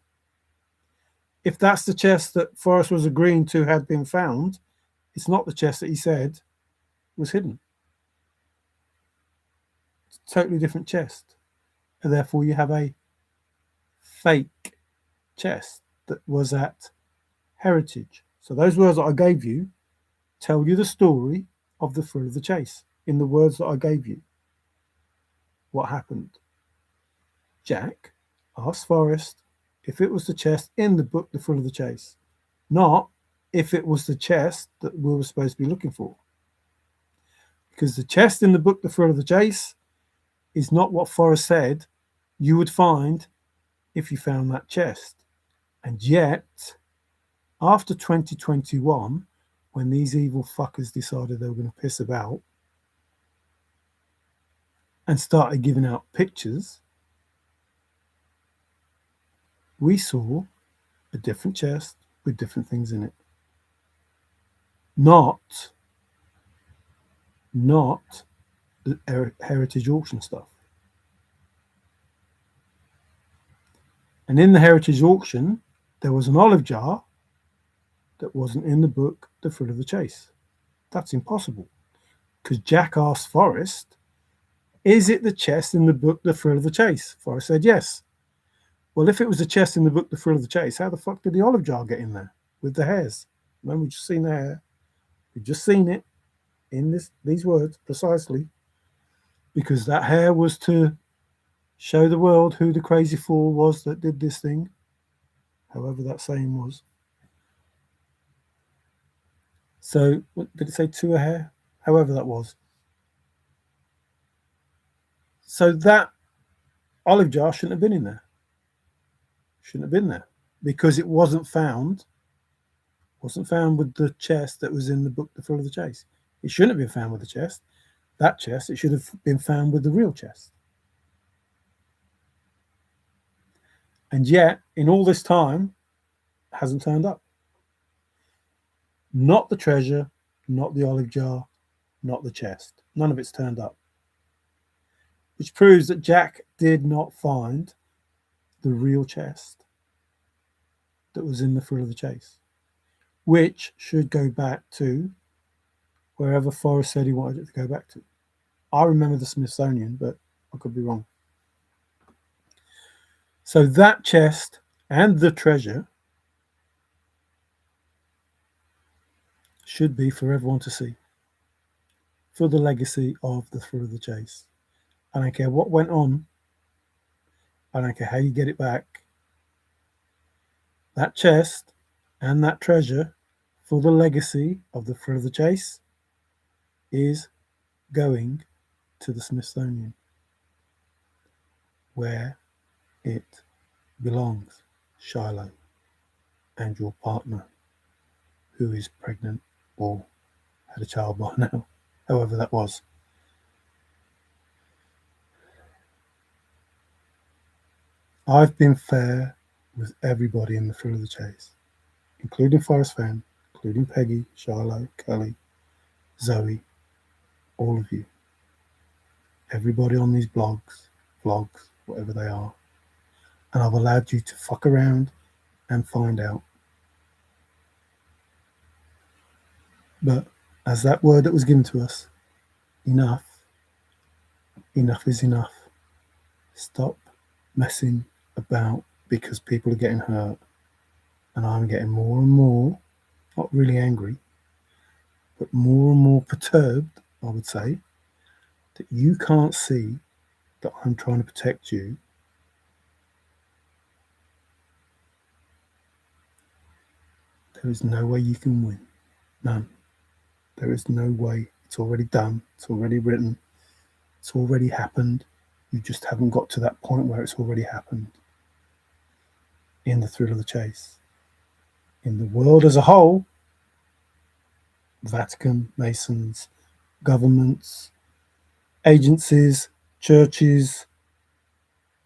If that's the chest that Forrest was agreeing to had been found, it's not the chest that he said was hidden. It's a totally different chest. And therefore you have a fake chest that was at Heritage. So those words that I gave you tell you the story of The Thrill of the Chase in the words that I gave you. what happened. Jack asked Forrest if it was the chest in the book, The Thrill of the Chase, not if it was the chest that we were supposed to be looking for. Because the chest in the book, The Thrill of the Chase, is not what Forrest said you would find if you found that chest. And yet, after 2021, when these evil fuckers decided they were going to piss about and started giving out pictures, we saw a different chest with different things in it. Not the heritage auction stuff. And in the heritage auction, there was an olive jar that wasn't in the book, The Thrill of the Chase. That's impossible. Because Jack asked Forrest, is it the chest in the book, The Thrill of the Chase? Forrest said yes. Well, if it was the chest in the book, The Thrill of the Chase, how the fuck did the olive jar get in there with the hairs? Remember, we've just seen the hair. We've just seen it in these words precisely. Because that hair was to show the world who the crazy fool was that did this thing, however that saying was. So, what did it say, to a hair? However that was. So that olive jar shouldn't have been in there. Shouldn't have been there. Because it wasn't found with the chest that was in the book, The Thrill of the Chase. It shouldn't have been found with the chest. That chest, it should have been found with the real chest. And yet, in all this time, it hasn't turned up. Not the treasure, not the olive jar, not the chest. None of it's turned up. Which proves that Jack did not find the real chest that was in The Thrill of the Chase, which should go back to wherever Forrest said he wanted it to go back to. I remember the Smithsonian, but I could be wrong. So that chest and the treasure should be for everyone to see, for the legacy of The Thrill of the Chase. I don't care what went on. I don't care how you get it back. That chest and that treasure for the legacy of The Thrill of the Chase is going to the Smithsonian, where it belongs. Shiloh and your partner, who is pregnant or had a child by now, however that was. I've been fair with everybody in The Thrill of the Chase, including Forrest Fenn, including Peggy, Shiloh, Kelly, Zoe, all of you. Everybody on these blogs, vlogs, whatever they are. And I've allowed you to fuck around and find out. But as that word that was given to us, enough is enough. Stop messing about because people are getting hurt. And I'm getting more and more, not really angry, but more and more perturbed, I would say, that you can't see that I'm trying to protect you. There is no way you can win. None. There is no way. It's already done. It's already written. It's already happened. You just haven't got to that point where it's already happened. In The Thrill of the Chase. In the world as a whole, Vatican, Masons, governments, agencies, churches,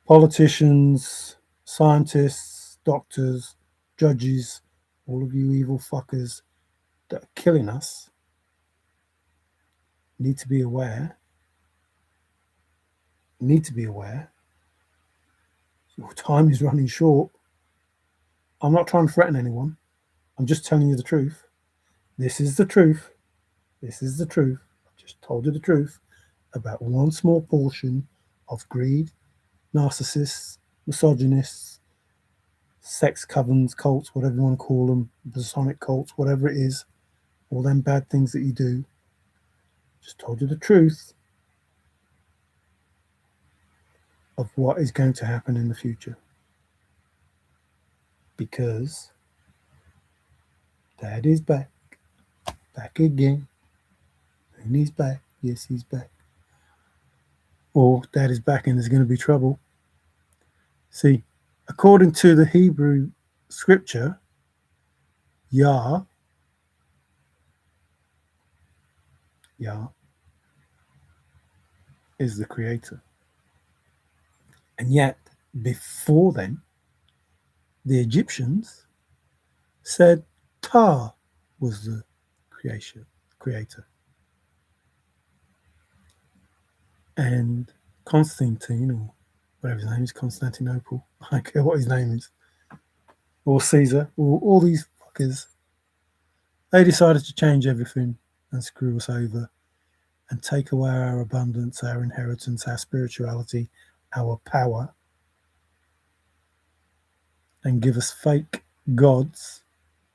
politicians, scientists, doctors, judges, all of you evil fuckers that are killing us need to be aware. Your time is running short. I'm not trying to threaten anyone. I'm just telling you the truth. This is the truth. This is the truth. I've just told you the truth about one small portion of greed, narcissists, misogynists, sex covens, cults, whatever you want to call them, Masonic cults, whatever it is, all them bad things that you do. Just told you the truth. of what is going to happen in the future. Because Dad is back again, and he's back. Yes, he's back. Or Dad is back and there's going to be trouble. See, according to the Hebrew scripture, Yah is the creator. And yet, before then, the Egyptians said Ptah was the creator. And Constantine, or whatever his name is, Constantinople, I don't care what his name is, or Caesar, or all these fuckers, they decided to change everything and screw us over and take away our abundance, our inheritance, our spirituality, our power, and give us fake gods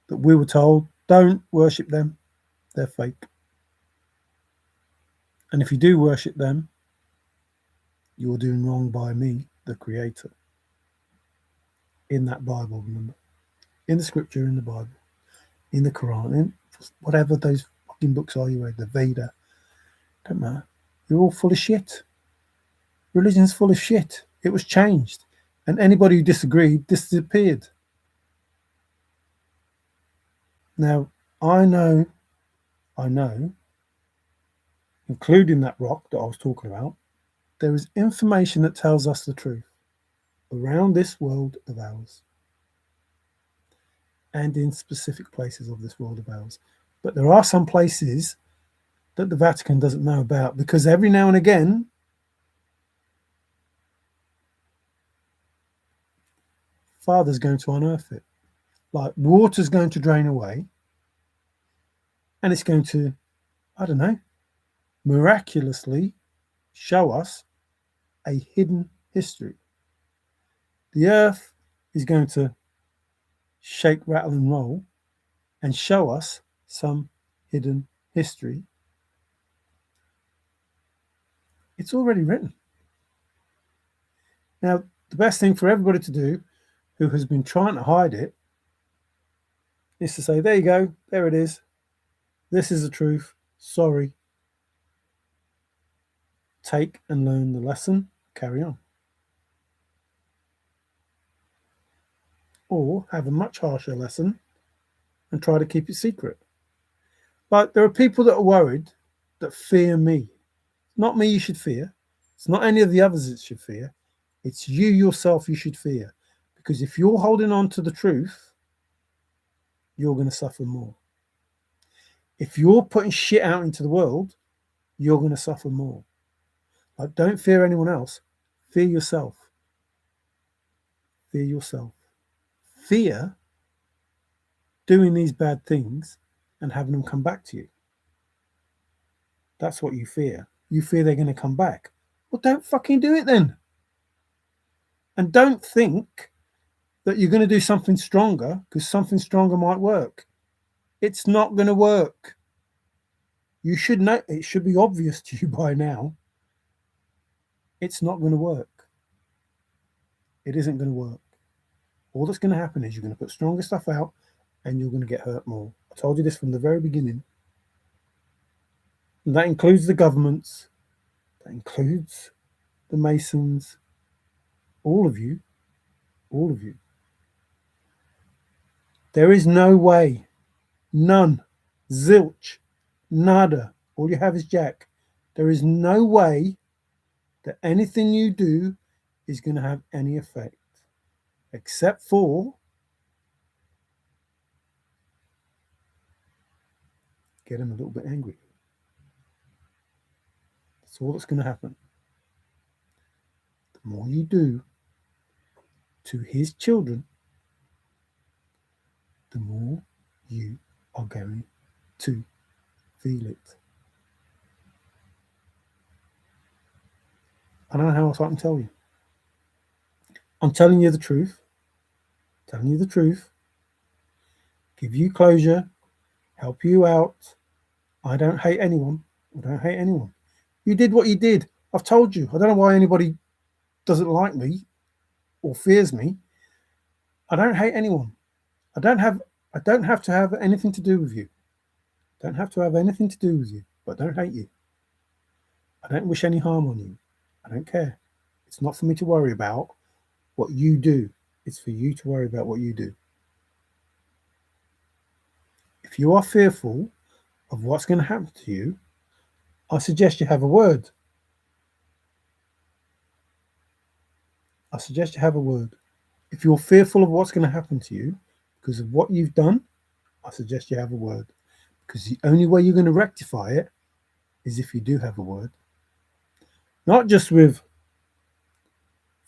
that we were told, don't worship them, they're fake. And if you do worship them, you're doing wrong by me, the creator. In that Bible, remember? In the scripture, in the Bible, in the Quran, in whatever those fucking books are you read, the Veda, don't matter. You're all full of shit. Religion's full of shit. It was changed. And anybody who disagreed disappeared. Now, I know, including that rock that I was talking about, there is information that tells us the truth around this world of ours and in specific places of this world of ours. But there are some places that the Vatican doesn't know about, because every now and again, Father's going to unearth it. Like water's going to drain away and it's going to, I don't know, miraculously show us a hidden history. The earth is going to shake, rattle and roll and show us some hidden history. It's already written. Now, the best thing for everybody to do who has been trying to hide it is to say, there you go, there it is. This is the truth. Sorry. Take and learn the lesson, carry on. Or have a much harsher lesson and try to keep it secret. But there are people that are worried, that fear me. Not me you should fear. It's not any of the others that should fear. It's you yourself you should fear. Because if you're holding on to the truth, you're going to suffer more. If you're putting shit out into the world, you're going to suffer more. Like, don't fear anyone else. Fear yourself. Fear yourself. Fear doing these bad things and having them come back to you. That's what you fear. You fear they're going to come back. Well, don't fucking do it then. And don't think that you're going to do something stronger because something stronger might work. It's not going to work. You should know. It should be obvious to you by now. It's not going to work. It isn't going to work. All that's going to happen is you're going to put stronger stuff out and you're going to get hurt more. I told you this from the very beginning. And that includes the governments. That includes the Masons. All of you. All of you. There is no way. None. Zilch. Nada. All you have is Jack. There is no way that anything you do is going to have any effect. Except for get him a little bit angry. That's all that's going to happen. The more you do to his children, the more you are going to feel it. I don't know how else I can tell you. I'm telling you the truth. Telling you the truth. Give you closure. Help you out. I don't hate anyone. I don't hate anyone. You did what you did. I've told you. I don't know why anybody doesn't like me or fears me, I don't hate anyone. I don't have to have anything to do with you. Don't have to have anything to do with you, but I don't hate you. I don't wish any harm on you. I don't care. It's not for me to worry about what you do. It's for you to worry about what you do. If you are fearful of what's going to happen to you, I suggest you have a word. I suggest you have a word. If you're fearful of what's going to happen to you because of what you've done, I suggest you have a word. Because the only way you're going to rectify it is if you do have a word. Not just with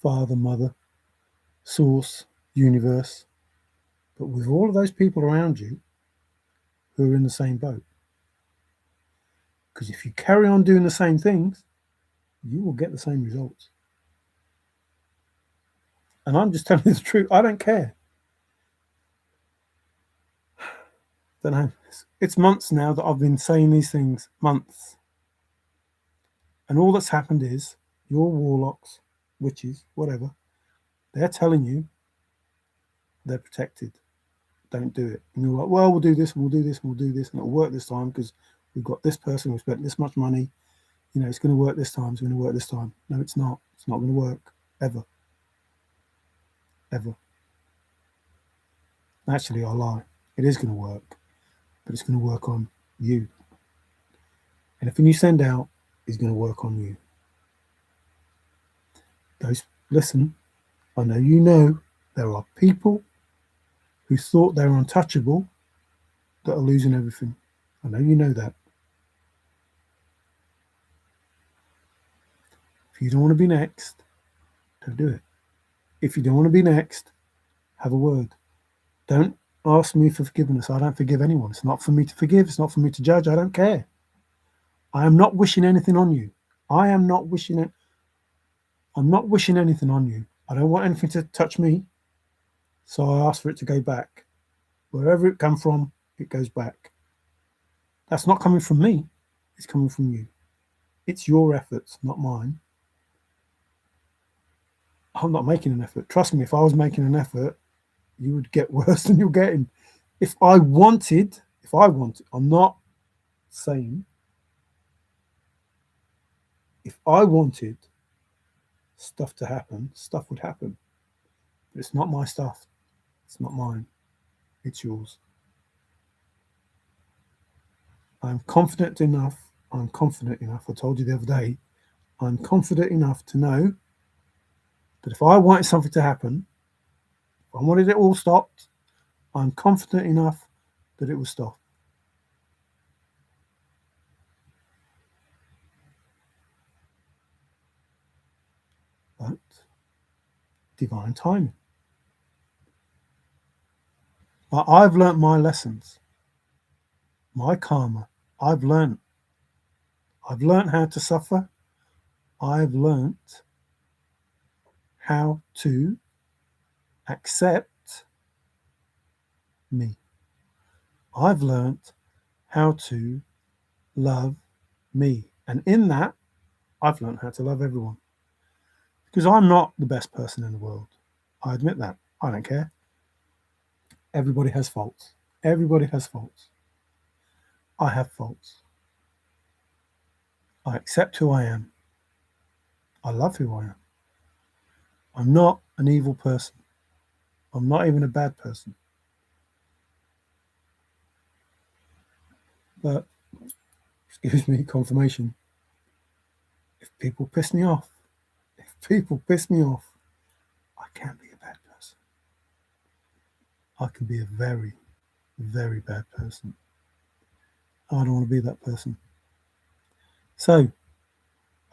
Father, Mother, Source, Universe, but with all of those people around you who are in the same boat. Because if you carry on doing the same things, you will get the same results. And I'm just telling you the truth. I don't care. Don't know. It's months now that I've been saying these things. Months. And all that's happened is your warlocks, witches, whatever, they're telling you they're protected. Don't do it. And you're like, well, we'll do this, and we'll do this, and we'll do this, and it'll work this time because we've got this person, we've spent this much money. You know, it's going to work this time, it's going to work this time. No, it's not. It's not going to work. Ever. Ever. Actually, I lie. It is going to work. But it's going to work on you. Anything you send out is going to work on you. Listen, I know there are people who thought they were untouchable that are losing everything. I know you know that. If you don't want to be next, don't do it. If you don't want to be next, have a word. Don't ask me for forgiveness. I don't forgive anyone. It's not for me to forgive. It's not for me to judge. I don't care. I am not wishing anything on you. I'm not wishing anything on you. I don't want anything to touch me. So I ask for it to go back. Wherever it come from, it goes back. That's not coming from me. It's coming from you. It's your efforts, not mine. I'm not making an effort. Trust me, if I was making an effort, you would get worse than you're getting. If I wanted, I'm not saying, if I wanted stuff to happen, stuff would happen. But it's not my stuff. It's not mine. It's yours. I'm confident enough. I told you the other day, I'm confident enough to know that if I wanted something to happen, if I wanted it all stopped, I'm confident enough that it will stop. But divine timing. But I've learnt my lessons, my karma. I've learnt how to suffer. I've learnt how to accept me. I've learnt how to love me. And in that, I've learnt how to love everyone. Because I'm not the best person in the world. I admit that. I don't care. Everybody has faults. Everybody has faults. I have faults. I accept who I am. I love who I am. I'm not an evil person. I'm not even a bad person. But, excuse me, confirmation. If people piss me off, I can be a bad person. I can be a very, very bad person. I don't want to be that person. So,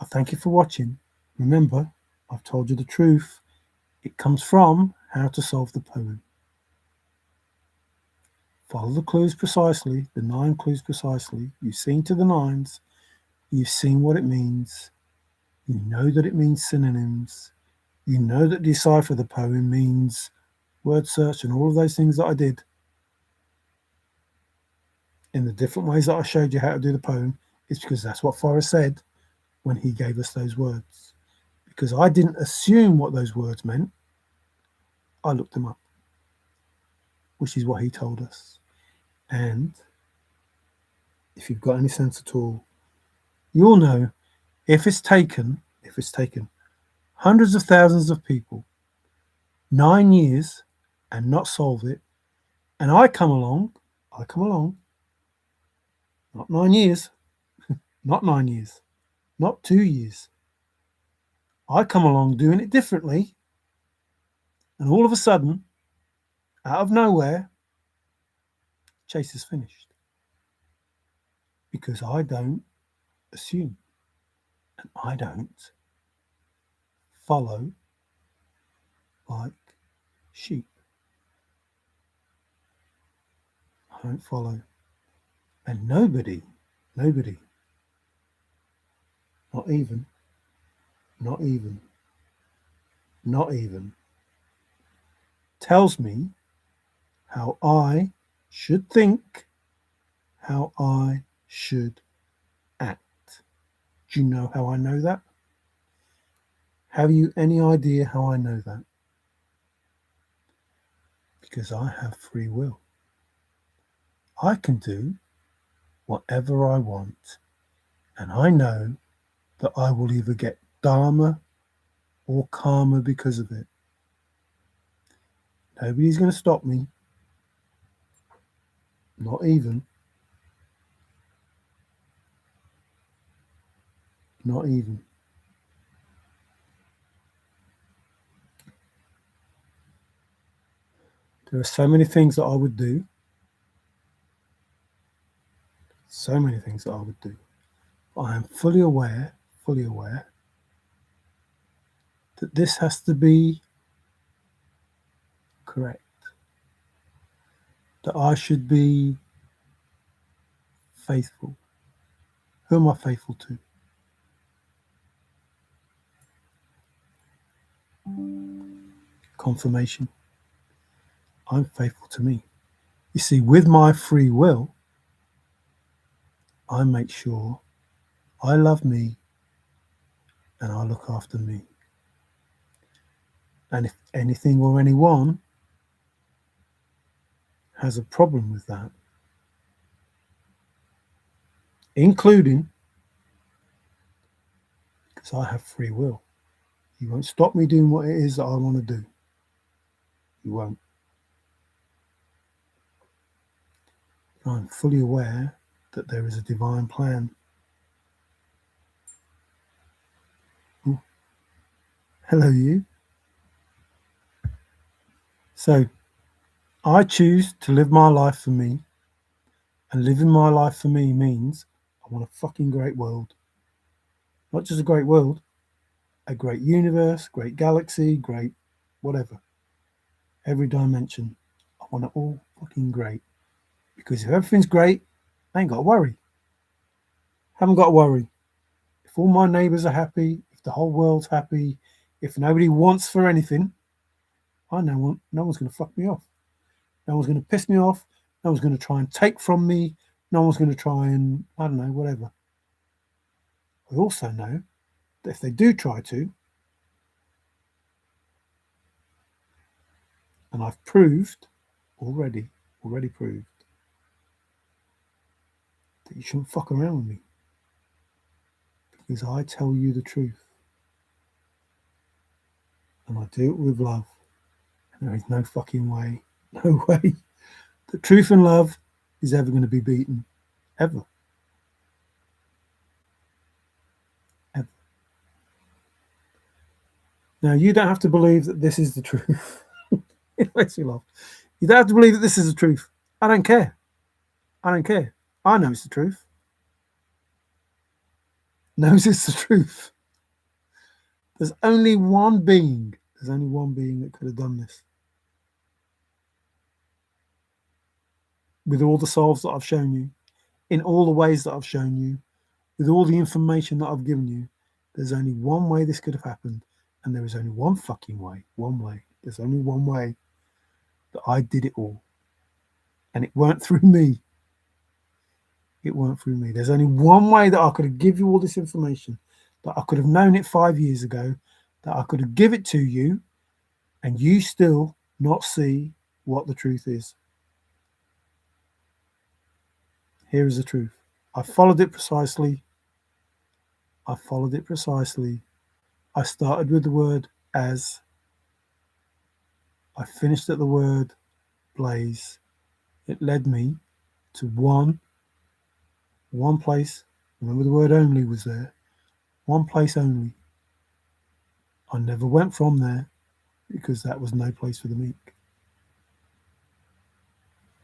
I thank you for watching. Remember, I've told you the truth. It comes from how to solve the poem. Follow the clues precisely, the 9 clues precisely. You've seen to the 9s. You've seen what it means. You know that it means synonyms. You know that decipher the poem means word search and all of those things that I did in the different ways that I showed you how to do the poem. It's because that's what Forrest said when he gave us those words. because I didn't assume what those words meant. I looked them up, which is what he told us. And if you've got any sense at all, you'll know if it's taken hundreds of thousands of people 9 years and not solved it, and I come along, not 9 years, not 9 years, not 2 years. I come along doing it differently, and all of a sudden, out of nowhere, chase is finished. Because I don't assume, and I don't follow like sheep. I don't follow. And nobody, not even, tells me how I should think, how I should act. Do you know how I know that? Have you any idea how I know that? Because I have free will. I can do whatever I want, and I know that I will either get dharma or karma because of it. Nobody's going to stop me. Not even. There are so many things that I would do. But I am fully aware that this has to be correct. That I should be faithful. Who am I faithful to? Confirmation. I'm faithful to me. You see, with my free will, I make sure I love me and I look after me. And if anything or anyone has a problem with that, including, because I have free will, you won't stop me doing what it is that I want to do. You won't. I'm fully aware that there is a divine plan. Ooh. Hello, you. So, I choose to live my life for me, and living my life for me means I want a fucking great world. Not just a great world, a great universe, great galaxy, great whatever. Every dimension. I want it all fucking great. Because if everything's great, I ain't got to worry. Haven't got to worry. If all my neighbours are happy, if the whole world's happy, if nobody wants for anything, I know no one's going to fuck me off. No one's going to piss me off. No one's going to try and take from me. No one's going to try and, I don't know, whatever. I also know that if they do try to, and I've proved already proved, that you shouldn't fuck around with me. Because I tell you the truth. And I do it with love. And there is no fucking way, no way, that truth and love is ever going to be beaten. Ever. Ever. Now, you don't have to believe that this is the truth. It makes me laugh. You don't have to believe that this is the truth. I don't care. I know it's the truth. Knows it's the truth. There's only one being that could have done this. With all the solves that I've shown you, in all the ways that I've shown you, with all the information that I've given you, there's only one way this could have happened. And there is only one fucking way. One way. There's only one way that I did it all. And it weren't through me. There's only one way that I could have given you all this information, that I could have known it 5 years ago, that I could give it to you and you still not see what the truth is. Here is the truth. I followed it precisely. I followed it precisely. I started with the word as. I finished at the word blaze. It led me to one place. Remember the word only was there. One place only. I never went from there because that was no place for the meek.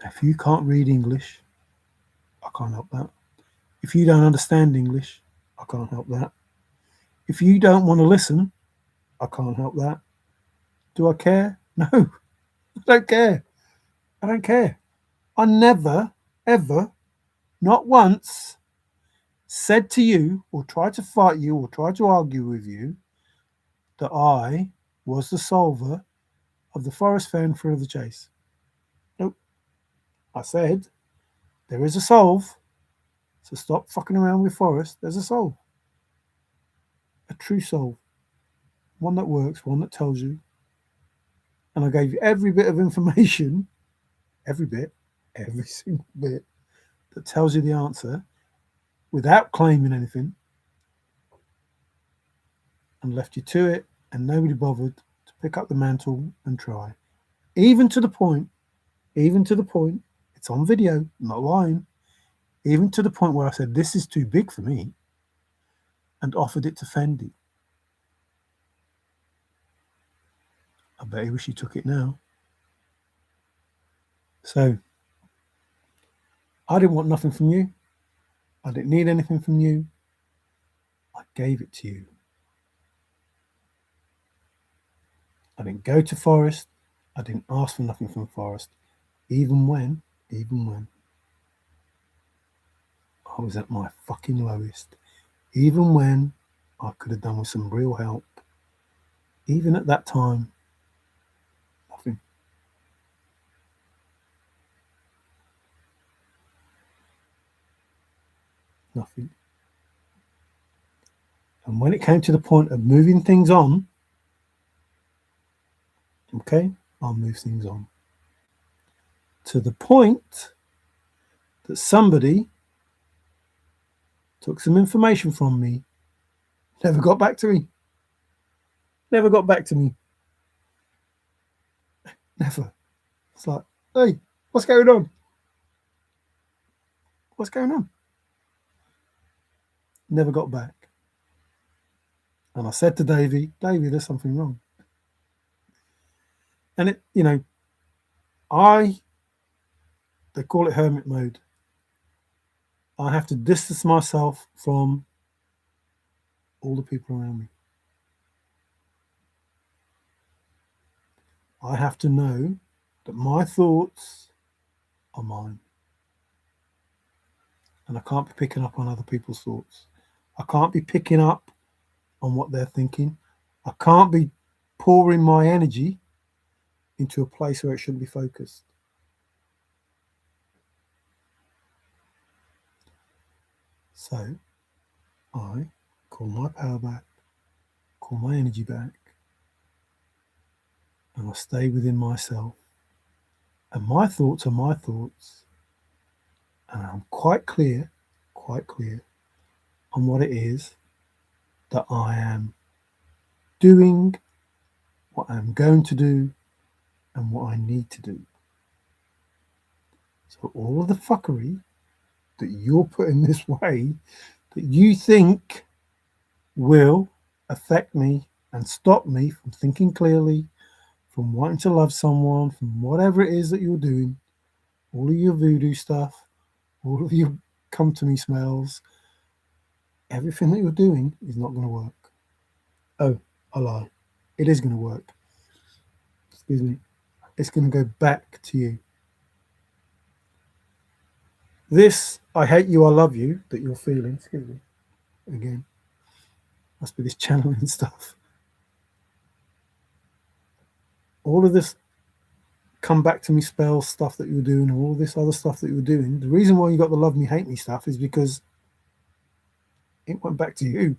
If you can't read English, I can't help that. If you don't understand English, I can't help that. If you don't want to listen, I can't help that. Do I care? No, I don't care. I don't care. I never, ever, not once, said to you or tried to fight you or tried to argue with you that I was the solver of the Forrest Fenn thrill of the chase. Nope. I said there is a solve, so stop fucking around with Forrest. There's a solve. A true solve. One that works, one that tells you. And I gave you every bit of information, every single bit that tells you the answer without claiming anything, and left you to it, and nobody bothered to pick up the mantle and try. Even to the point, it's on video, I'm not lying, even to the point where I said, this is too big for me, and offered it to Fendi. I bet he wish he took it now. So, I didn't want nothing from you. I didn't need anything from you. I gave it to you. I didn't go to Forrest. I didn't ask for nothing from Forrest. Even when I was at my fucking lowest. Even when I could have done with some real help. Even at that time, nothing. Nothing. And when it came to the point of moving things on, okay, I'll move things on. To the point that somebody took some information from me, never got back to me. Never got back to me. Never. It's like, hey, what's going on? What's going on? Never got back. And I said to Davey, there's something wrong. And it, they call it hermit mode. I have to distance myself from all the people around me. I have to know that my thoughts are mine. And I can't be picking up on other people's thoughts. I can't be picking up on what they're thinking. I can't be pouring my energy into a place where it shouldn't be focused. So I call my power back, call my energy back, and I stay within myself. And my thoughts are my thoughts. And I'm quite clear on what it is that I am doing, what I'm going to do, and what I need to do. So all of the fuckery that you're putting this way, that you think will affect me and stop me from thinking clearly, from wanting to love someone, from whatever it is that you're doing, all of your voodoo stuff, all of your come to me smells, everything that you're doing is not going to work. Oh, I lie. It is going to work. Excuse me. It's going to go back to you. This, I hate you, I love you, that you're feeling, excuse me, again, must be this channeling stuff. All of this come back to me spell stuff that you're doing, all this other stuff that you're doing, the reason why you got the love me, hate me stuff is because it went back to you.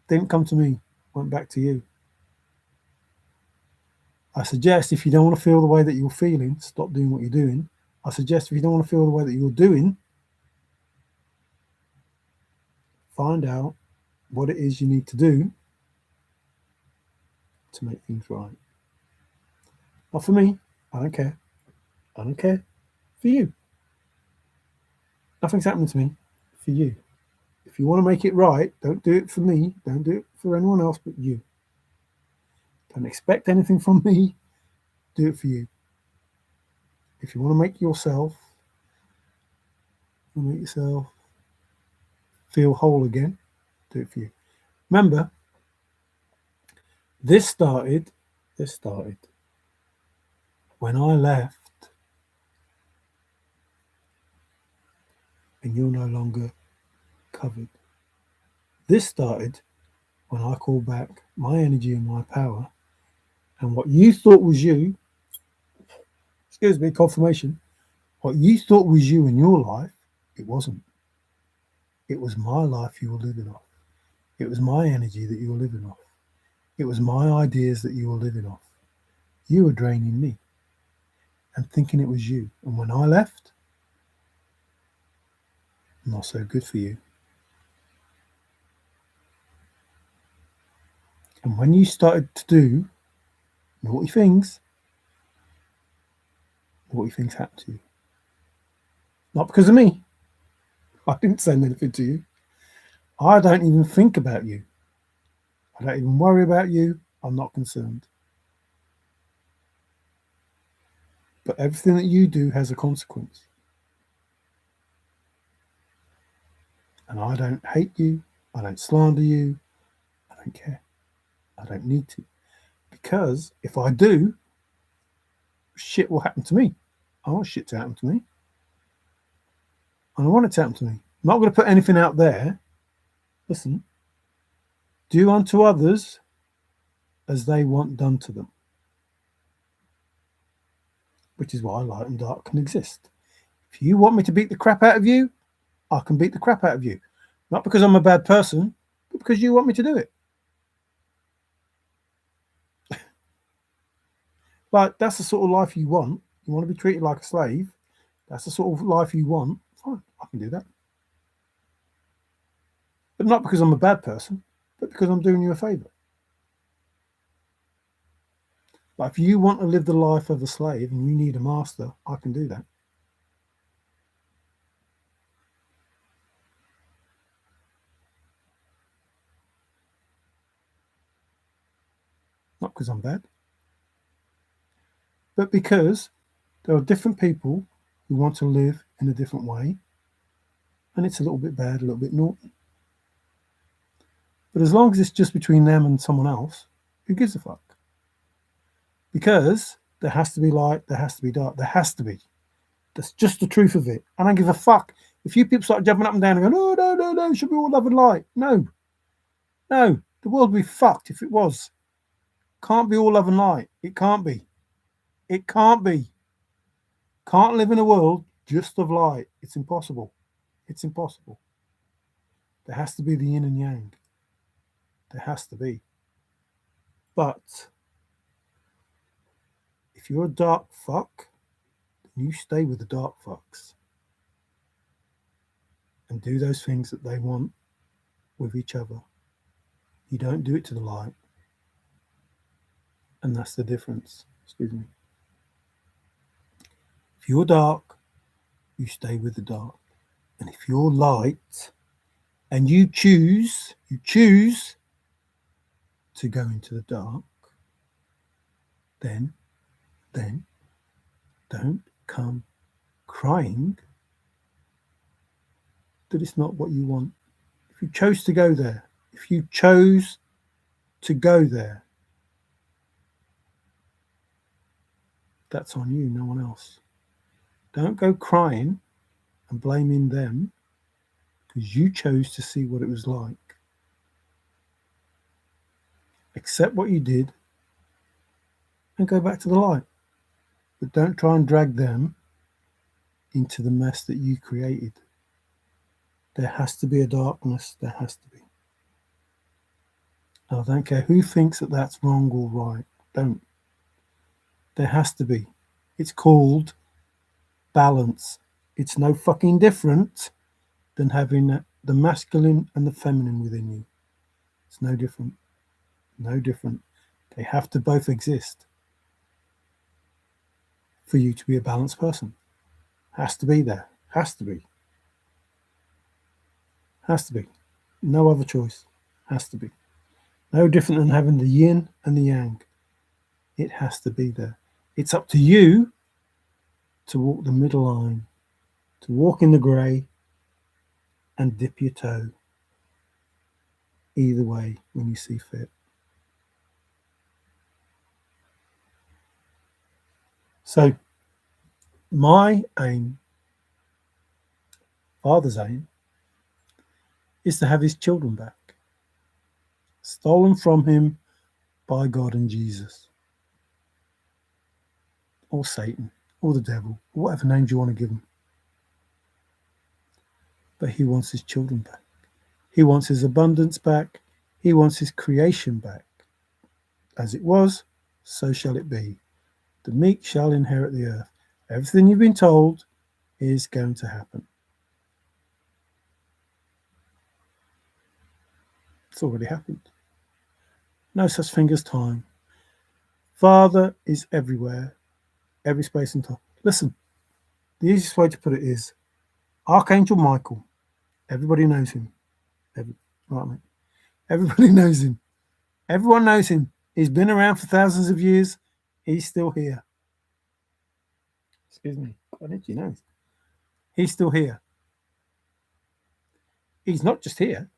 Didn't come to me, went back to you. I suggest if you don't want to feel the way that you're feeling, stop doing what you're doing. I suggest if you don't want to feel the way that you're doing, find out what it is you need to do to make things right. Not for me. I don't care. I don't care. For you. Nothing's happening to me. For you. If you want to make it right, don't do it for me. Don't do it for anyone else but you. Don't expect anything from me. Do it for you. If you want to make yourself feel whole again, do it for you. Remember, this started when I left and you're no longer covered. This started when I called back my energy and my power, and what you thought was you, excuse me, confirmation, what you thought was you in your life, it wasn't. It was my life you were living off. It was my energy that you were living off. It was my ideas that you were living off. You were draining me and thinking it was you. And when I left, not so good for you. And when you started to do naughty things happened to you. Not because of me. I didn't send anything to you. I don't even think about you. I don't even worry about you. I'm not concerned. But everything that you do has a consequence. And I don't hate you. I don't slander you. I don't care. I don't need to. Because if I do, shit will happen to me. I want shit to happen to me. And I want it to happen to me. I'm not going to put anything out there. Listen. Do unto others as they want done to them. Which is why light and dark can exist. If you want me to beat the crap out of you, I can beat the crap out of you. Not because I'm a bad person, but because you want me to do it. Like, that's the sort of life you want. You want to be treated like a slave. That's the sort of life you want. Fine, I can do that. But not because I'm a bad person, but because I'm doing you a favour. Like, if you want to live the life of a slave and you need a master, I can do that. Not because I'm bad, but because there are different people who want to live in a different way, and it's a little bit bad, a little bit naughty. But as long as it's just between them and someone else, who gives a fuck? Because there has to be light, there has to be dark, there has to be. That's just the truth of it. I don't give a fuck. If you people start jumping up and down and going, oh, no, it should be all love and light. No, the world would be fucked if it was. Can't be all love and light. It can't be. It can't be. Can't live in a world just of light. It's impossible. It's impossible. There has to be the yin and yang. There has to be. But if you're a dark fuck, then you stay with the dark fucks and do those things that they want with each other. You don't do it to the light. And that's the difference. Excuse me. If you're dark, you stay with the dark. And if you're light and you choose to go into the dark, then don't come crying that it's not what you want. If you chose to go there, that's on you, no one else. Don't go crying and blaming them because you chose to see what it was like. Accept what you did and go back to the light. But don't try and drag them into the mess that you created. There has to be a darkness. There has to be. I don't care who thinks that that's wrong or right. Don't. There has to be. It's called balance. It's no fucking different than having the masculine and the feminine within you. It's no different. No different. They have to both exist for you to be a balanced person. Has to be there. Has to be. Has to be. No other choice. Has to be. No different than having the yin and the yang. It has to be there. It's up to you to walk the middle line, to walk in the grey and dip your toe. Either way, when you see fit. So, my aim, father's aim, is to have his children back, stolen from him by God and Jesus, or Satan, or the devil, or whatever names you want to give him. But he wants his children back. He wants his abundance back. He wants his creation back. As it was, so shall it be. The meek shall inherit the earth. Everything you've been told is going to happen. It's already happened. No such thing as time. Father is everywhere, every space and time. Listen, the easiest way to put it is Archangel Michael. Everybody knows him. Right, mate. Everybody knows him. Everyone knows him. He's been around for thousands of years. He's still here. Excuse me. I think he knows. He's still here. He's not just here.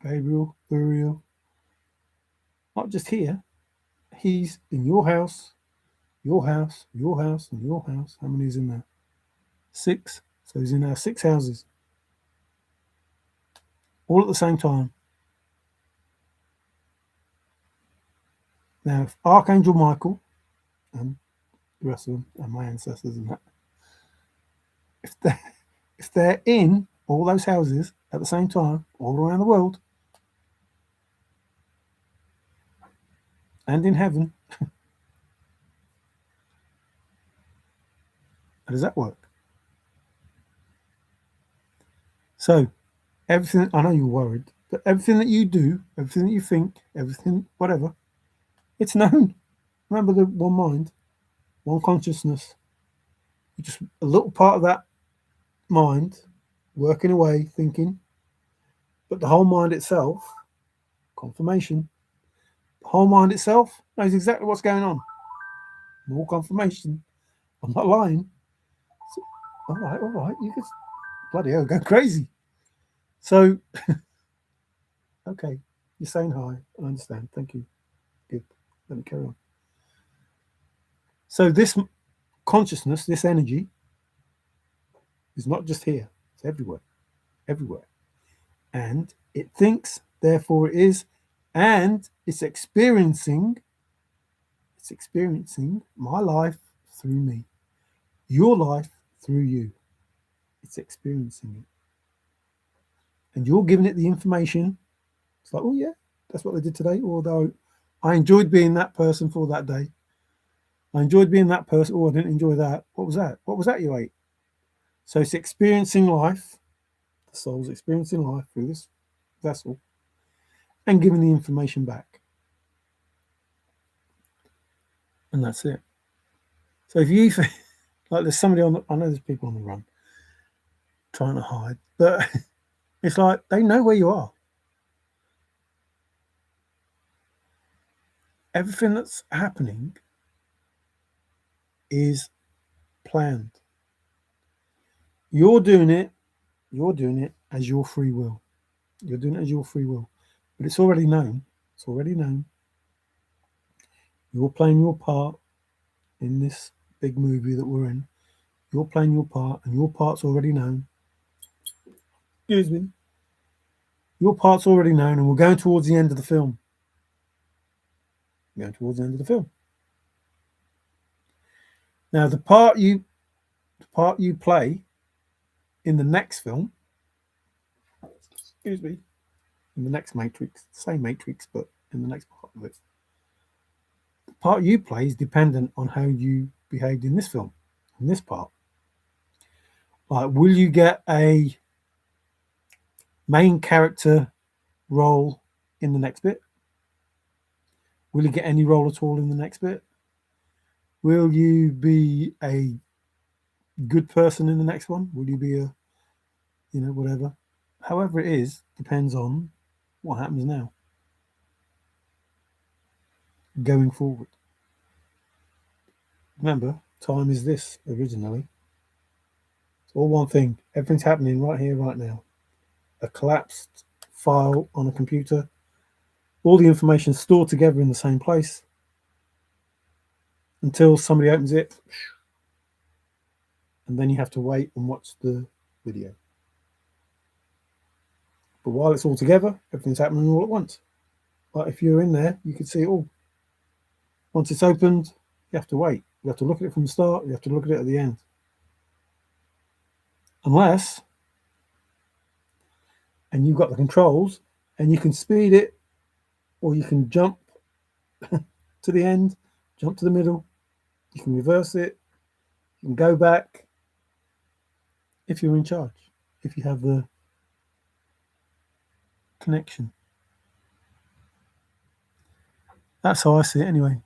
Gabriel, Uriel. Not just here. He's in your house, your house, your house, and your house. How many is in there? 6. So he's in our 6 houses. All at the same time. Now, if Archangel Michael and the rest of them and my ancestors and that, if they're in all those houses at the same time, all around the world, and in heaven, how does that work? So, everything, I know you're worried, but everything that you do, everything that you think, everything, whatever, it's known. Remember the one mind, one consciousness. You're just a little part of that mind working away, thinking, but the whole mind itself, confirmation, the whole mind itself knows exactly what's going on. More confirmation. I'm not lying. So, all right, you could bloody hell go crazy. So, okay, you're saying hi. I understand. Thank you. Good. Let me carry on. So this consciousness, this energy, is not just here. It's everywhere. Everywhere. And it thinks, therefore it is, and it's experiencing my life through me, your life through you. It's experiencing it. And you're giving it the information. It's like, oh yeah, that's what they did today. Although I enjoyed being that person for that day. I enjoyed being that person. Oh, I didn't enjoy that. What was that? What was that you ate? So it's experiencing life. The soul's experiencing life through this vessel and giving the information back. And that's it. So if you, like there's somebody on the, I know there's people on the run trying to hide, but it's like they know where you are. Everything that's happening is planned. You're doing it as your free will. You're doing it as your free will. But it's already known. It's already known. You're playing your part in this big movie that we're in. You're playing your part, and your part's already known. Excuse me. Your part's already known, and we're going towards the end of the film. We're going towards the end of the film. Now, the part you play in the next film, excuse me, in the next Matrix, same Matrix, but in the next part of it, the part you play is dependent on how you behaved in this film, in this part. Like, will you get a main character role in the next bit? Will you get any role at all in the next bit? Will you be a good person in the next one? Will you be a, whatever? However it is, depends on what happens now, going forward. Remember, time is this originally. It's all one thing. Everything's happening right here, right now. A collapsed file on a computer, all the information stored together in the same place until somebody opens it, and then you have to wait and watch the video. But while it's all together, everything's happening all at once. But if you're in there, you can see it all. Once it's opened, you have to wait. You have to look at it from the start. You have to look at it at the end. Unless, and you've got the controls, and you can speed it, or you can jump to the end, jump to the middle. You can reverse it. You can go back. If you're in charge, if you have the connection. That's how I see it anyway.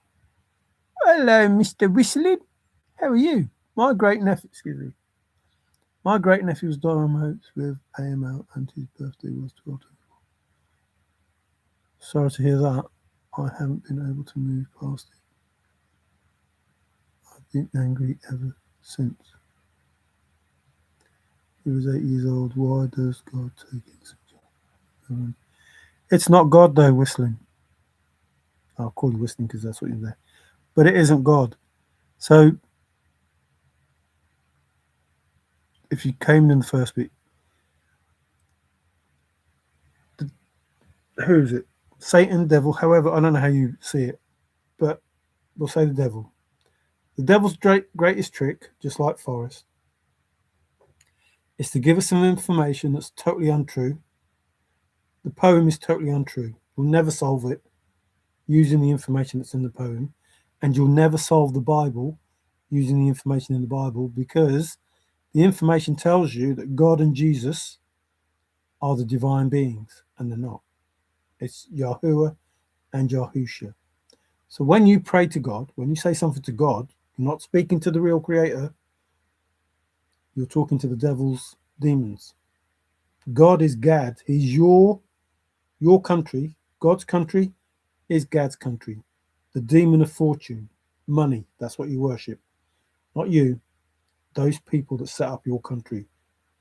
Hello, Mr. Whistling. How are you? My great nephew's diagnosed with AML and his birthday was 12. Sorry to hear that. I haven't been able to move past it. I've been angry ever since. He was 8 years old. Why does God take it such a... It's not God though, Whistling. I'll call you Whistling because that's what you're there. But it isn't God. So if you came in the first bit, who is it? Satan, devil, however, I don't know how you see it, but we'll say the devil. The devil's greatest trick, just like Forrest, is to give us some information that's totally untrue. The poem is totally untrue. You'll never solve it using the information that's in the poem, and you'll never solve the Bible using the information in the Bible, because the information tells you that God and Jesus are the divine beings, and they're not. It's Yahuwah and Yahusha. So when you pray to God, when you say something to God, you're not speaking to the real creator. You're talking to the devil's demons. God is Gad. He's your country. God's country is Gad's country. The demon of fortune, money, that's what you worship. Not you. Those people that set up your country.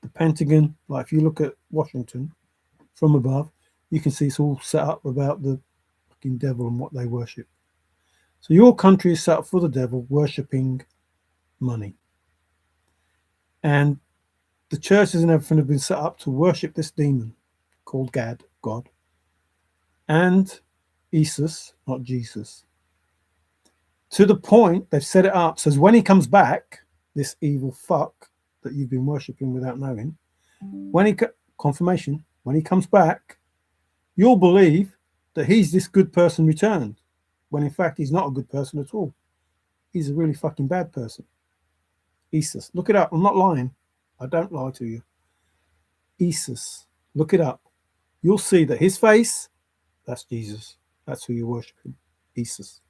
The Pentagon, like if you look at Washington from above, you can see it's all set up about the fucking devil and what they worship. So your country is set up for the devil, worshipping money. And the churches and everything have been set up to worship this demon called Gad, God, and Isus, not Jesus. To the point they've set it up so when he comes back, this evil fuck that you've been worshipping without knowing, when he confirmation, when he comes back, you'll believe that he's this good person returned, when in fact he's not a good person at all. He's a really fucking bad person. Isus, look it up. I'm not lying. I don't lie to you. Isus, look it up. You'll see that his face, that's Jesus. That's who you're worshiping, Isus.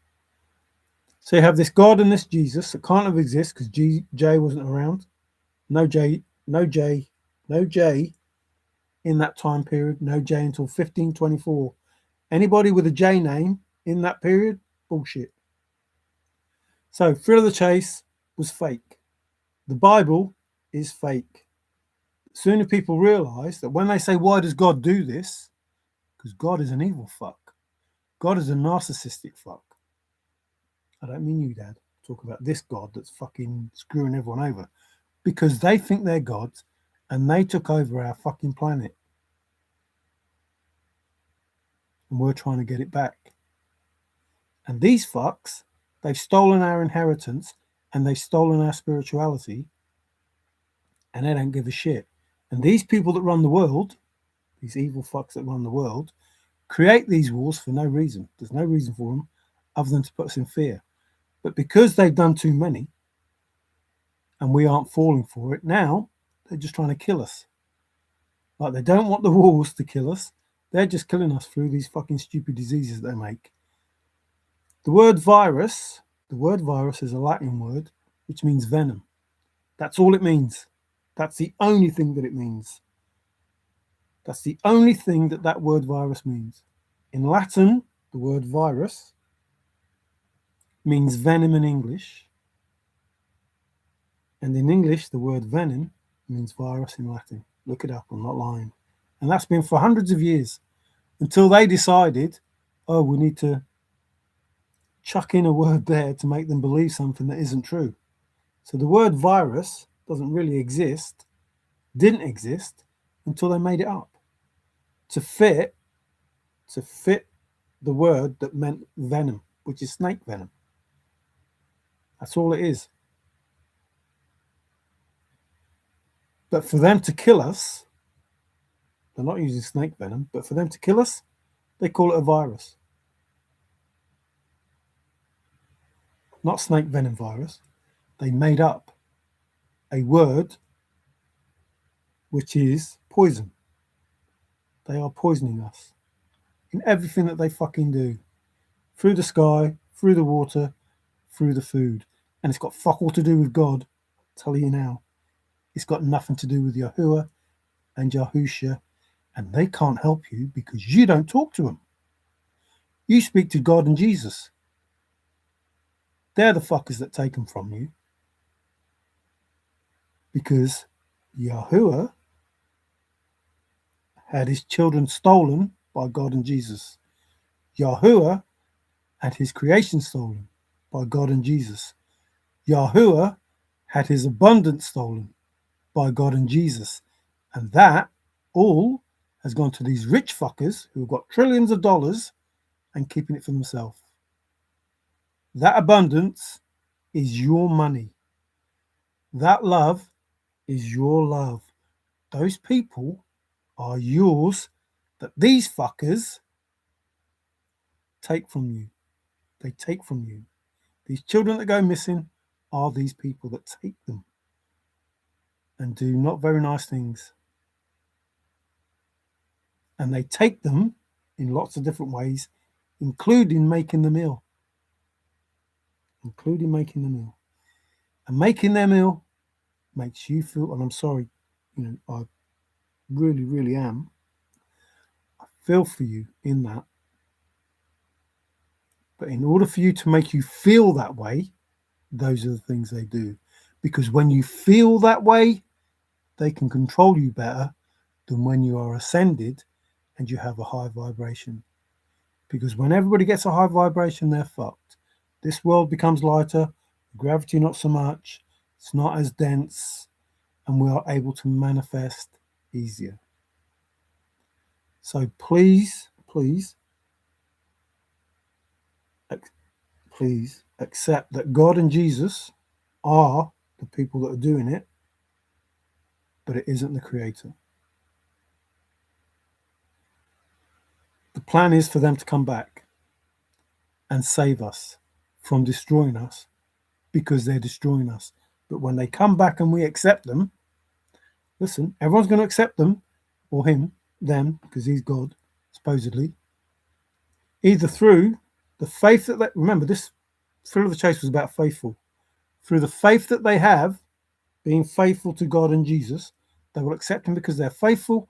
So you have this God and this Jesus that can't have exist because J wasn't around. No J in that time period. No J until 1524. Anybody with a J name in that period, bullshit. So Thrill of the Chase was fake. The Bible is fake. Sooner people realize that when they say, why does God do this? Because God is an evil fuck. God is a narcissistic fuck. I don't mean you, Dad. Talk about this God that's fucking screwing everyone over. Because they think they're gods and they took over our fucking planet. And we're trying to get it back. And these fucks, they've stolen our inheritance and they've stolen our spirituality, and they don't give a shit. And these people that run the world, these evil fucks that run the world, create these wars for no reason. There's no reason for them other than to put us in fear. But because they've done too many and we aren't falling for it, now they're just trying to kill us. Like, they don't want the wars to kill us. They're just killing us through these fucking stupid diseases they make. The word virus is a Latin word which means venom. That's all it means. That's the only thing that it means. That's the only thing that that word virus means. In Latin, the word virus means venom in English. And in English, the word venom means virus in Latin. Look it up, I'm not lying. And that's been for hundreds of years until they decided, oh, we need to chuck in a word there to make them believe something that isn't true. So the word virus doesn't really exist, didn't exist until they made it up to fit the word that meant venom, which is snake venom. That's all it is. But for them to kill us, they're not using snake venom, but for them to kill us, they call it a virus. Not snake venom virus. They made up a word which is poison. They are poisoning us in everything that they fucking do. Through the sky, through the water, through the food. And it's got fuck all to do with God, I'll tell you now. It's got nothing to do with Yahuwah and Yahusha, and they can't help you because you don't talk to them. You speak to God and Jesus. They're the fuckers that take them from you. Because Yahuwah had his children stolen by God and Jesus. Yahuwah had his creation stolen by God and Jesus. Yahuwah had his abundance stolen by God and Jesus. And that all has gone to these rich fuckers who've got trillions of dollars and keeping it for themselves. That abundance is your money. That love is your love. Those people are yours that these fuckers take from you. They take from you. These children that go missing are these people that take them and do not very nice things. And they take them in lots of different ways, including making them ill. And making them ill makes you feel, and I'm sorry, I really, really am. I feel for you in that. But in order for you to make you feel that way, those are the things they do. Because when you feel that way, they can control you better than when you are ascended and you have a high vibration. Because when everybody gets a high vibration, they're fucked. This world becomes lighter, gravity not so much, it's not as dense, and we are able to manifest easier. So please accept that God and Jesus are the people that are doing it, but it isn't the creator. The plan is for them to come back and save us from destroying us because they're destroying us. But when they come back and we accept them, listen, everyone's going to accept them or them, because he's God, supposedly, either through the faith that they, remember this Thrill of the Chase was about faithful. Through the faith that they have, being faithful to God and Jesus, they will accept him because they're faithful,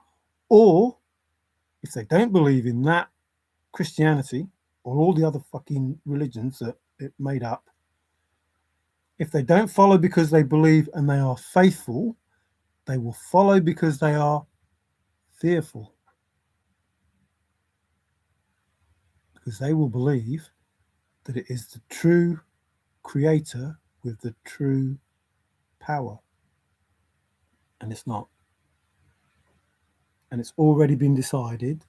or if they don't believe in that Christianity or all the other fucking religions that it made up, if they don't follow because they believe and they are faithful, they will follow because they are fearful. Because they will believe that it is the true creator with the true power. And it's not. And it's already been decided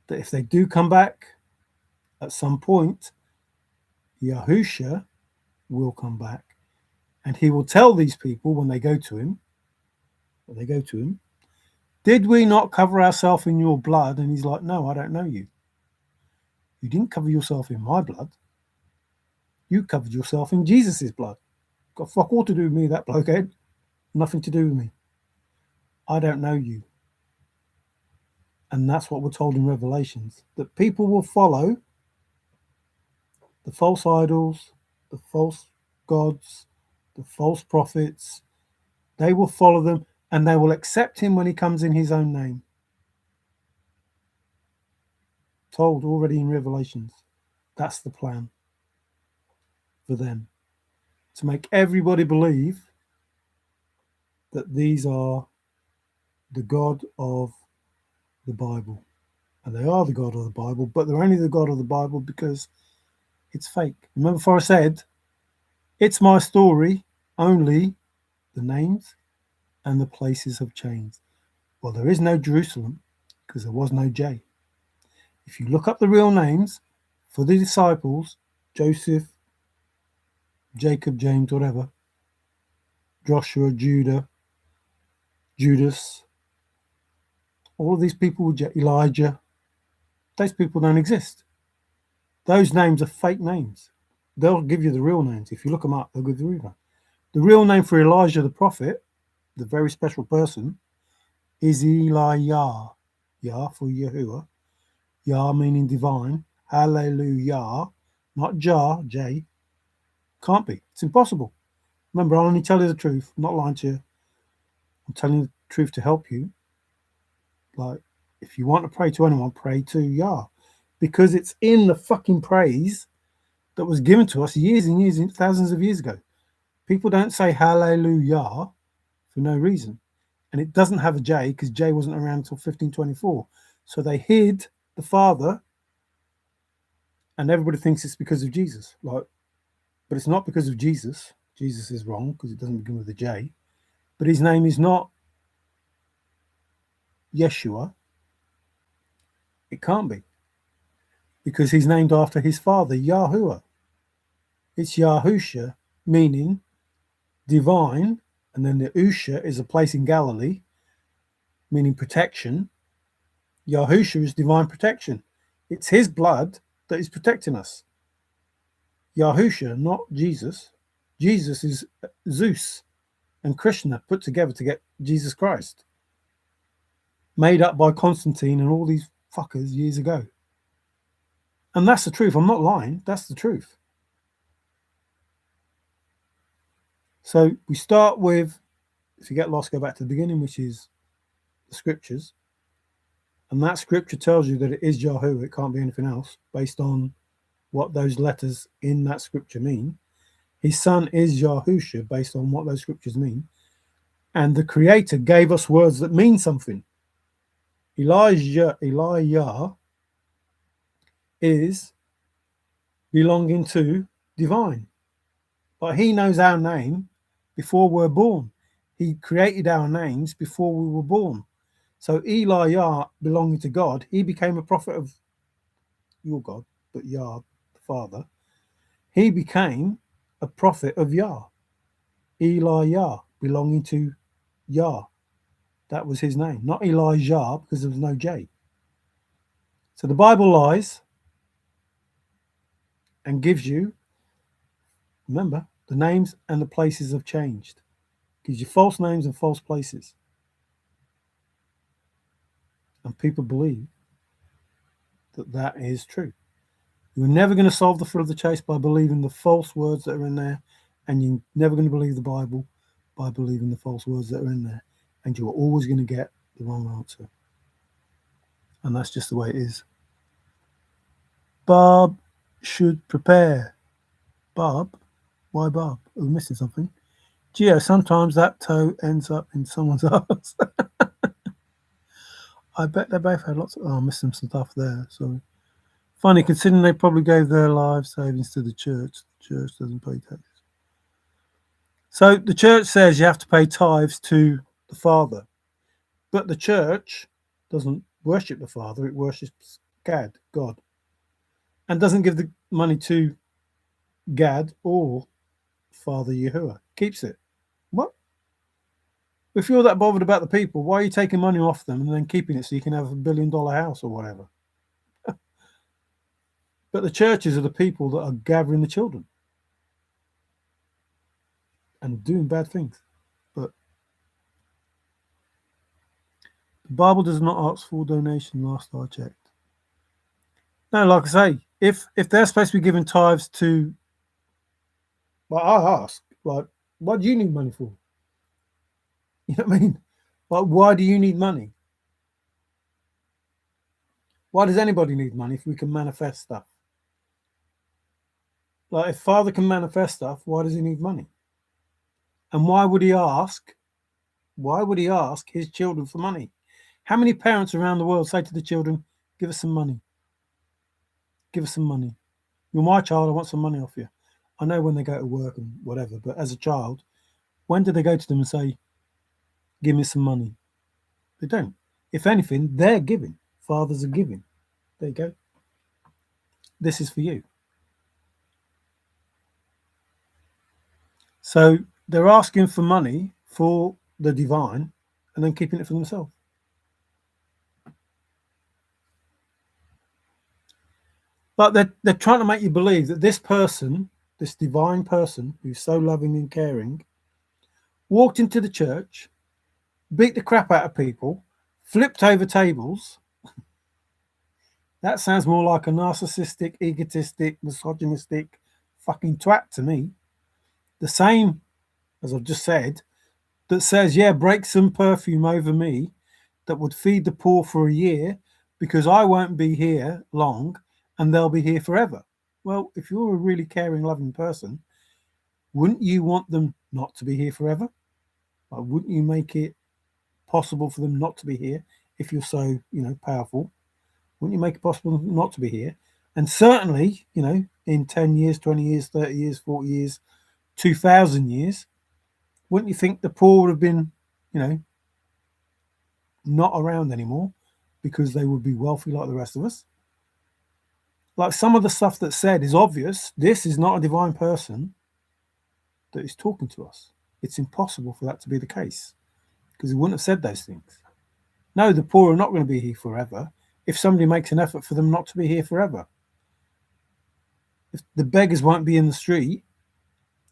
that if they do come back at some point, Yahusha will come back and he will tell these people when they go to him, did we not cover ourselves in your blood? And he's like, no, I don't know you. You didn't cover yourself in my blood. You covered yourself in Jesus' blood. Got fuck all to do with me, that blokehead. Nothing to do with me. I don't know you. And that's what we're told in Revelations, that people will follow the false idols, the false gods, the false prophets. They will follow them and they will accept him when he comes in his own name. Told already in Revelations. That's the plan for them. To make everybody believe that these are the God of the Bible. And they are the God of the Bible, but they're only the God of the Bible because it's fake. Remember Forrest said, it's my story, only the names and the places have changed. Well, there is no Jerusalem because there was no J. If you look up the real names for the disciples, Joseph, Jacob, James, whatever, Joshua, Judah, Judas, all of these people, Elijah, those people don't exist. Those names are fake names. They'll give you the real names. If you look them up, they'll give you the real name. The real name for Elijah the prophet, the very special person, is Elijah. Yah for Yahuwah. Yah meaning divine. Hallelujah. Not Jah, J. Can't be. It's impossible. Remember, I only tell you the truth. I'm not lying to you. I'm telling you the truth to help you. Like, if you want to pray to anyone, pray to Yah. Because it's in the fucking praise that was given to us years and years, thousands of years ago. People don't say hallelujah for no reason. And it doesn't have a J because J wasn't around until 1524. So they hid the Father and everybody thinks it's because of Jesus. But it's not because of Jesus. Jesus is wrong because it doesn't begin with a J. But his name is not Yeshua. It can't be. Because he's named after his father, Yahuwah. It's Yahusha, meaning divine, and then the Usha is a place in Galilee, meaning protection. Yahusha is divine protection. It's his blood that is protecting us. Yahusha, not Jesus. Jesus is Zeus and Krishna put together to get Jesus Christ. Made up by Constantine and all these fuckers years ago. And that's the truth. I'm not lying. That's the truth. So we start with, if you get lost, go back to the beginning, which is the scriptures. And that scripture tells you that it is Yahuwah. It can't be anything else based on what those letters in that scripture mean. His son is Yahusha based on what those scriptures mean. And the creator gave us words that mean something. Elijah is belonging to divine. But he knows our name before we're born. He created our names before we were born. So Elijah belonging to God, he became a prophet of your God, but Yah, the Father. He became a prophet of Yah. Elijah belonging to Yah. That was his name, not Elijah, because there was no J. So the Bible lies and gives you, remember, the names and the places have changed. Gives you false names and false places. And people believe that that is true. You're never going to solve the thrill of the chase by believing the false words that are in there, and you're never going to believe the Bible by believing the false words that are in there, and you're always going to get the wrong answer. And that's just the way it is. Bob should prepare. Bob? Why Bob? Are we missing something? Geo, sometimes that toe ends up in someone's ass. I bet they both had lots of... Oh, I'm missing some stuff there. So funny, considering they probably gave their life savings to the church. The church doesn't pay taxes. So the church says you have to pay tithes to the Father. But the church doesn't worship the Father. It worships Gad, God. And doesn't give the money to Gad or Father Yahuwah. Keeps it. What? If you're that bothered about the people, why are you taking money off them and then keeping it so you can have $1 billion house or whatever? But the churches are the people that are gathering the children. and doing bad things. But the Bible does not ask for donation. Last I checked. No, like I say, if they're supposed to be giving tithes to, well, I ask, like, what do you need money for? You know what I mean? Like, why do you need money? Why does anybody need money if we can manifest stuff? Like, if Father can manifest stuff, why does he need money? And why would he ask? Why would he ask his children for money? How many parents around the world say to the children, "Give us some money. Give us some money. You're my child. I want some money off you." I know when they go to work and whatever, but as a child, when do they go to them and say, "Give me some money"? They don't. If anything, they're giving. Fathers are giving. There you go. This is for you. So they're asking for money for the divine and then keeping it for themselves. But they're trying to make you believe that this person, this divine person who's so loving and caring, walked into the church, beat the crap out of people, flipped over tables. That sounds more like a narcissistic, egotistic, misogynistic fucking twat to me. The same, as I've just said, that says, yeah, break some perfume over me that would feed the poor for a year because I won't be here long and they'll be here forever. Well, if you're a really caring, loving person, wouldn't you want them not to be here forever? Like, wouldn't you make it possible for them not to be here if you're so, powerful? Wouldn't you make it possible not to be here? And certainly, in 10 years, 20 years, 30 years, 40 years, 2,000 years, wouldn't you think the poor would have been, not around anymore because they would be wealthy like the rest of us? Like, some of the stuff that's said is obvious. This is not a divine person that is talking to us. It's impossible for that to be the case because he wouldn't have said those things. No, the poor are not going to be here forever if somebody makes an effort for them not to be here forever. If the beggars won't be in the street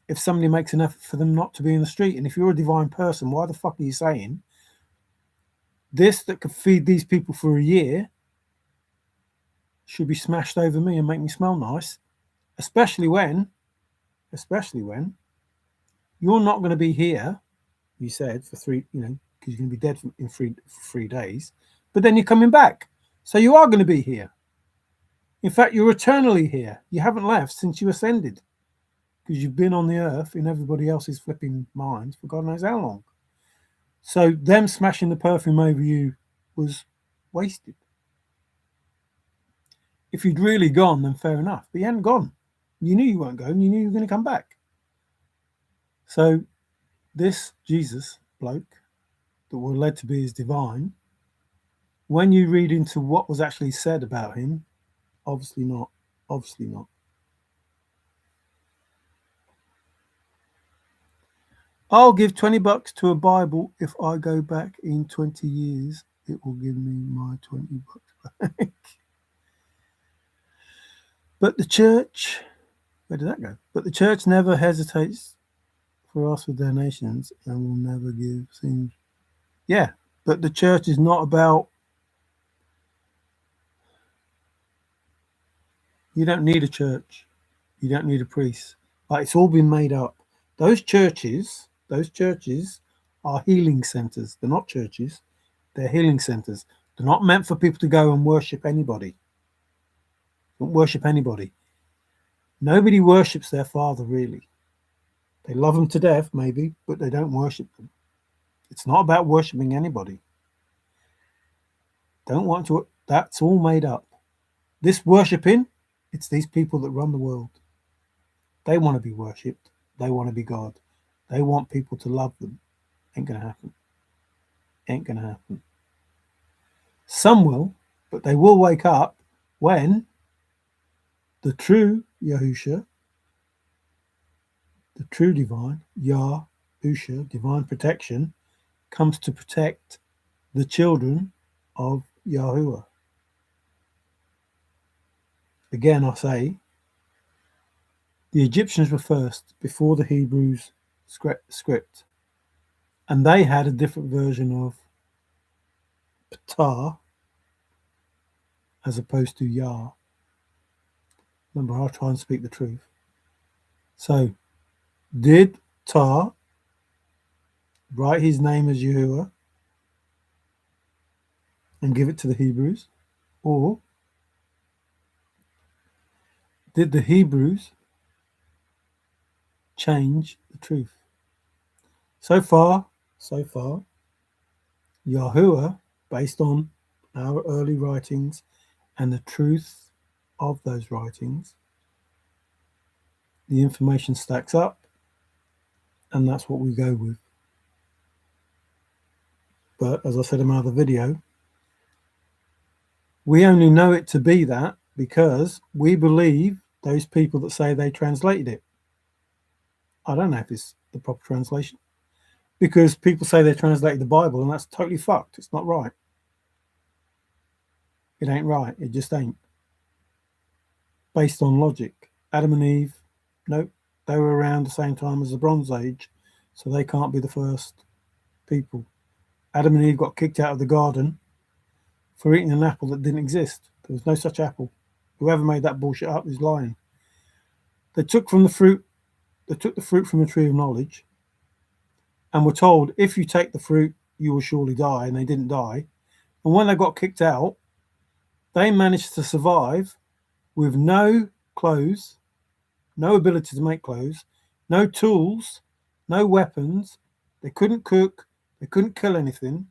if somebody makes an effort for them not to be in the street. And if you're a divine person, why the fuck are you saying this that could feed these people for a year should be smashed over me and make me smell nice, especially when you're not going to be here, you said, for three, because you're going to be dead for 3 days, but then you're coming back. So you are going to be here. In fact, you're eternally here. You haven't left since you ascended because you've been on the earth in everybody else's flipping minds for God knows how long. So them smashing the perfume over you was wasted. If you'd really gone, then fair enough. But you hadn't gone. You knew you weren't going. You knew you were going to come back. So this Jesus bloke that we're led to be as divine, when you read into what was actually said about him, obviously not. Obviously not. I'll give $20 to a Bible if I go back in 20 years. It will give me my $20 back. But the church, where did that go? But the church never hesitates for us with donations and will never give things. Yeah, but the church is not about. You don't need a church. You don't need a priest. Like, it's all been made up. Those churches are healing centers. They're not churches. They're healing centers. They're not meant for people to go and worship anybody. Don't worship anybody. Nobody worships their Father, really. They love them to death, maybe, but they don't worship them. It's not about worshiping anybody. Don't want to. That's all made up. This worshipping, it's these people that run the world. They want to be worshipped. They want to be God. They want people to love them. Ain't going to happen. Ain't going to happen. Some will, but they will wake up when the true Yahusha, the true divine, Yahusha, divine protection, comes to protect the children of Yahuwah. Again, I say, the Egyptians were first, before the Hebrews script. And they had a different version of Ptah as opposed to Yah. Remember, I'll try and speak the truth. So, did Ptah write his name as Yahuwah and give it to the Hebrews? Or did the Hebrews change the truth? So far, Yahuwah, based on our early writings and the truth of those writings, the information stacks up, and that's what we go with. But as I said in my other video, we only know it to be that because we believe those people that say they translated it. I don't know if it's the proper translation, because people say they translated the Bible, and that's totally fucked. It's not right. It ain't right. It just ain't. Based on logic. Adam and Eve, nope, they were around the same time as the Bronze Age, so they can't be the first people. Adam and Eve got kicked out of the garden for eating an apple that didn't exist. There was no such apple. Whoever made that bullshit up is lying. They took the fruit from the tree of knowledge and were told, if you take the fruit, you will surely die, and they didn't die. And when they got kicked out, they managed to survive with no clothes, no ability to make clothes, no tools, no weapons. They couldn't cook, they couldn't kill anything,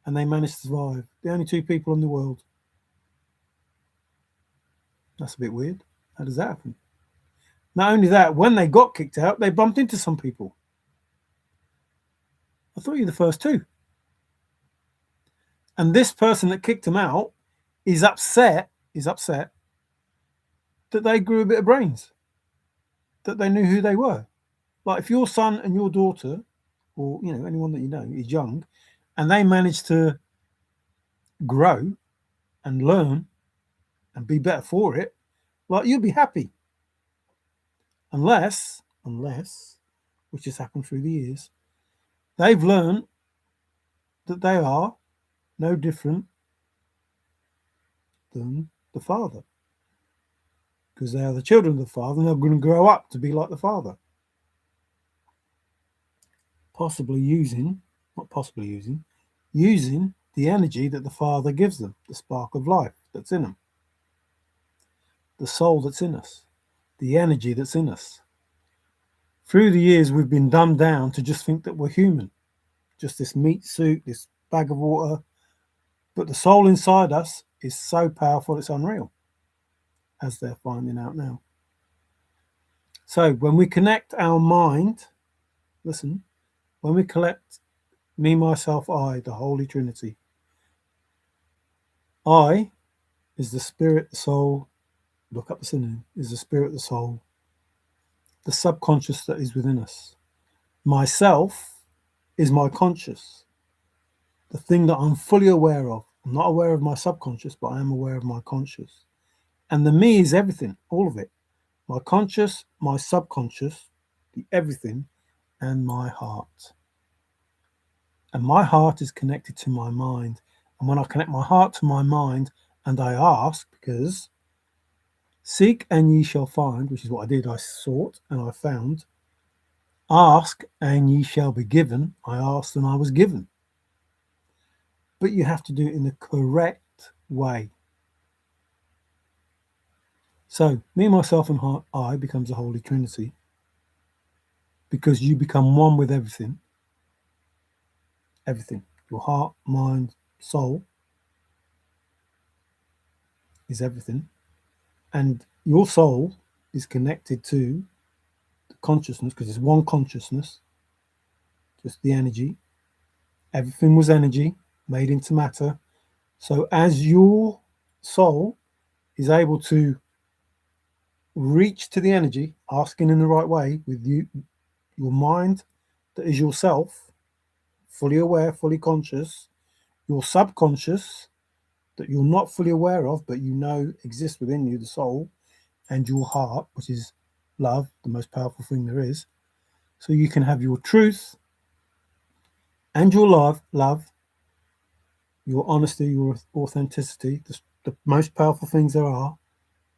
and they managed to survive. The only two people in the world. That's a bit weird. How does that happen? Not only that, when they got kicked out, they bumped into some people. I thought you were the first two. And this person that kicked them out is upset that they grew a bit of brains, that they knew who they were. Like if your son and your daughter, or anyone that you know is young, and they manage to grow and learn and be better for it, like you'll be happy. Unless, which has happened through the years, they've learned that they are no different than the father, because they are the children of the father, and they're going to grow up to be like the father. Using the energy that the father gives them, the spark of life that's in them, the soul that's in us, the energy that's in us. Through the years, we've been dumbed down to just think that we're human, just this meat suit, this bag of water. But the soul inside us is so powerful, it's unreal, as they're finding out now. So when we connect our mind, when we collect me, myself, I, the Holy Trinity, I is the spirit, the soul, look up the synonym, is the spirit, the soul, the subconscious that is within us. Myself is my conscious, the thing that I'm fully aware of. I'm not aware of my subconscious, but I am aware of my conscious. And the me is everything, all of it. My conscious, my subconscious, the everything, and my heart. And my heart is connected to my mind. And when I connect my heart to my mind and I ask, because seek and ye shall find, which is what I did, I sought and I found. Ask and ye shall be given. I asked and I was given. But you have to do it in the correct way. So me, myself, and I becomes a Holy Trinity, because you become one with everything. Everything. Your heart, mind, soul is everything. And your soul is connected to the consciousness, because it's one consciousness, just the energy. Everything was energy made into matter. So as your soul is able to reach to the energy, asking in the right way with you, your mind that is yourself, fully aware, fully conscious, your subconscious that you're not fully aware of, but you know exists within you, the soul, and your heart, which is love, the most powerful thing there is. so you can have your truth and your love, your honesty, your authenticity, the most powerful things there are,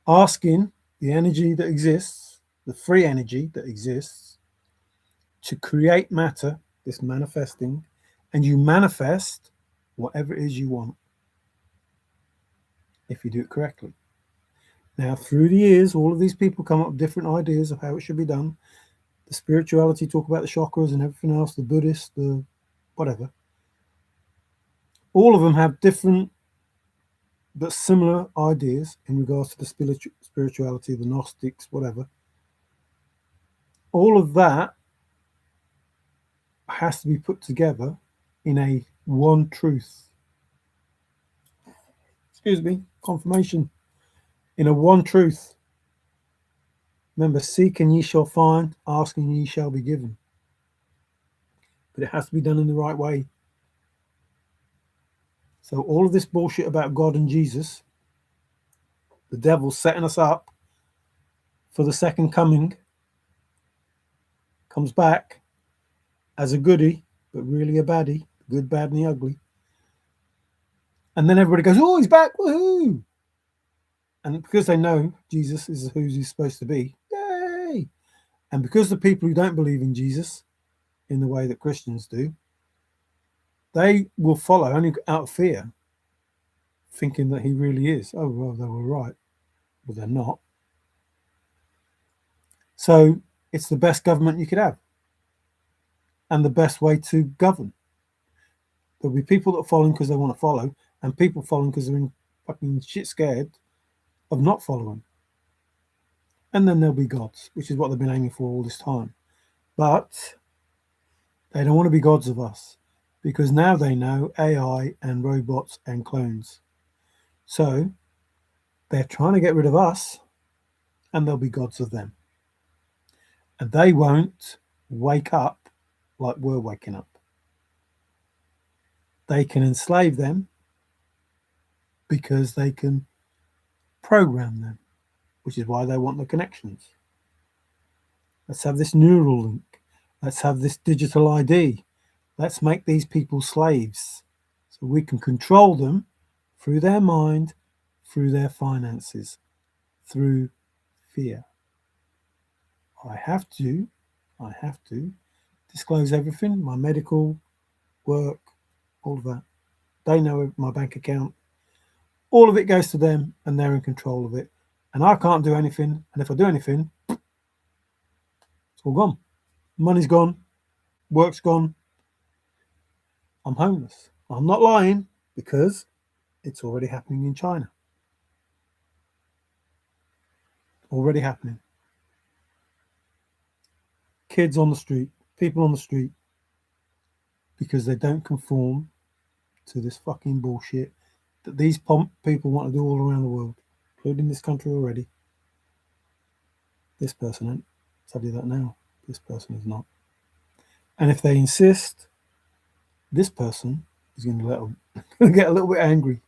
asking the energy that exists, the free energy that exists, to create matter, this manifesting, and you manifest whatever it is you want if you do it correctly. Now, through the years, all of these people come up with different ideas of how it should be done. The spirituality talk about the chakras and everything else, the Buddhists, the whatever. All of them have different but similar ideas in regards to the spirituality, the Gnostics, whatever. All of that has to be put together in a one truth. Excuse me, confirmation. In a one truth. Remember, seek and ye shall find, ask and ye shall be given. But it has to be done in the right way. So all of this bullshit about God and Jesus, the devil's setting us up for the second coming, comes back as a goodie, but really a baddie, good, bad, and the ugly. And then everybody goes, oh, he's back, woohoo! And because they know Jesus is who he's supposed to be, yay! And because the people who don't believe in Jesus in the way that Christians do, they will follow only out of fear, thinking that he really is. Oh, well, they were right. But they're not. So it's the best government you could have and the best way to govern. There'll be people that follow because they want to follow and people following because they're in fucking shit scared of not following. And then there'll be gods, which is what they've been aiming for all this time. But they don't want to be gods of us because now they know AI and robots and clones. So they're trying to get rid of us and they'll be gods of them. And they won't wake up like we're waking up. They can enslave them because they can program them, which is why they want the connections. Let's have this neural link. Let's have this digital ID. Let's make these people slaves so we can control them through their mind, through their finances, through fear. I have to disclose everything, my medical work, all of that. They know my bank account. All of it goes to them and they're in control of it. And I can't do anything. And if I do anything, it's all gone. Money's gone. Work's gone. I'm homeless. I'm not lying because it's already happening in China. Already happening. Kids on the street, people on the street, because they don't conform to this fucking bullshit that these people want to do all around the world, including this country already. This person ain't. I'll tell you that now. This person is not. And if they insist, this person is going to let them get a little bit angry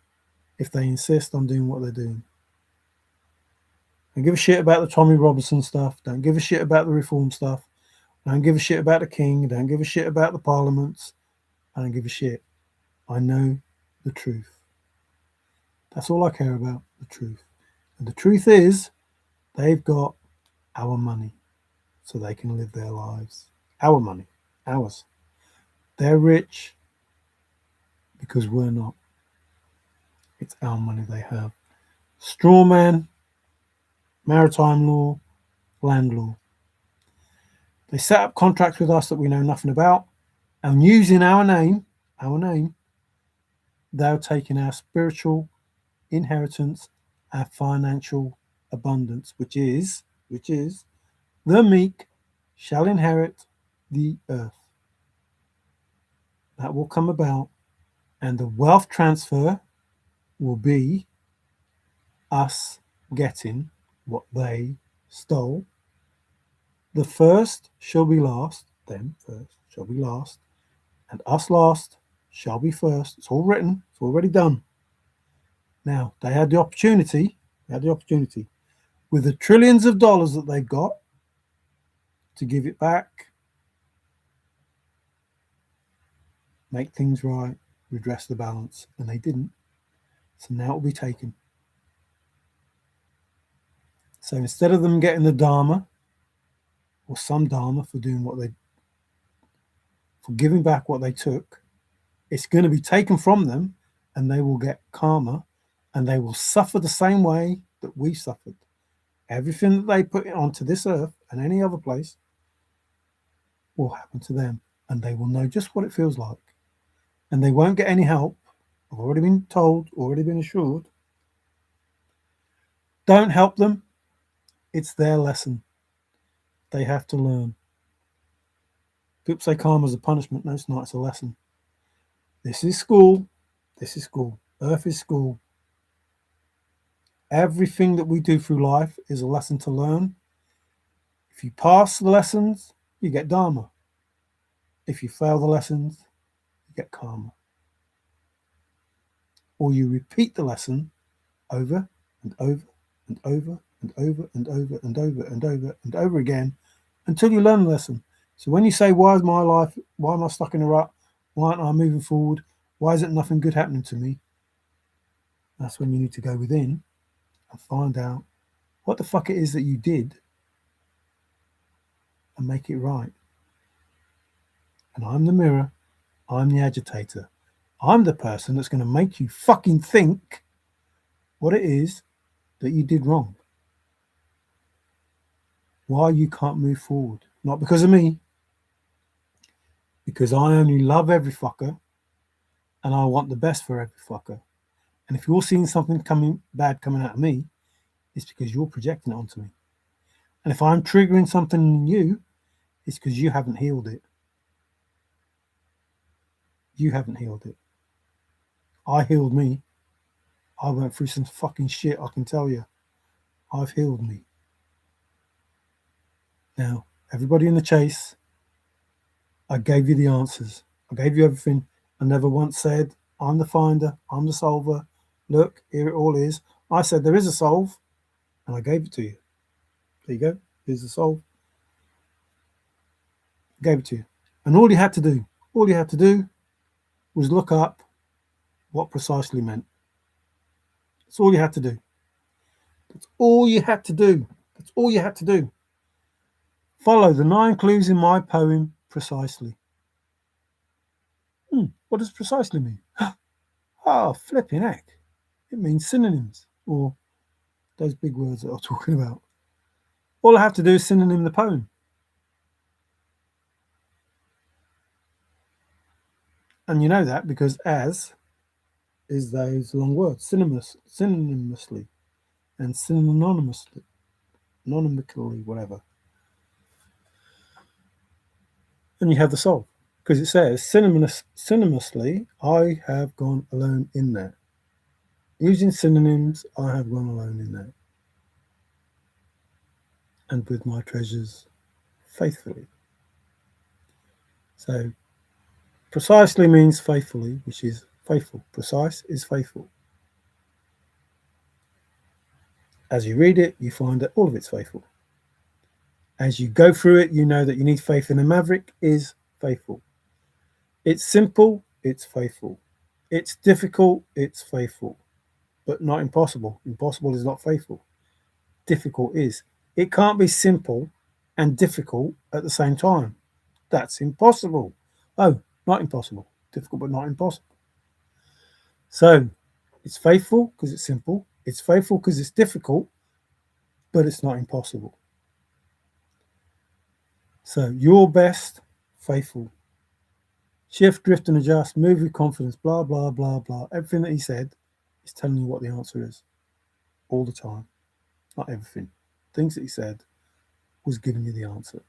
if they insist on doing what they're doing. Don't give a shit about the Tommy Robinson stuff. Don't give a shit about the reform stuff. Don't give a shit about the king. Don't give a shit about the parliaments. I don't give a shit. I know the truth. That's all I care about, the truth. And the truth is, they've got our money so they can live their lives. Our money. Ours. They're rich because we're not. It's our money they have. Straw man, maritime law, land law. They set up contracts with us that we know nothing about, and using our name, they're taking our spiritual inheritance, our financial abundance, which is the meek shall inherit the earth. That will come about, and the wealth transfer will be us getting what they stole. The first shall be last, them first shall be last, and us last shall be first. It's all written, it's already done. Now, they had the opportunity, with the trillions of dollars that they've got, to give it back make things right, redress the balance, and they didn't. So now it will be taken. So instead of them getting the Dharma, or some Dharma for doing for giving back what they took, it's going to be taken from them, and they will get karma, and they will suffer the same way that we suffered. Everything that they put onto this earth and any other place will happen to them, and they will know just what it feels like. And they won't get any help. I've already been told, already been assured. Don't help them. It's their lesson. They have to learn. People say karma is a punishment. No, it's not. It's a lesson. This is school. This is school. Earth is school. Everything that we do through life is a lesson to learn. If you pass the lessons, you get Dharma. If you fail the lessons, you get karma. Or you repeat the lesson over and over and over and over and over and over and over and over again until you learn the lesson. So when you say, why is my life, why am I stuck in a rut? Why aren't I moving forward? Why isn't nothing good happening to me? That's when you need to go within and find out what the fuck it is that you did and make it right. And I'm the mirror. I'm the agitator. I'm the person that's going to make you fucking think what it is that you did wrong. Why you can't move forward. Not because of me. Because I only love every fucker and I want the best for every fucker. And if you're seeing something bad coming out of me, it's because you're projecting it onto me. And if I'm triggering something in you, it's because you haven't healed it. You haven't healed it. I healed me. I went through some fucking shit, I can tell you. I've healed me. Now, everybody in the chase, I gave you the answers. I gave you everything. I never once said, I'm the finder, I'm the solver. Look, here it all is. I said there is a solve, and I gave it to you. There you go. Here's the solve. I gave it to you. And all you had to do was look up what precisely meant. That's all you had to do. That's all you had to do. That's all you had to do. Follow the 9 clues in my poem precisely. What does precisely mean? Oh, flipping heck. It means synonyms, or those big words that I'm talking about. All I have to do is synonym the poem. And you know that because as is those long words, synonymously, and synonymously, anonymically, whatever. And you have the solve, because it says synonymously, I have gone alone in there. Using synonyms, I have gone alone in there. And with my treasures faithfully. So precisely means faithfully, which is faithful. Precise is faithful. As you read it, you find that all of it's faithful. As you go through it, you know that you need faith in a maverick is faithful. It's simple, it's faithful. It's difficult, it's faithful. But not impossible. Impossible is not faithful. Difficult is. It can't be simple and difficult at the same time. That's impossible. Oh, not impossible. Difficult but not impossible. So it's faithful because it's simple. It's faithful because it's difficult, but it's not impossible. So your best, faithful. Shift, drift, and adjust, move with confidence, blah, blah, blah, blah. Everything that he said is telling you what the answer is all the time. Not everything. Things that he said was giving you the answer.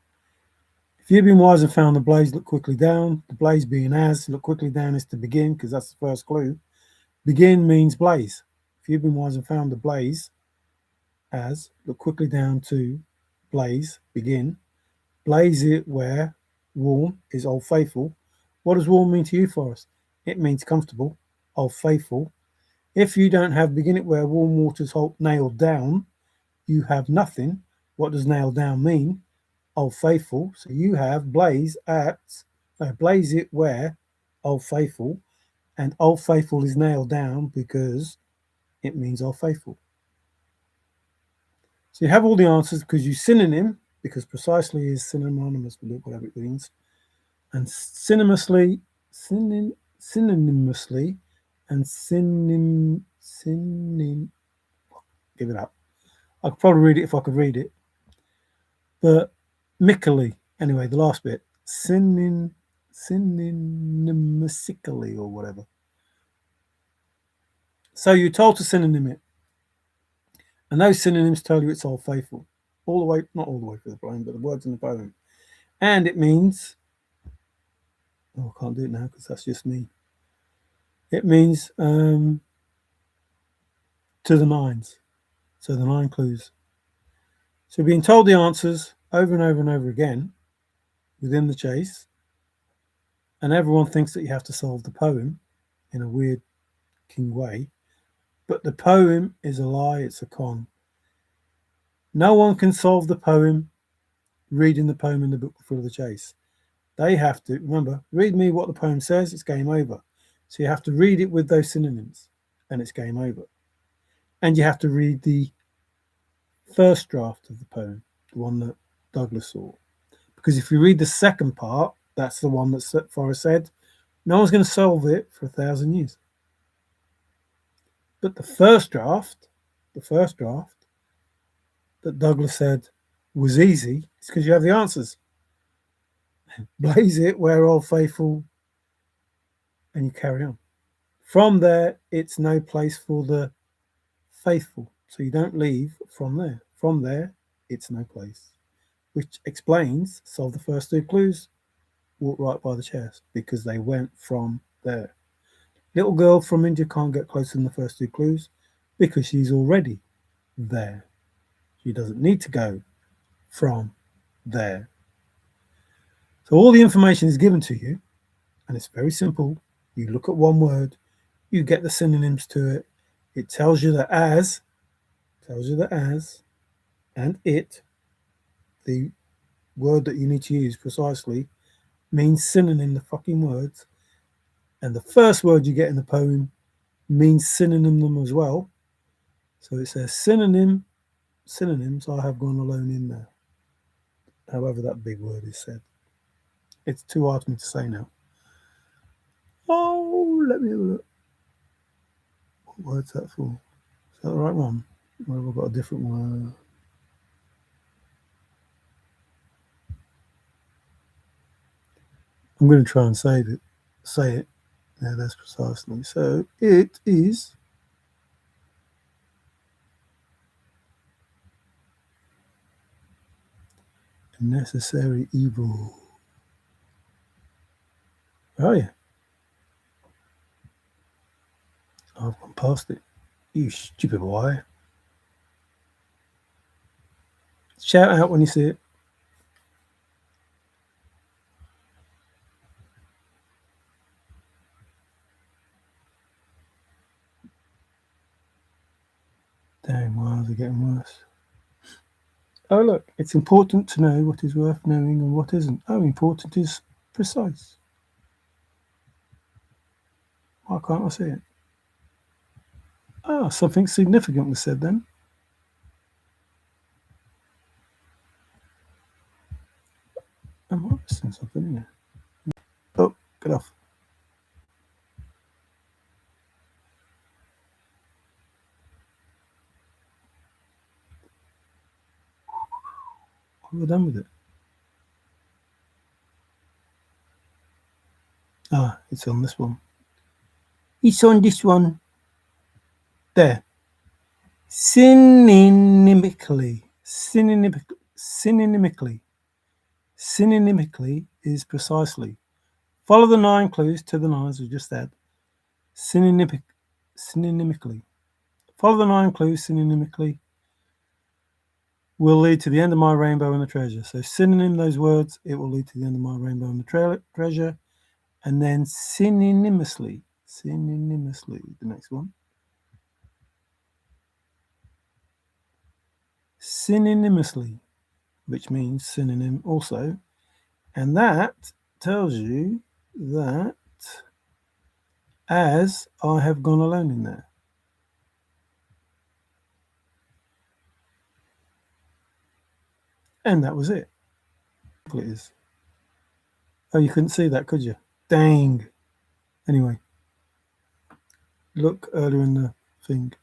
If you've been wise and found the blaze, look quickly down. The blaze being as, look quickly down is to begin, because that's the first clue. Begin means blaze. If you've been wise and found the blaze, as, look quickly down to blaze, begin. Blaze it where warm is old faithful. What does warm mean to you, Forrest? It means comfortable, old faithful. If you don't have begin it where warm waters hold nailed down, you have nothing. What does nailed down mean? Old faithful. So you have blaze it where Old Faithful, and Old Faithful is nailed down because it means Old Faithful. So you have all the answers because you synonym, because precisely is synonymous with whatever it means, and synonymously, synonymously, and give it up. I could probably read it if I could read it, but mically, anyway, the last bit, synonymically or whatever. So you're told to synonym it, and those synonyms tell you it's Old Faithful, all the way, not all the way through the poem, but the words in the poem, and it means. Oh, I can't do it now because that's just me. It means to the nines. So the 9 clues. So being told the answers over and over and over again within the chase, and everyone thinks that you have to solve the poem in a weird king way, but the poem is a lie, it's a con. No one can solve the poem reading the poem in the book before the chase. They have to, remember, read me what the poem says, it's game over. So you have to read it with those synonyms, and it's game over. And you have to read the first draft of the poem, the one that Douglas saw. Because if you read the second part, that's the one that Forrest said, no one's going to solve it for 1,000 years. But the first draft that Douglas said was easy, it's because you have the answers. Blaze it, wear Old Faithful, and you carry on. From there, it's no place for the faithful. So you don't leave from there. From there, it's no place. Which explains, solve the first 2 clues, walk right by the chairs, because they went from there. Little girl from India can't get closer than the first 2 clues because she's already there. She doesn't need to go from there. So all the information is given to you, and it's very simple. You look at one word, you get the synonyms to it. It tells you that as and it, the word that you need to use precisely, means synonym the fucking words. And the first word you get in the poem means synonym them as well. So it says synonyms, I have gone alone in there. However that big word is said. It's too hard for me to say now. Oh, let me have a look. What word's that for? Is that the right one? Or have I got a different word? I'm going to try and say it. Yeah, that's precisely. So it is a necessary evil. Oh yeah. I've gone past it. You stupid boy. Shout out when you see it. Dang, why is it getting worse? Oh look, it's important to know what is worth knowing and what isn't. Oh, important is precise. Why can't I see it? Ah, something significant was said then. Am I missing something here? Oh, get off. What have I done with it? Ah, it's on this one. It's on this one. There. Synonymically. Synonymically is precisely. Follow the 9 clues to the 9s we just said. Synonymically. Follow the 9 clues synonymically will lead to the end of my rainbow and the treasure. So synonym those words, it will lead to the end of my rainbow and the treasure. And then synonymously, the next one. Synonymously, which means synonym also. And that tells you that as I have gone alone in there. And that was it. It is. Oh, you couldn't see that, could you? Dang. Anyway, look earlier in the thing.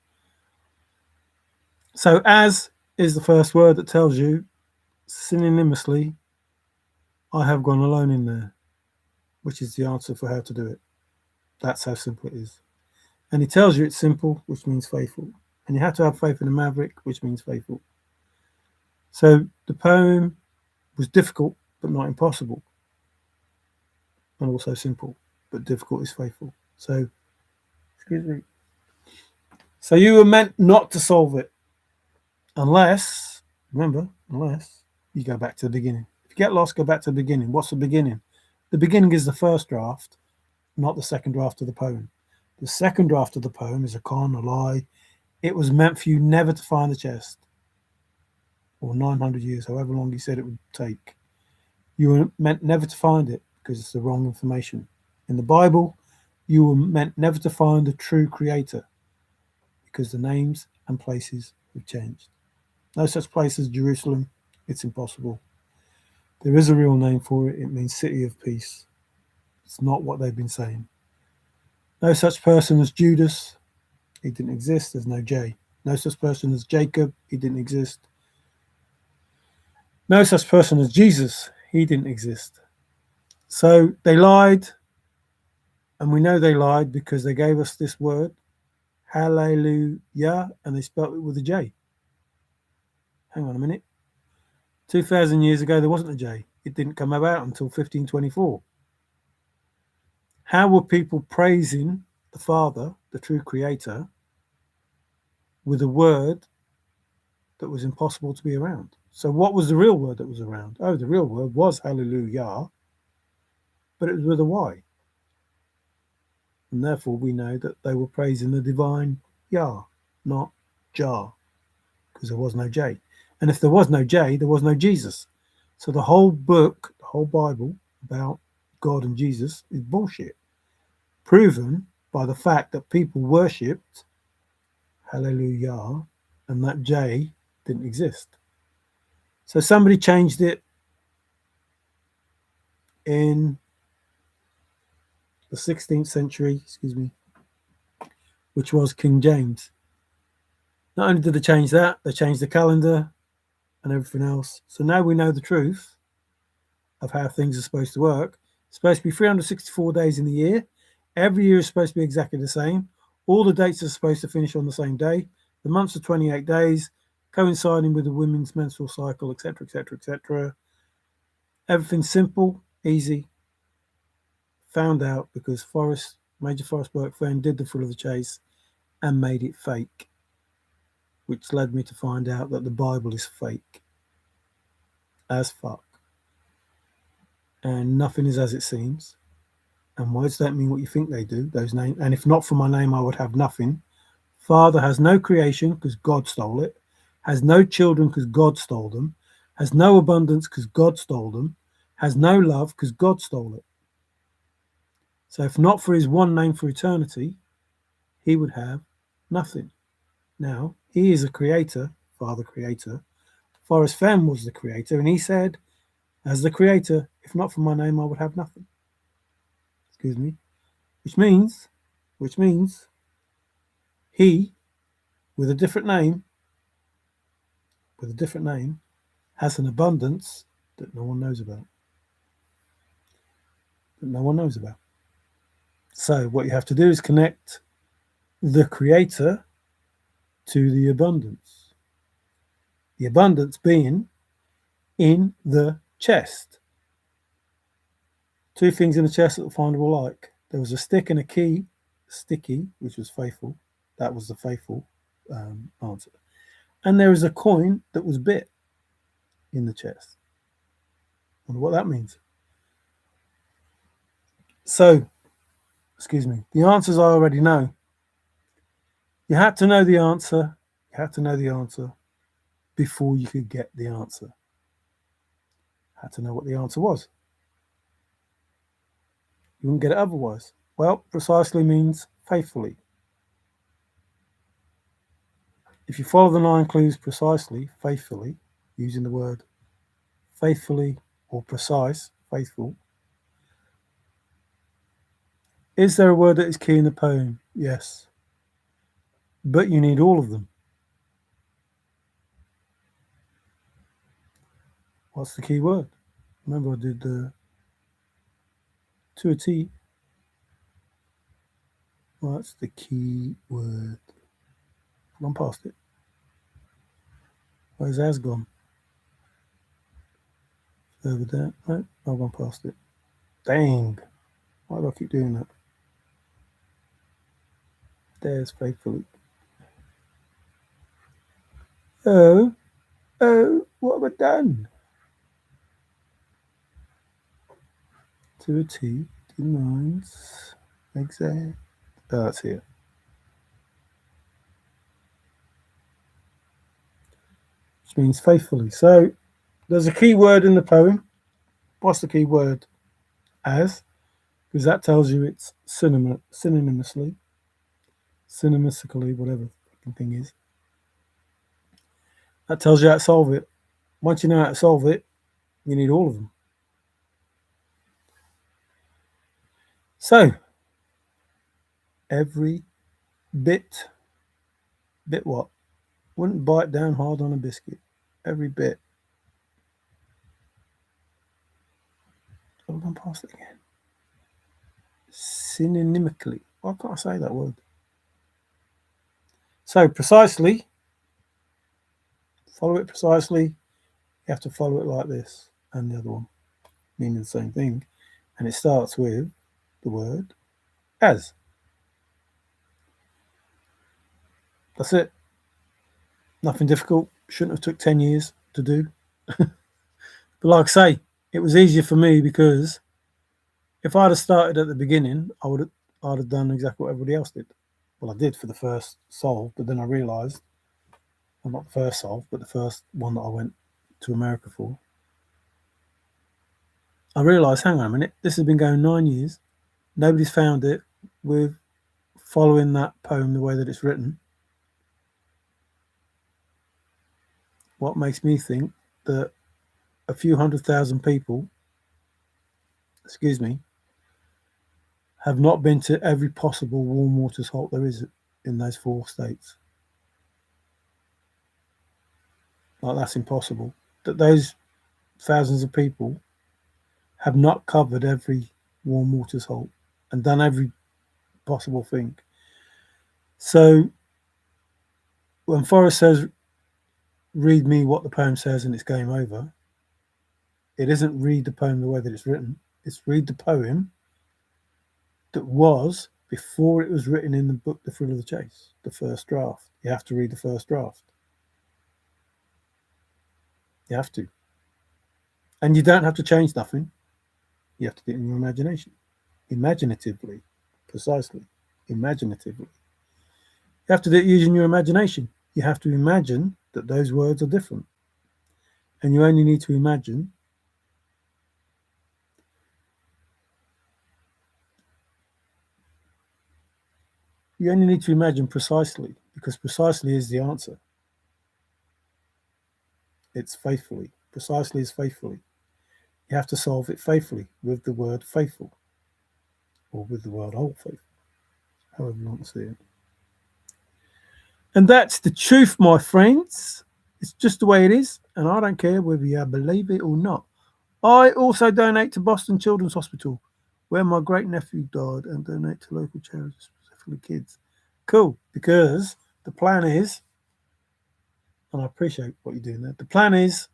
So as is the first word that tells you synonymously, I have gone alone in there, which is the answer for how to do it. That's how simple it is. And he tells you it's simple, which means faithful. And you have to have faith in a maverick, which means faithful. So the poem was difficult, but not impossible. And also simple, but difficult is faithful. So, excuse me. So you were meant not to solve it unless, remember, unless you go back to the beginning. If you get lost, go back to the beginning. What's the beginning? The beginning is the first draft, not the second draft of the poem. The second draft of the poem is a con, a lie. It was meant for you never to find the chest, or 900 years, however long he said it would take. You were meant never to find it because it's the wrong information. In the Bible, you were meant never to find the true creator because the names and places have changed. No such place as Jerusalem. It's impossible. There is a real name for it. It means city of peace. It's not what they've been saying. No such person as Judas. He didn't exist. There's no J. No such person as Jacob. He didn't exist. No such person as Jesus. He didn't exist. So they lied, and we know they lied because they gave us this word, hallelujah, and they spelt it with a J. Hang on a minute. 2,000 years ago, there wasn't a J. It didn't come about until 1524. How were people praising the Father, the true creator, with a word that was impossible to be around? So what was the real word that was around? Oh, the real word was hallelujah, but it was with a Y. And therefore we know that they were praising the divine Yah, not Jah, because there was no J. And if there was no J, there was no Jesus. So the whole book, the whole Bible about God and Jesus is bullshit. Proven by the fact that people worshipped hallelujah and that J didn't exist. So somebody changed it in the 16th century, which was King James. Not only did they change that, they changed the calendar and everything else. So now we know the truth of how things are supposed to work. It's supposed to be 364 days in the year. Every year is supposed to be exactly the same. All the dates are supposed to finish on the same day. The months are 28 days, coinciding with the women's menstrual cycle, etc., etc., etc. Everything's simple, easy. Found out because Forrest, Major Forrest Fenn, did the Thrill of the Chase and made it fake, which led me to find out that the Bible is fake as fuck. And nothing is as it seems. And words don't mean what you think they do, those names. And if not for my name, I would have nothing. Father has no creation because God stole it, has no children because God stole them, has no abundance because God stole them, has no love because God stole it. So if not for his one name for eternity, he would have nothing. Now, he is a creator, Father creator. Forrest Fenn was the creator, and he said, as the creator, if not for my name, I would have nothing. Excuse me. Which means he, with a different name, has an abundance that no one knows about. So what you have to do is connect the creator to the abundance. The abundance being in the chest. Two things in the chest that the finder will like. There was a stick and a key, sticky, which was faithful. That was the faithful answer. And there is a coin that was bit in the chest. I wonder what that means. So, the answers I already know. You had to know the answer. Before you could get the answer. Had to know what the answer was. You wouldn't get it otherwise. Well, precisely means faithfully. If you follow the 9 clues precisely, faithfully, using the word faithfully or precise, faithful. Is there a word that is key in the poem? Yes. But you need all of them. What's the key word? Remember I did the to a T. What's the key word? I've gone past it. Where's as gone? Further down. No, I've gone past it. Dang. Why do I keep doing that? There's faithfully. Oh, what have I done? To a T, denies, exact. Oh, that's here. Which means faithfully. So there's a key word in the poem. What's the key word? As, because that tells you it's synonymously, whatever the fucking thing is. That tells you how to solve it. Once you know how to solve it, you need all of them. So, every bit what? Wouldn't bite down hard on a biscuit. Every bit. I've gone past it again. Synonymically. Why can't I say that word? So, precisely, follow it precisely. You have to follow it like this and the other one, meaning the same thing. And it starts with the word as. That's it. Nothing difficult. Shouldn't have took 10 years to do. But like I say, it was easier for me because if I'd have started at the beginning, I'd have done exactly what everybody else did. Well, I did for the first solve, but then I realised, well, not the first solve, but the first one that I went to America for. I realised, hang on a minute, this has been going 9 years. Nobody's found it with following that poem the way that it's written. What makes me think that a few 100,000 people, have not been to every possible warm waters halt there is in those 4 states. Like, that's impossible. That those thousands of people have not covered every warm waters halt and done every possible thing. So when Forrest says, read me what the poem says and it's game over, it isn't read the poem the way that it's written. It's read the poem that was before it was written in the book The Thrill of the Chase, the first draft. You have to read the first draft. You have to. And you don't have to change nothing. You have to do it in your imagination. Imaginatively. Precisely. Imaginatively. You have to do it using your imagination. You have to imagine that those words are different. And you only need to imagine precisely, because precisely is the answer. It's faithfully. Precisely is faithfully. You have to solve it faithfully with the word faithful, or with the word whole faithful, however you want to see it. And that's the truth, my friends. It's just the way it is, and I don't care whether you believe it or not. I also donate to Boston Children's Hospital, where my great nephew died, and donate to local charities, specifically kids. Cool, because the plan is, and I appreciate what you're doing there, the plan is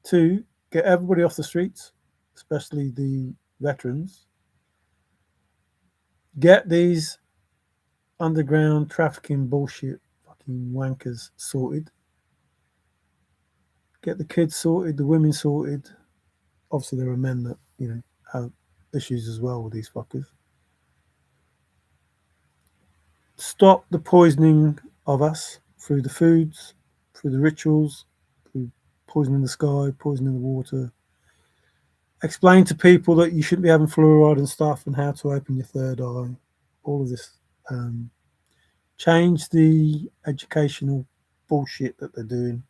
to get everybody off the streets, especially the veterans, get these underground trafficking bullshit fucking wankers sorted, get the kids sorted, the women sorted. Obviously, there are men that, have issues as well with these fuckers. Stop the poisoning of us through the foods, through the rituals, through poisoning the sky, poisoning the water, Explain to people that you shouldn't be having fluoride and stuff and how to open your third eye. All of this. Change the educational bullshit that they're doing.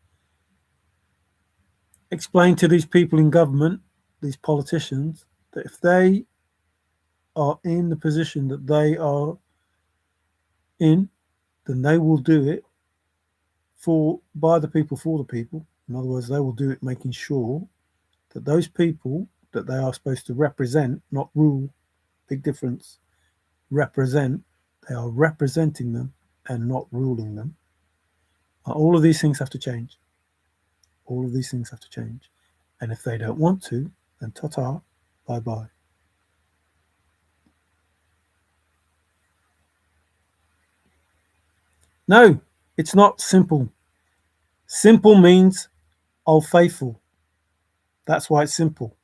Explain to these people in government, these politicians, that if they are in the position that they are in, then they will do it by the people, for the people. In other words, they will do it making sure that those people that they are supposed to represent, not rule, big difference, represent, they are representing them and not ruling them. All of these things have to change. All of these things have to change. And if they don't want to, then ta-ta, bye-bye. No, it's not simple. Simple means Old Faithful. That's why it's simple.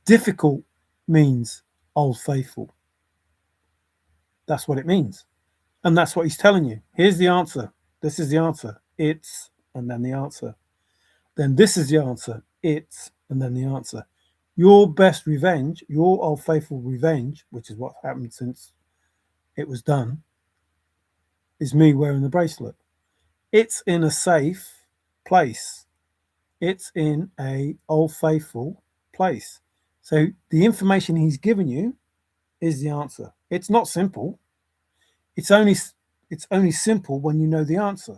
Difficult means Old Faithful. That's what it means. And that's what he's telling you. Here's the answer. This is the answer. It's, and then the answer. Then this is the answer. It's, and then the answer. Your best revenge, your Old Faithful revenge, which is what happened since it was done, is me wearing the bracelet. It's in a safe place. It's in a Old Faithful place. So the information he's given you is the answer. It's not simple. It's only simple when you know the answer.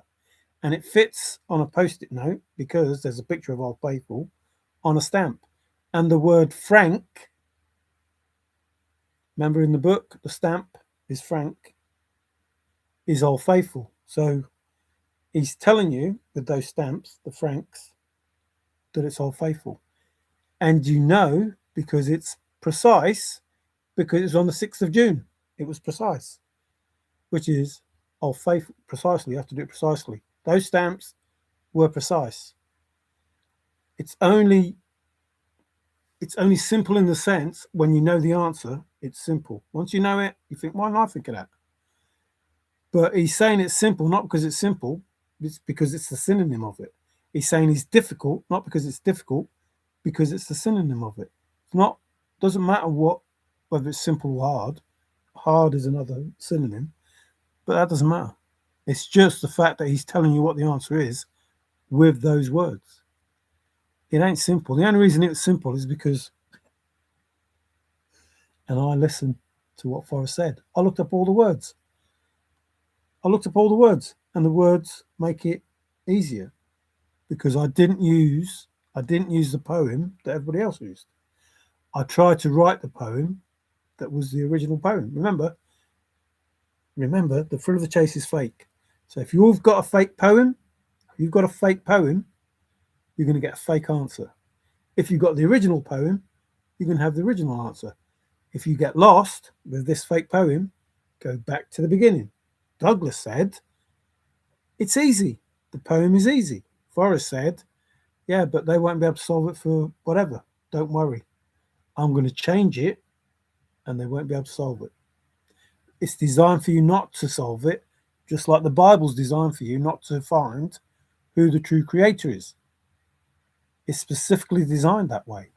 And it fits on a post-it note because there's a picture of Old Faithful on a stamp. And the word Frank, remember in the book, the stamp is Frank, is Old Faithful. So he's telling you with those stamps, the Franks, that it's Old Faithful. And you know because it's precise, because it's on the 6th of June. It was precise, which is Old Faithful. Precisely, you have to do it precisely. Those stamps were precise. It's only simple in the sense when you know the answer, it's simple. Once you know it, you think, why didn't I think of that? But he's saying it's simple, not because it's simple, it's because it's the synonym of it. He's saying it's difficult, not because it's difficult, because it's the synonym of it. It's not, doesn't matter whether it's simple or hard. Hard is another synonym, but that doesn't matter. It's just the fact that he's telling you what the answer is with those words. It ain't simple. The only reason it's simple is because, and I listened to what Forrest said. I looked up all the words. And the words make it easier because I didn't use the poem that everybody else used. I tried to write the poem that was the original poem. Remember, the thrill of the chase is fake. So if you've got a fake poem, you're going to get a fake answer. If you've got the original poem, you're going to have the original answer. If you get lost with this fake poem, go back to the beginning. Douglas said, it's easy. The poem is easy. Forrest said, yeah, but they won't be able to solve it for whatever. Don't worry. I'm going to change it and they won't be able to solve it. It's designed for you not to solve it, just like the Bible's designed for you not to find who the true creator is. It's specifically designed that way.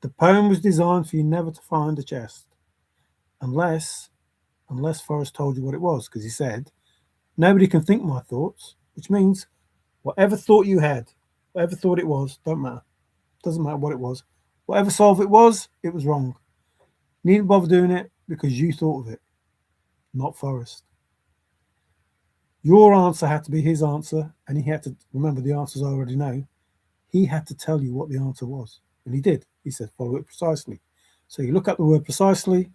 The poem was designed for you never to find the chest, unless Forrest told you what it was, because he said, nobody can think my thoughts, which means whatever thought you had, whatever thought it was, don't matter. Doesn't matter what it was. Whatever solve it was wrong. You needn't bother doing it because you thought of it, not Forrest. Your answer had to be his answer, and he had to remember the answers I already know. He had to tell you what the answer was, and he did. He said, follow it precisely. So you look up the word precisely,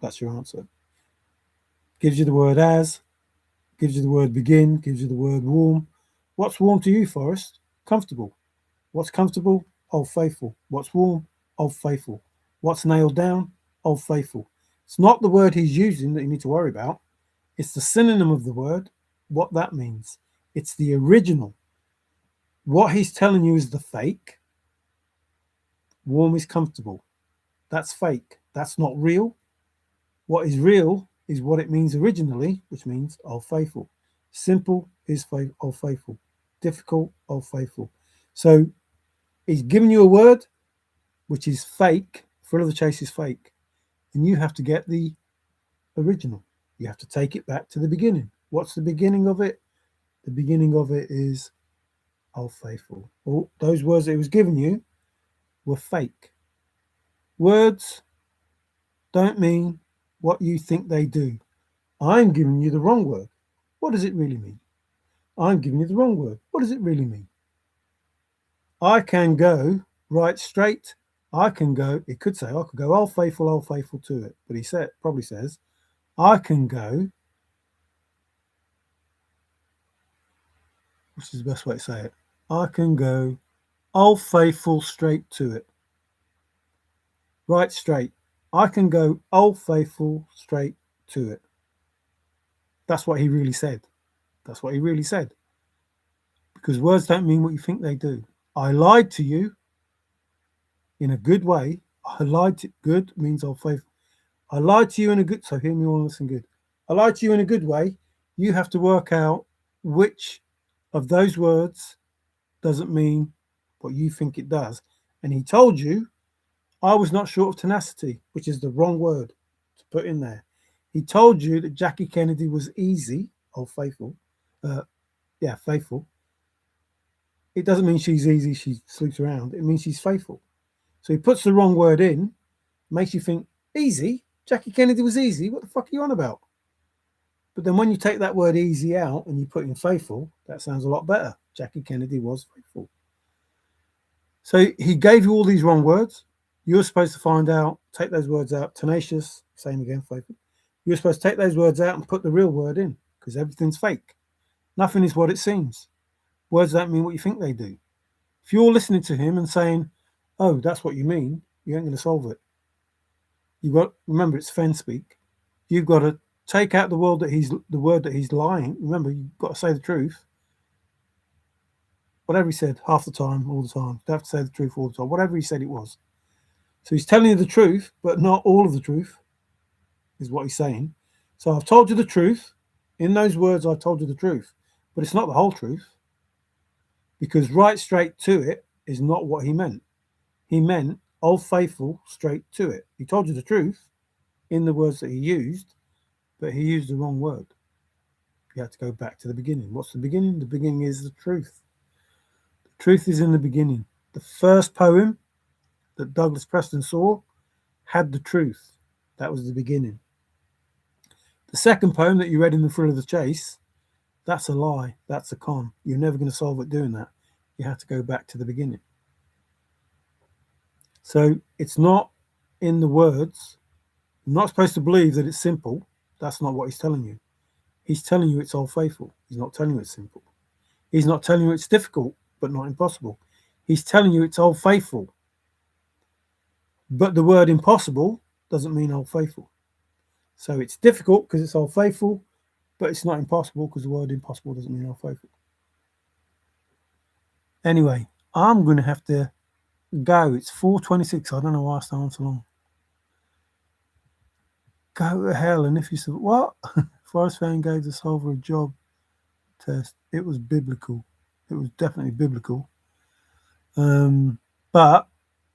that's your answer. Gives you the word as, gives you the word begin, gives you the word warm. What's warm to you, Forrest? Comfortable. What's comfortable? Old Faithful. What's warm? Old Faithful. What's nailed down? Old Faithful. It's not the word he's using that you need to worry about. It's the synonym of the word, what that means. It's the original. What he's telling you is the fake. Warm is comfortable. That's fake. That's not real. What is real is what it means originally, which means Old Faithful. Simple is Old Faithful. Difficult, Old Faithful. So he's given you a word. which is fake. Thrill of the Chase is fake. And you have to get the original. You have to take it back to the beginning. What's the beginning of it? The beginning of it is Old Faithful. All those words that it was giving you were fake. Words don't mean what you think they do. I'm giving you the wrong word. What does it really mean? I'm giving you the wrong word. What does it really mean? I can go right straight. I can go, it could say, I could go Old Faithful to it. But he probably says, I can go, which is the best way to say it. I can go Old Faithful straight to it. Right straight. I can go Old Faithful straight to it. That's what he really said. That's what he really said. Because words don't mean what you think they do. I lied to you in a good way. I lied to good means Old Faithful. I lied to you in a good, so hear me all, listen good. I lied to you in a good way. You have to work out which of those words doesn't mean what you think it does. And he told you, I was not short of tenacity, which is the wrong word to put in there. He told you that Jackie Kennedy was easy, Old Faithful. Faithful. It doesn't mean she's easy, she sleeps around. It means she's faithful. So he puts the wrong word in, makes you think, easy? Jackie Kennedy was easy? What the fuck are you on about? But then when you take that word easy out and you put in faithful, that sounds a lot better. Jackie Kennedy was faithful. So he gave you all these wrong words. You're supposed to find out, take those words out. Tenacious, same again, faithful. You're supposed to take those words out and put the real word in, because everything's fake. Nothing is what it seems. Words don't mean what you think they do. If you're listening to him and saying, oh, that's what you mean, you ain't going to solve it. You've got, remember, it's Fenn speak. You've got to take out the word that he's lying. Remember, you've got to say the truth. Whatever he said, half the time, all the time. You have to say the truth all the time. Whatever he said it was. So he's telling you the truth, but not all of the truth, is what he's saying. So I've told you the truth. In those words, I've told you the truth. But it's not the whole truth. Because right straight to it is not what he meant. He meant Old Faithful straight to it. He told you the truth in the words that he used, but he used the wrong word. You have to go back to the beginning. What's the beginning? The beginning is the truth. The truth is in the beginning. The first poem that Douglas Preston saw had the truth. That was the beginning. The second poem that you read in The Thrill of the Chase, that's a lie. That's a con. You're never going to solve it doing that. You have to go back to the beginning. So it's not in the words. You're not supposed to believe that it's simple. That's not what he's telling you. He's telling you it's Old Faithful. He's not telling you it's simple. He's not telling you it's difficult, but not impossible. He's telling you it's Old Faithful. But the word impossible doesn't mean Old Faithful. So it's difficult because it's Old Faithful, but it's not impossible because the word impossible doesn't mean Old Faithful. Anyway, I'm going to have to go. It's 4:26. I don't know why I stay on so long. Go to hell. And if you said, what? Forrest Fenn gave the solver a job test. It was biblical. It was definitely biblical. But,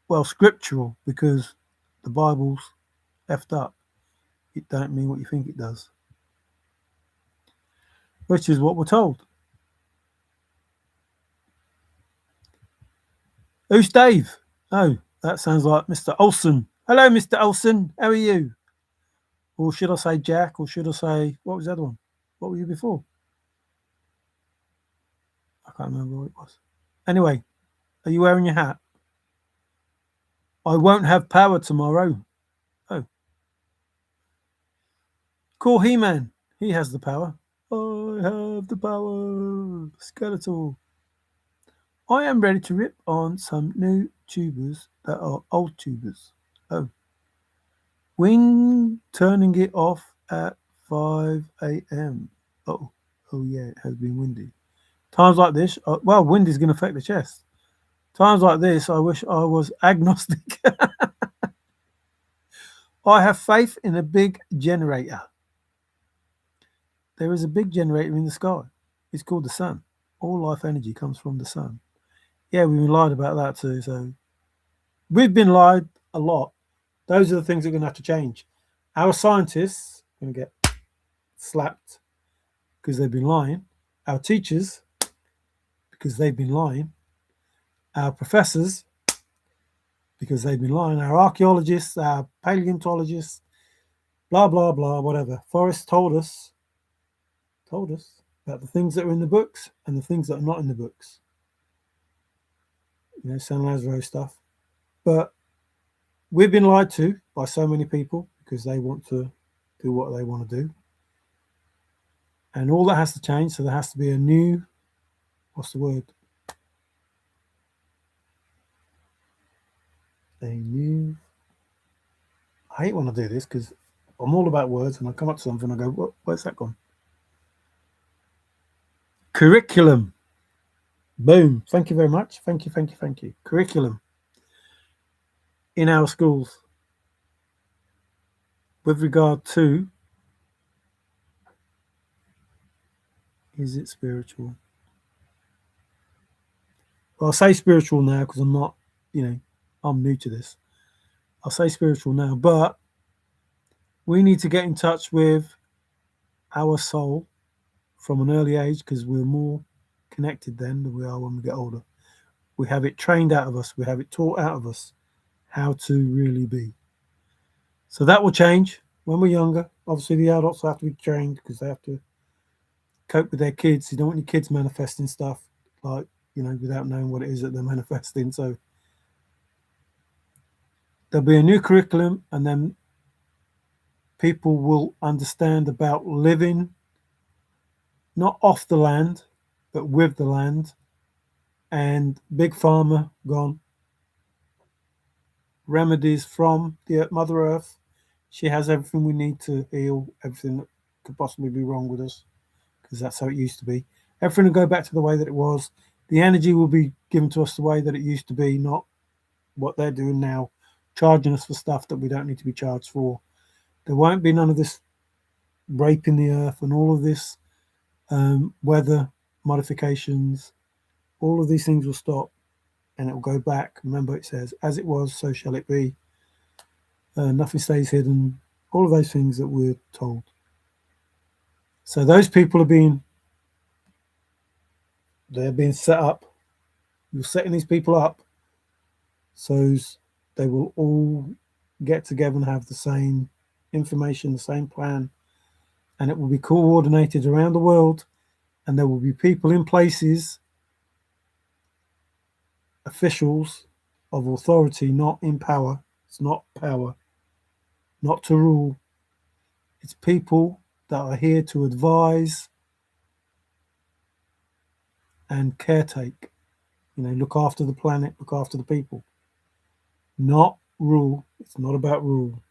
well, scriptural, because the Bible's effed up. It don't mean what you think it does. Which is what we're told. Who's Dave? Oh, that sounds like Mr. Olsen. Hello, Mr. Olsen. How are you? Or should I say Jack? Or should I say, what was the other one? What were you before? I can't remember what it was. Anyway, are you wearing your hat? I won't have power tomorrow. Oh. Call He-Man. He has the power. I have the power. Skeletal. I am ready to rip on some new tubers that are old tubers. Oh. Wind turning it off at 5 a.m. Oh yeah, it has been windy. Times like this, well, wind is going to affect the chest. Times like this, I wish I was agnostic. I have faith in a big generator. There is a big generator in the sky. It's called the sun. All life energy comes from the sun. Yeah, we've been lied about that too, so We've been lied a lot. Those are the things that are going to have to change. Our scientists are going to get slapped because they've been lying. Our teachers, because they've been lying. Our professors, because they've been lying. Our archaeologists, our paleontologists, blah, blah, blah, whatever. Forrest told us about the things that are in the books and the things that are not in the books. You know, San Lazaro stuff. But we've been lied to by so many people because they want to do what they want to do. And all that has to change. So there has to be a new, what's the word? A new, I hate when I do this because I'm all about words and I come up to something and I go, where's that gone? Curriculum. Boom. Thank you very much. Thank you, thank you, thank you. Curriculum in our schools with regard to, is it spiritual? Well, I'll say spiritual now because I'm not, I'm new to this. I'll say spiritual now, but we need to get in touch with our soul from an early age because we're more connected then than we are when we get older. We have it trained out of us. We have it taught out of us how to really be. So that will change when we're younger. Obviously, the adults have to be trained because they have to cope with their kids. You don't want your kids manifesting stuff like, without knowing what it is that they're manifesting. So there'll be a new curriculum and then people will understand about living not off the land, but with the land. And Big Pharma gone. Remedies from the Mother Earth. She has everything we need to heal everything that could possibly be wrong with us, because that's how it used to be. Everything will go back to the way that it was. The energy will be given to us the way that it used to be, not what they're doing now, charging us for stuff that we don't need to be charged for. There won't be none of this raping the earth and all of this weather modifications. All of these things will stop and it will go back. Remember, it says, as it was, so shall it be. Nothing stays hidden. All of those things that we're told. So those people they're being set up. You're setting these people up so they will all get together and have the same information, the same plan, and it will be coordinated around the world, and there will be people in places, officials of authority, not in power. It's not power, not to rule. It's people that are here to advise and caretake, look after the planet, look after the people, not rule. It's not about rule.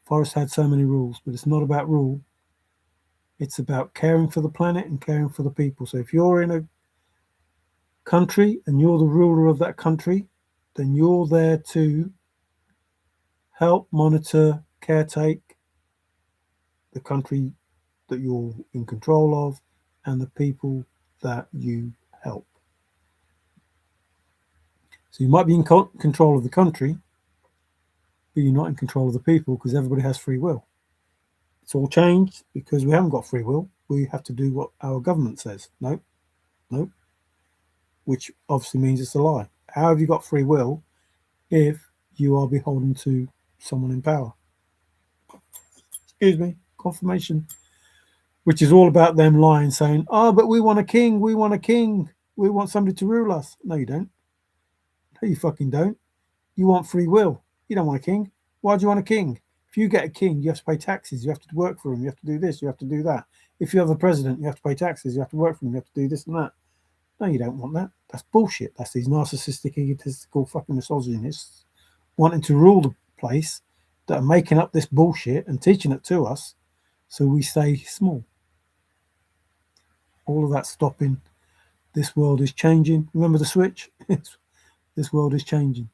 Forrest had so many rules, but it's not about rule. It's about caring for the planet and caring for the people. So if you're in a country and you're the ruler of that country, then you're there to help monitor, caretake the country that you're in control of and the people that you help. So you might be in control of the country, but you're not in control of the people because everybody has free will. It's all changed because we haven't got free will. We have to do what our government says. Nope. Which obviously means it's a lie. How have you got free will if you are beholden to someone in power? Excuse me, confirmation. Which is all about them lying, saying, oh, but we want a king, we want a king, we want somebody to rule us. No, you don't. No, you fucking don't. You want free will. You don't want a king. Why do you want a king? If you get a king, you have to pay taxes, you have to work for him, you have to do this, you have to do that. If you have a president, you have to pay taxes, you have to work for him, you have to do this and that. No, you don't want that. That's bullshit. That's these narcissistic, egotistical fucking misogynists wanting to rule the place that are making up this bullshit and teaching it to us so we stay small. All of that stopping. This world is changing. Remember the switch? This world is changing.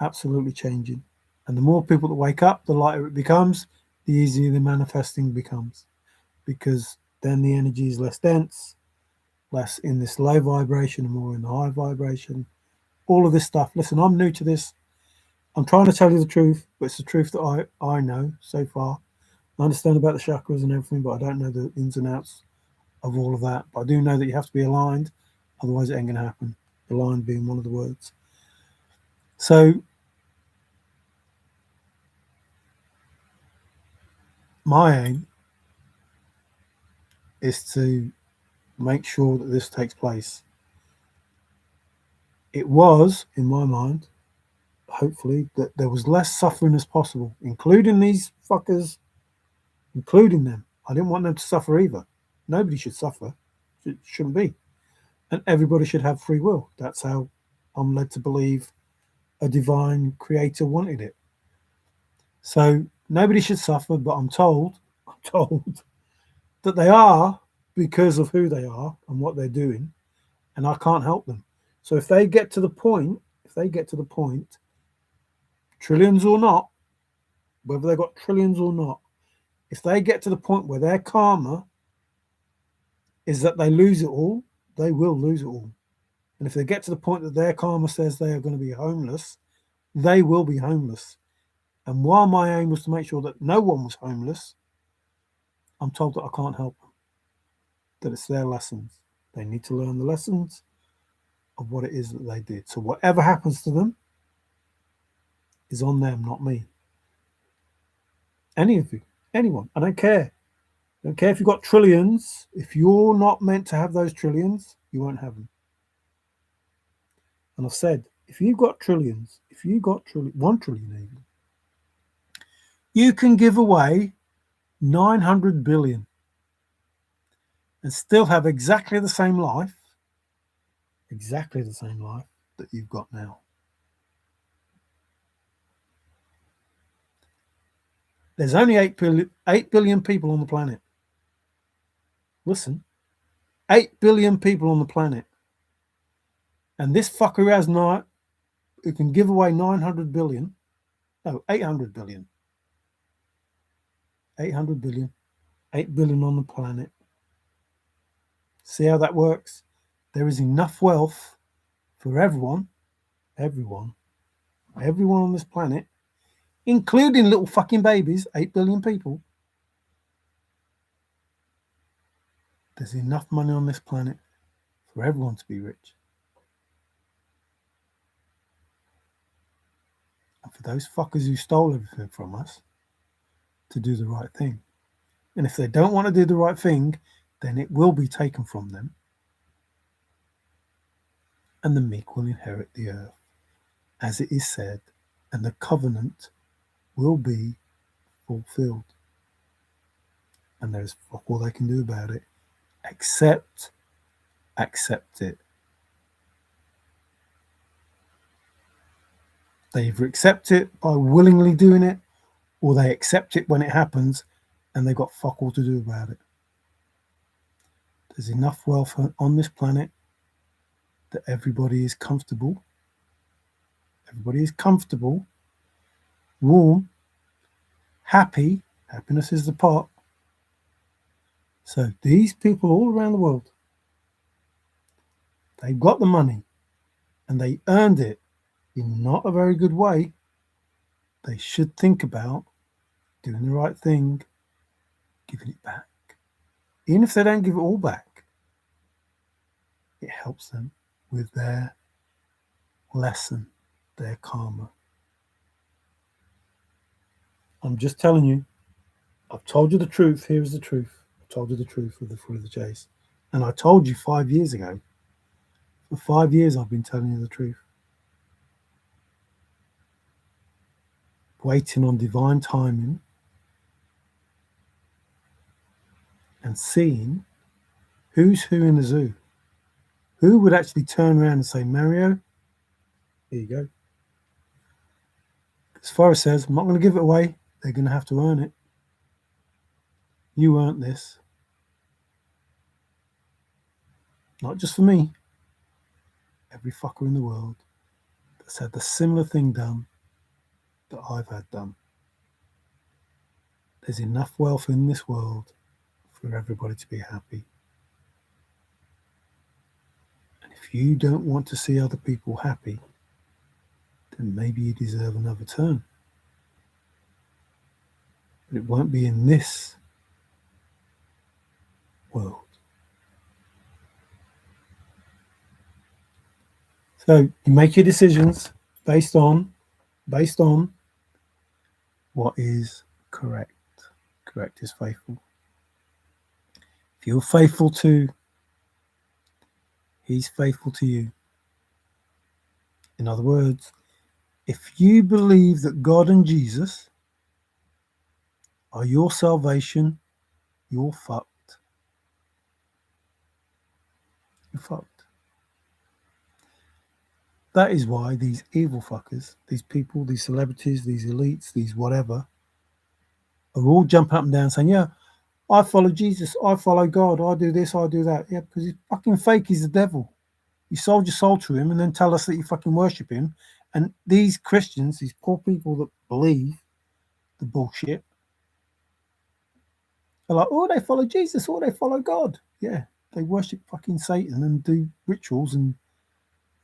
Absolutely changing. And the more people that wake up, the lighter it becomes, the easier the manifesting becomes. Because then the energy is less dense, less in this low vibration and more in the high vibration. all of this stuff. Listen, I'm new to this. I'm trying to tell you the truth, but it's the truth that I know so far. I understand about the chakras and everything, but I don't know the ins and outs of all of that. But I do know that you have to be aligned, otherwise it ain't going to happen. Aligned being one of the words. So my aim is to make sure that this takes place. It was, in my mind, hopefully, that there was less suffering as possible, including these fuckers, including them. I didn't want them to suffer either. Nobody should suffer. It shouldn't be. And everybody should have free will. That's how I'm led to believe a divine creator wanted it. So nobody should suffer, but I'm told that they are because of who they are and what they're doing, and I can't help them. So if they get to the point, trillions or not, whether they've got trillions or not, if they get to the point where their karma is that they lose it all, they will lose it all. And if they get to the point that their karma says they are going to be homeless, they will be homeless. And while my aim was to make sure that no one was homeless, I'm told that I can't help them, that it's their lessons. They need to learn the lessons of what it is that they did. So whatever happens to them is on them, not me. Any of you, anyone, I don't care. I don't care if you've got trillions. If you're not meant to have those trillions, you won't have them. And I've said, if you've got trillions, 1 trillion even, you can give away 900 billion and still have exactly the same life that you've got now. There's only 8 billion people on the planet. Listen, 8 billion people on the planet. And this fucker who can give away 900 billion, no, 800 billion. 800 billion, 8 billion on the planet. See how that works? There is enough wealth for everyone on this planet, including little fucking babies, 8 billion people. There's enough money on this planet for everyone to be rich. And for those fuckers who stole everything from us to do the right thing. And if they don't want to do the right thing, then it will be taken from them. And the meek will inherit the earth, as it is said, and the covenant will be fulfilled. And there's fuck all they can do about it, except accept it. They either accept it by willingly doing it, or they accept it when it happens and they've got fuck all to do about it. There's enough wealth on this planet that everybody is comfortable. Everybody is comfortable, warm, happy. Happiness is the pot. So these people all around the world, they've got the money and they earned it in not a very good way. They should think about doing the right thing, giving it back. Even if they don't give it all back, it helps them with their lesson, their karma. I'm just telling you, I've told you the truth. Here is the truth. I told you the truth with the full of the chase. And I told you 5 years ago. For 5 years, I've been telling you the truth. Waiting on divine timing and seeing who's who in the zoo. Who would actually turn around and say, Mario, here you go. As Forrest says, I'm not going to give it away. They're going to have to earn it. You earned this. Not just for me. Every fucker in the world that's had the similar thing done that I've had done. There's enough wealth in this world for everybody to be happy. And if you don't want to see other people happy, then maybe you deserve another turn. But it won't be in this world. So you make your decisions based on what is correct. Correct is faithful. If you're faithful to, he's faithful to you. In other words, if you believe that God and Jesus are your salvation, you're fucked. You're fucked. That is why these evil fuckers, these people, these celebrities, these elites, these whatever, are all jumping up and down saying, yeah, I follow Jesus, I follow God, I do this, I do that. Yeah, because he's fucking fake, he's the devil. You sold your soul to him and then tell us that you fucking worship him. And these Christians, these poor people that believe the bullshit, are like, oh, they follow Jesus, or they follow God. Yeah, they worship fucking Satan and do rituals and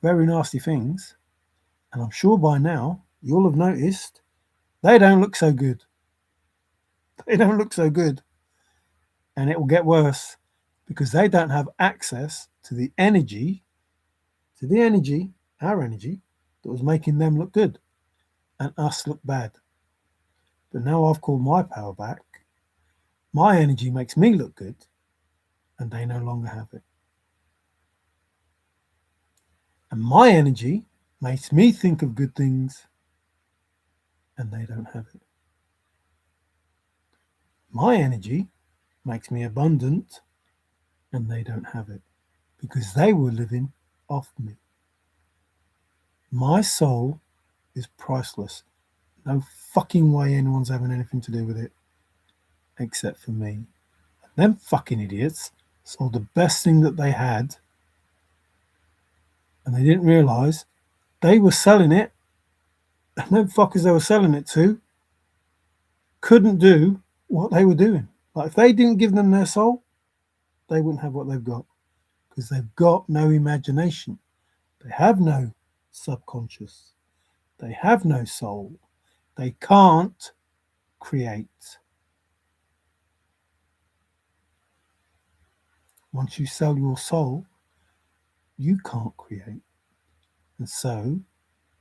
very nasty things. And I'm sure by now you'll have noticed they don't look so good. They don't look so good. And it will get worse because they don't have access to the energy, our energy, that was making them look good and us look bad. But now I've called my power back. My energy makes me look good and they no longer have it. And my energy makes me think of good things and they don't have it. My energy makes me abundant and they don't have it because they were living off me. My soul is priceless. No fucking way anyone's having anything to do with it except for me. And them fucking idiots sold the best thing that they had and they didn't realise they were selling it, and them fuckers they were selling it to couldn't do what they were doing. Like if they didn't give them their soul, they wouldn't have what they've got because they've got no imagination. They have no subconscious. They have no soul. They can't create. Once you sell your soul, you can't create. And so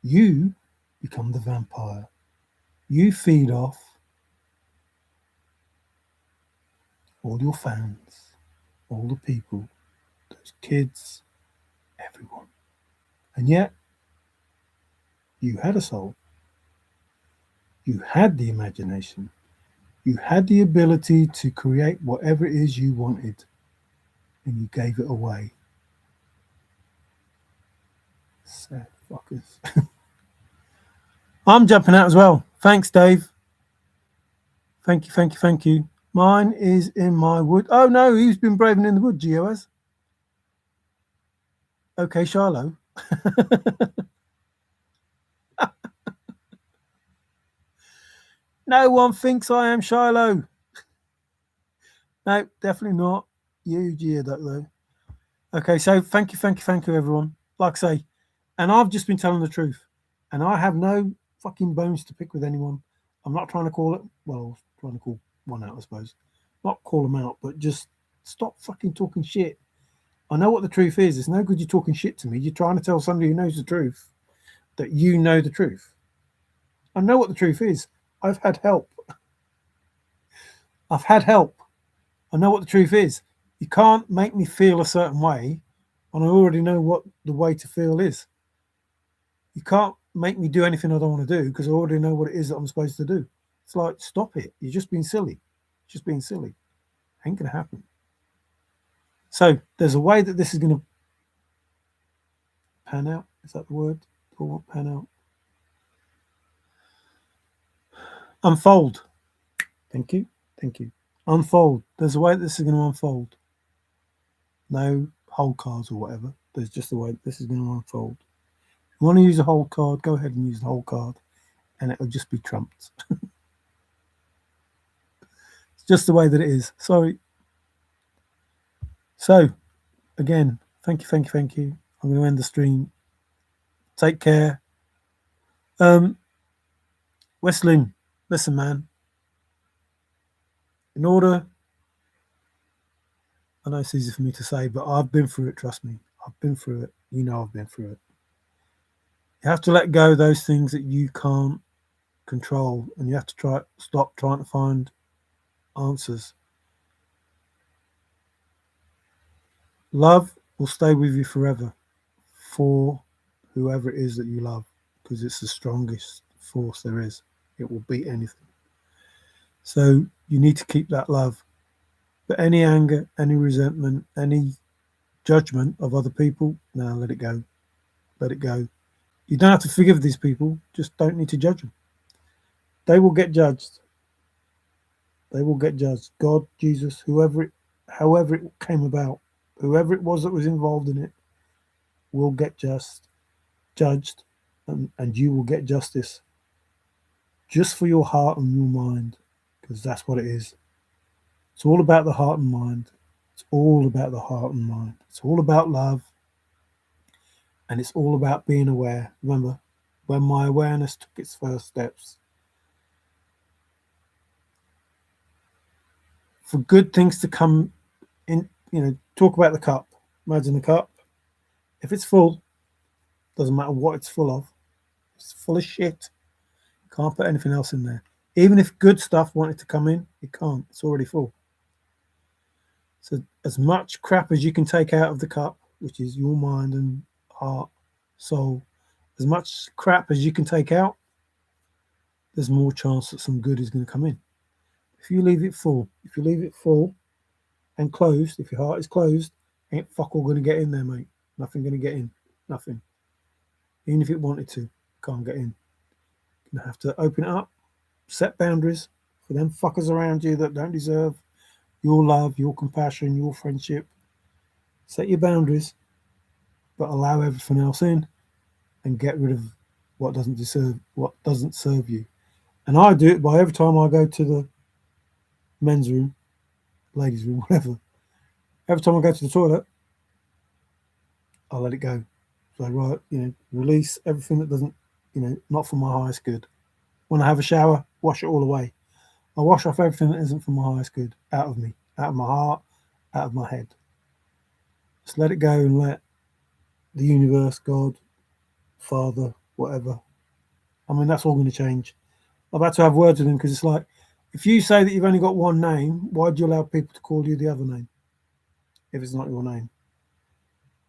you become the vampire. You feed off all your fans, all the people, those kids, everyone. And yet, you had a soul. You had the imagination. You had the ability to create whatever it is you wanted. And you gave it away. Sad fuckers. I'm jumping out as well. Thanks, Dave. Thank you, thank you, thank you. Mine is in my wood. Oh, no, he's been braving in the wood, Gio has. Okay, Shiloh. No one thinks I am Shiloh. No, definitely not. You, Gio, though. Okay, so thank you, everyone. Like I say, and I've just been telling the truth. And I have no fucking bones to pick with anyone. I'm not trying to call it, well, trying to call one out, I suppose. Not call them out, but just stop fucking talking shit. I know what the truth is. It's no good you talking shit to me. You're trying to tell somebody who knows the truth that you know the truth. I know what the truth is. I've had help. I've had help. I know what the truth is. You can't make me feel a certain way, and I already know what the way to feel is. You can't make me do anything I don't want to do because I already know what it is that I'm supposed to do. It's like, stop it. You're just being silly. Just being silly. Ain't going to happen. So there's a way that this is going to pan out. Is that the word? Pan out. Unfold. Thank you. Thank you. Unfold. There's a way that this is going to unfold. No whole cards or whatever. There's just a way that this is going to unfold. If you want to use a whole card, go ahead and use the whole card, and it'll just be trumped. It's just the way that it is. Sorry. So, again, thank you. I'm going to end the stream. Take care. Wesley, listen, man. In order, I know it's easy for me to say, but I've been through it. Trust me, I've been through it. You know, I've been through it. You have to let go of those things that you can't control, and you have to stop trying to find answers. Love will stay with you forever for whoever it is that you love, because it's the strongest force there is. It will beat anything. So you need to keep that love. But any anger, any resentment, any judgment of other people, now let it go. Let it go. You don't have to forgive these people, just don't need to judge them. They will get judged. They will get judged. God, Jesus, however it came about, whoever it was that was involved in it, will get judged, and you will get justice just for your heart and your mind, because that's what it is. It's all about the heart and mind. It's all about the heart and mind. It's all about love, and it's all about being aware. Remember, when my awareness took its first steps, for good things to come in, talk about the cup. Imagine the cup. If it's full, doesn't matter what it's full of. It's full of shit. Can't put anything else in there. Even if good stuff wanted to come in, it can't. It's already full. So as much crap as you can take out of the cup, which is your mind and heart, soul, as much crap as you can take out, there's more chance that some good is going to come in. If you leave it full and closed, if your heart is closed, ain't fuck all going to get in there, mate. Nothing going to get in. Nothing. Even if it wanted to, can't get in. You're going to have to open it up, set boundaries for them fuckers around you that don't deserve your love, your compassion, your friendship. Set your boundaries, but allow everything else in, and get rid of what doesn't serve you. And I do it by every time I go to the men's room, ladies' room, whatever. Every time I go to the toilet, I let it go. So right, release everything that doesn't, not for my highest good. When I have a shower, wash it all away. I wash off everything that isn't for my highest good out of me, out of my heart, out of my head. Just let it go and let the universe, God, Father, whatever. I mean, that's all going to change. I've had to have words with him, because it's like, if you say that you've only got one name, why do you allow people to call you the other name if it's not your name?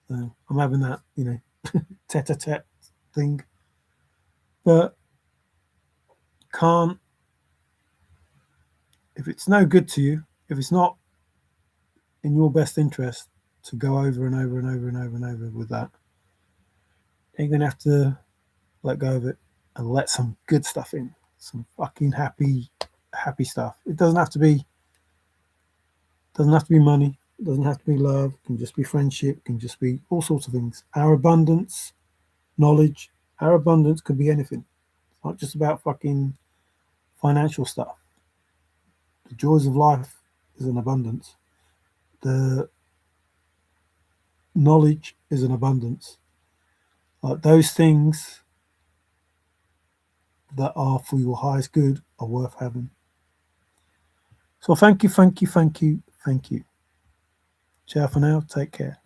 So I'm having that, tete-a-tete thing. But can't, if it's no good to you, if it's not in your best interest to go over and over and over and over and over with that, you're going to have to let go of it and let some good stuff in, some fucking happy stuff. It doesn't have to be money. It doesn't have to be love. It can just be friendship. It can just be all sorts of things. Our abundance, knowledge, our abundance could be anything. It's not just about fucking financial stuff. The joys of life is an abundance. The knowledge is an abundance. Like those things that are for your highest good are worth having. So thank you. Ciao for now. Take care.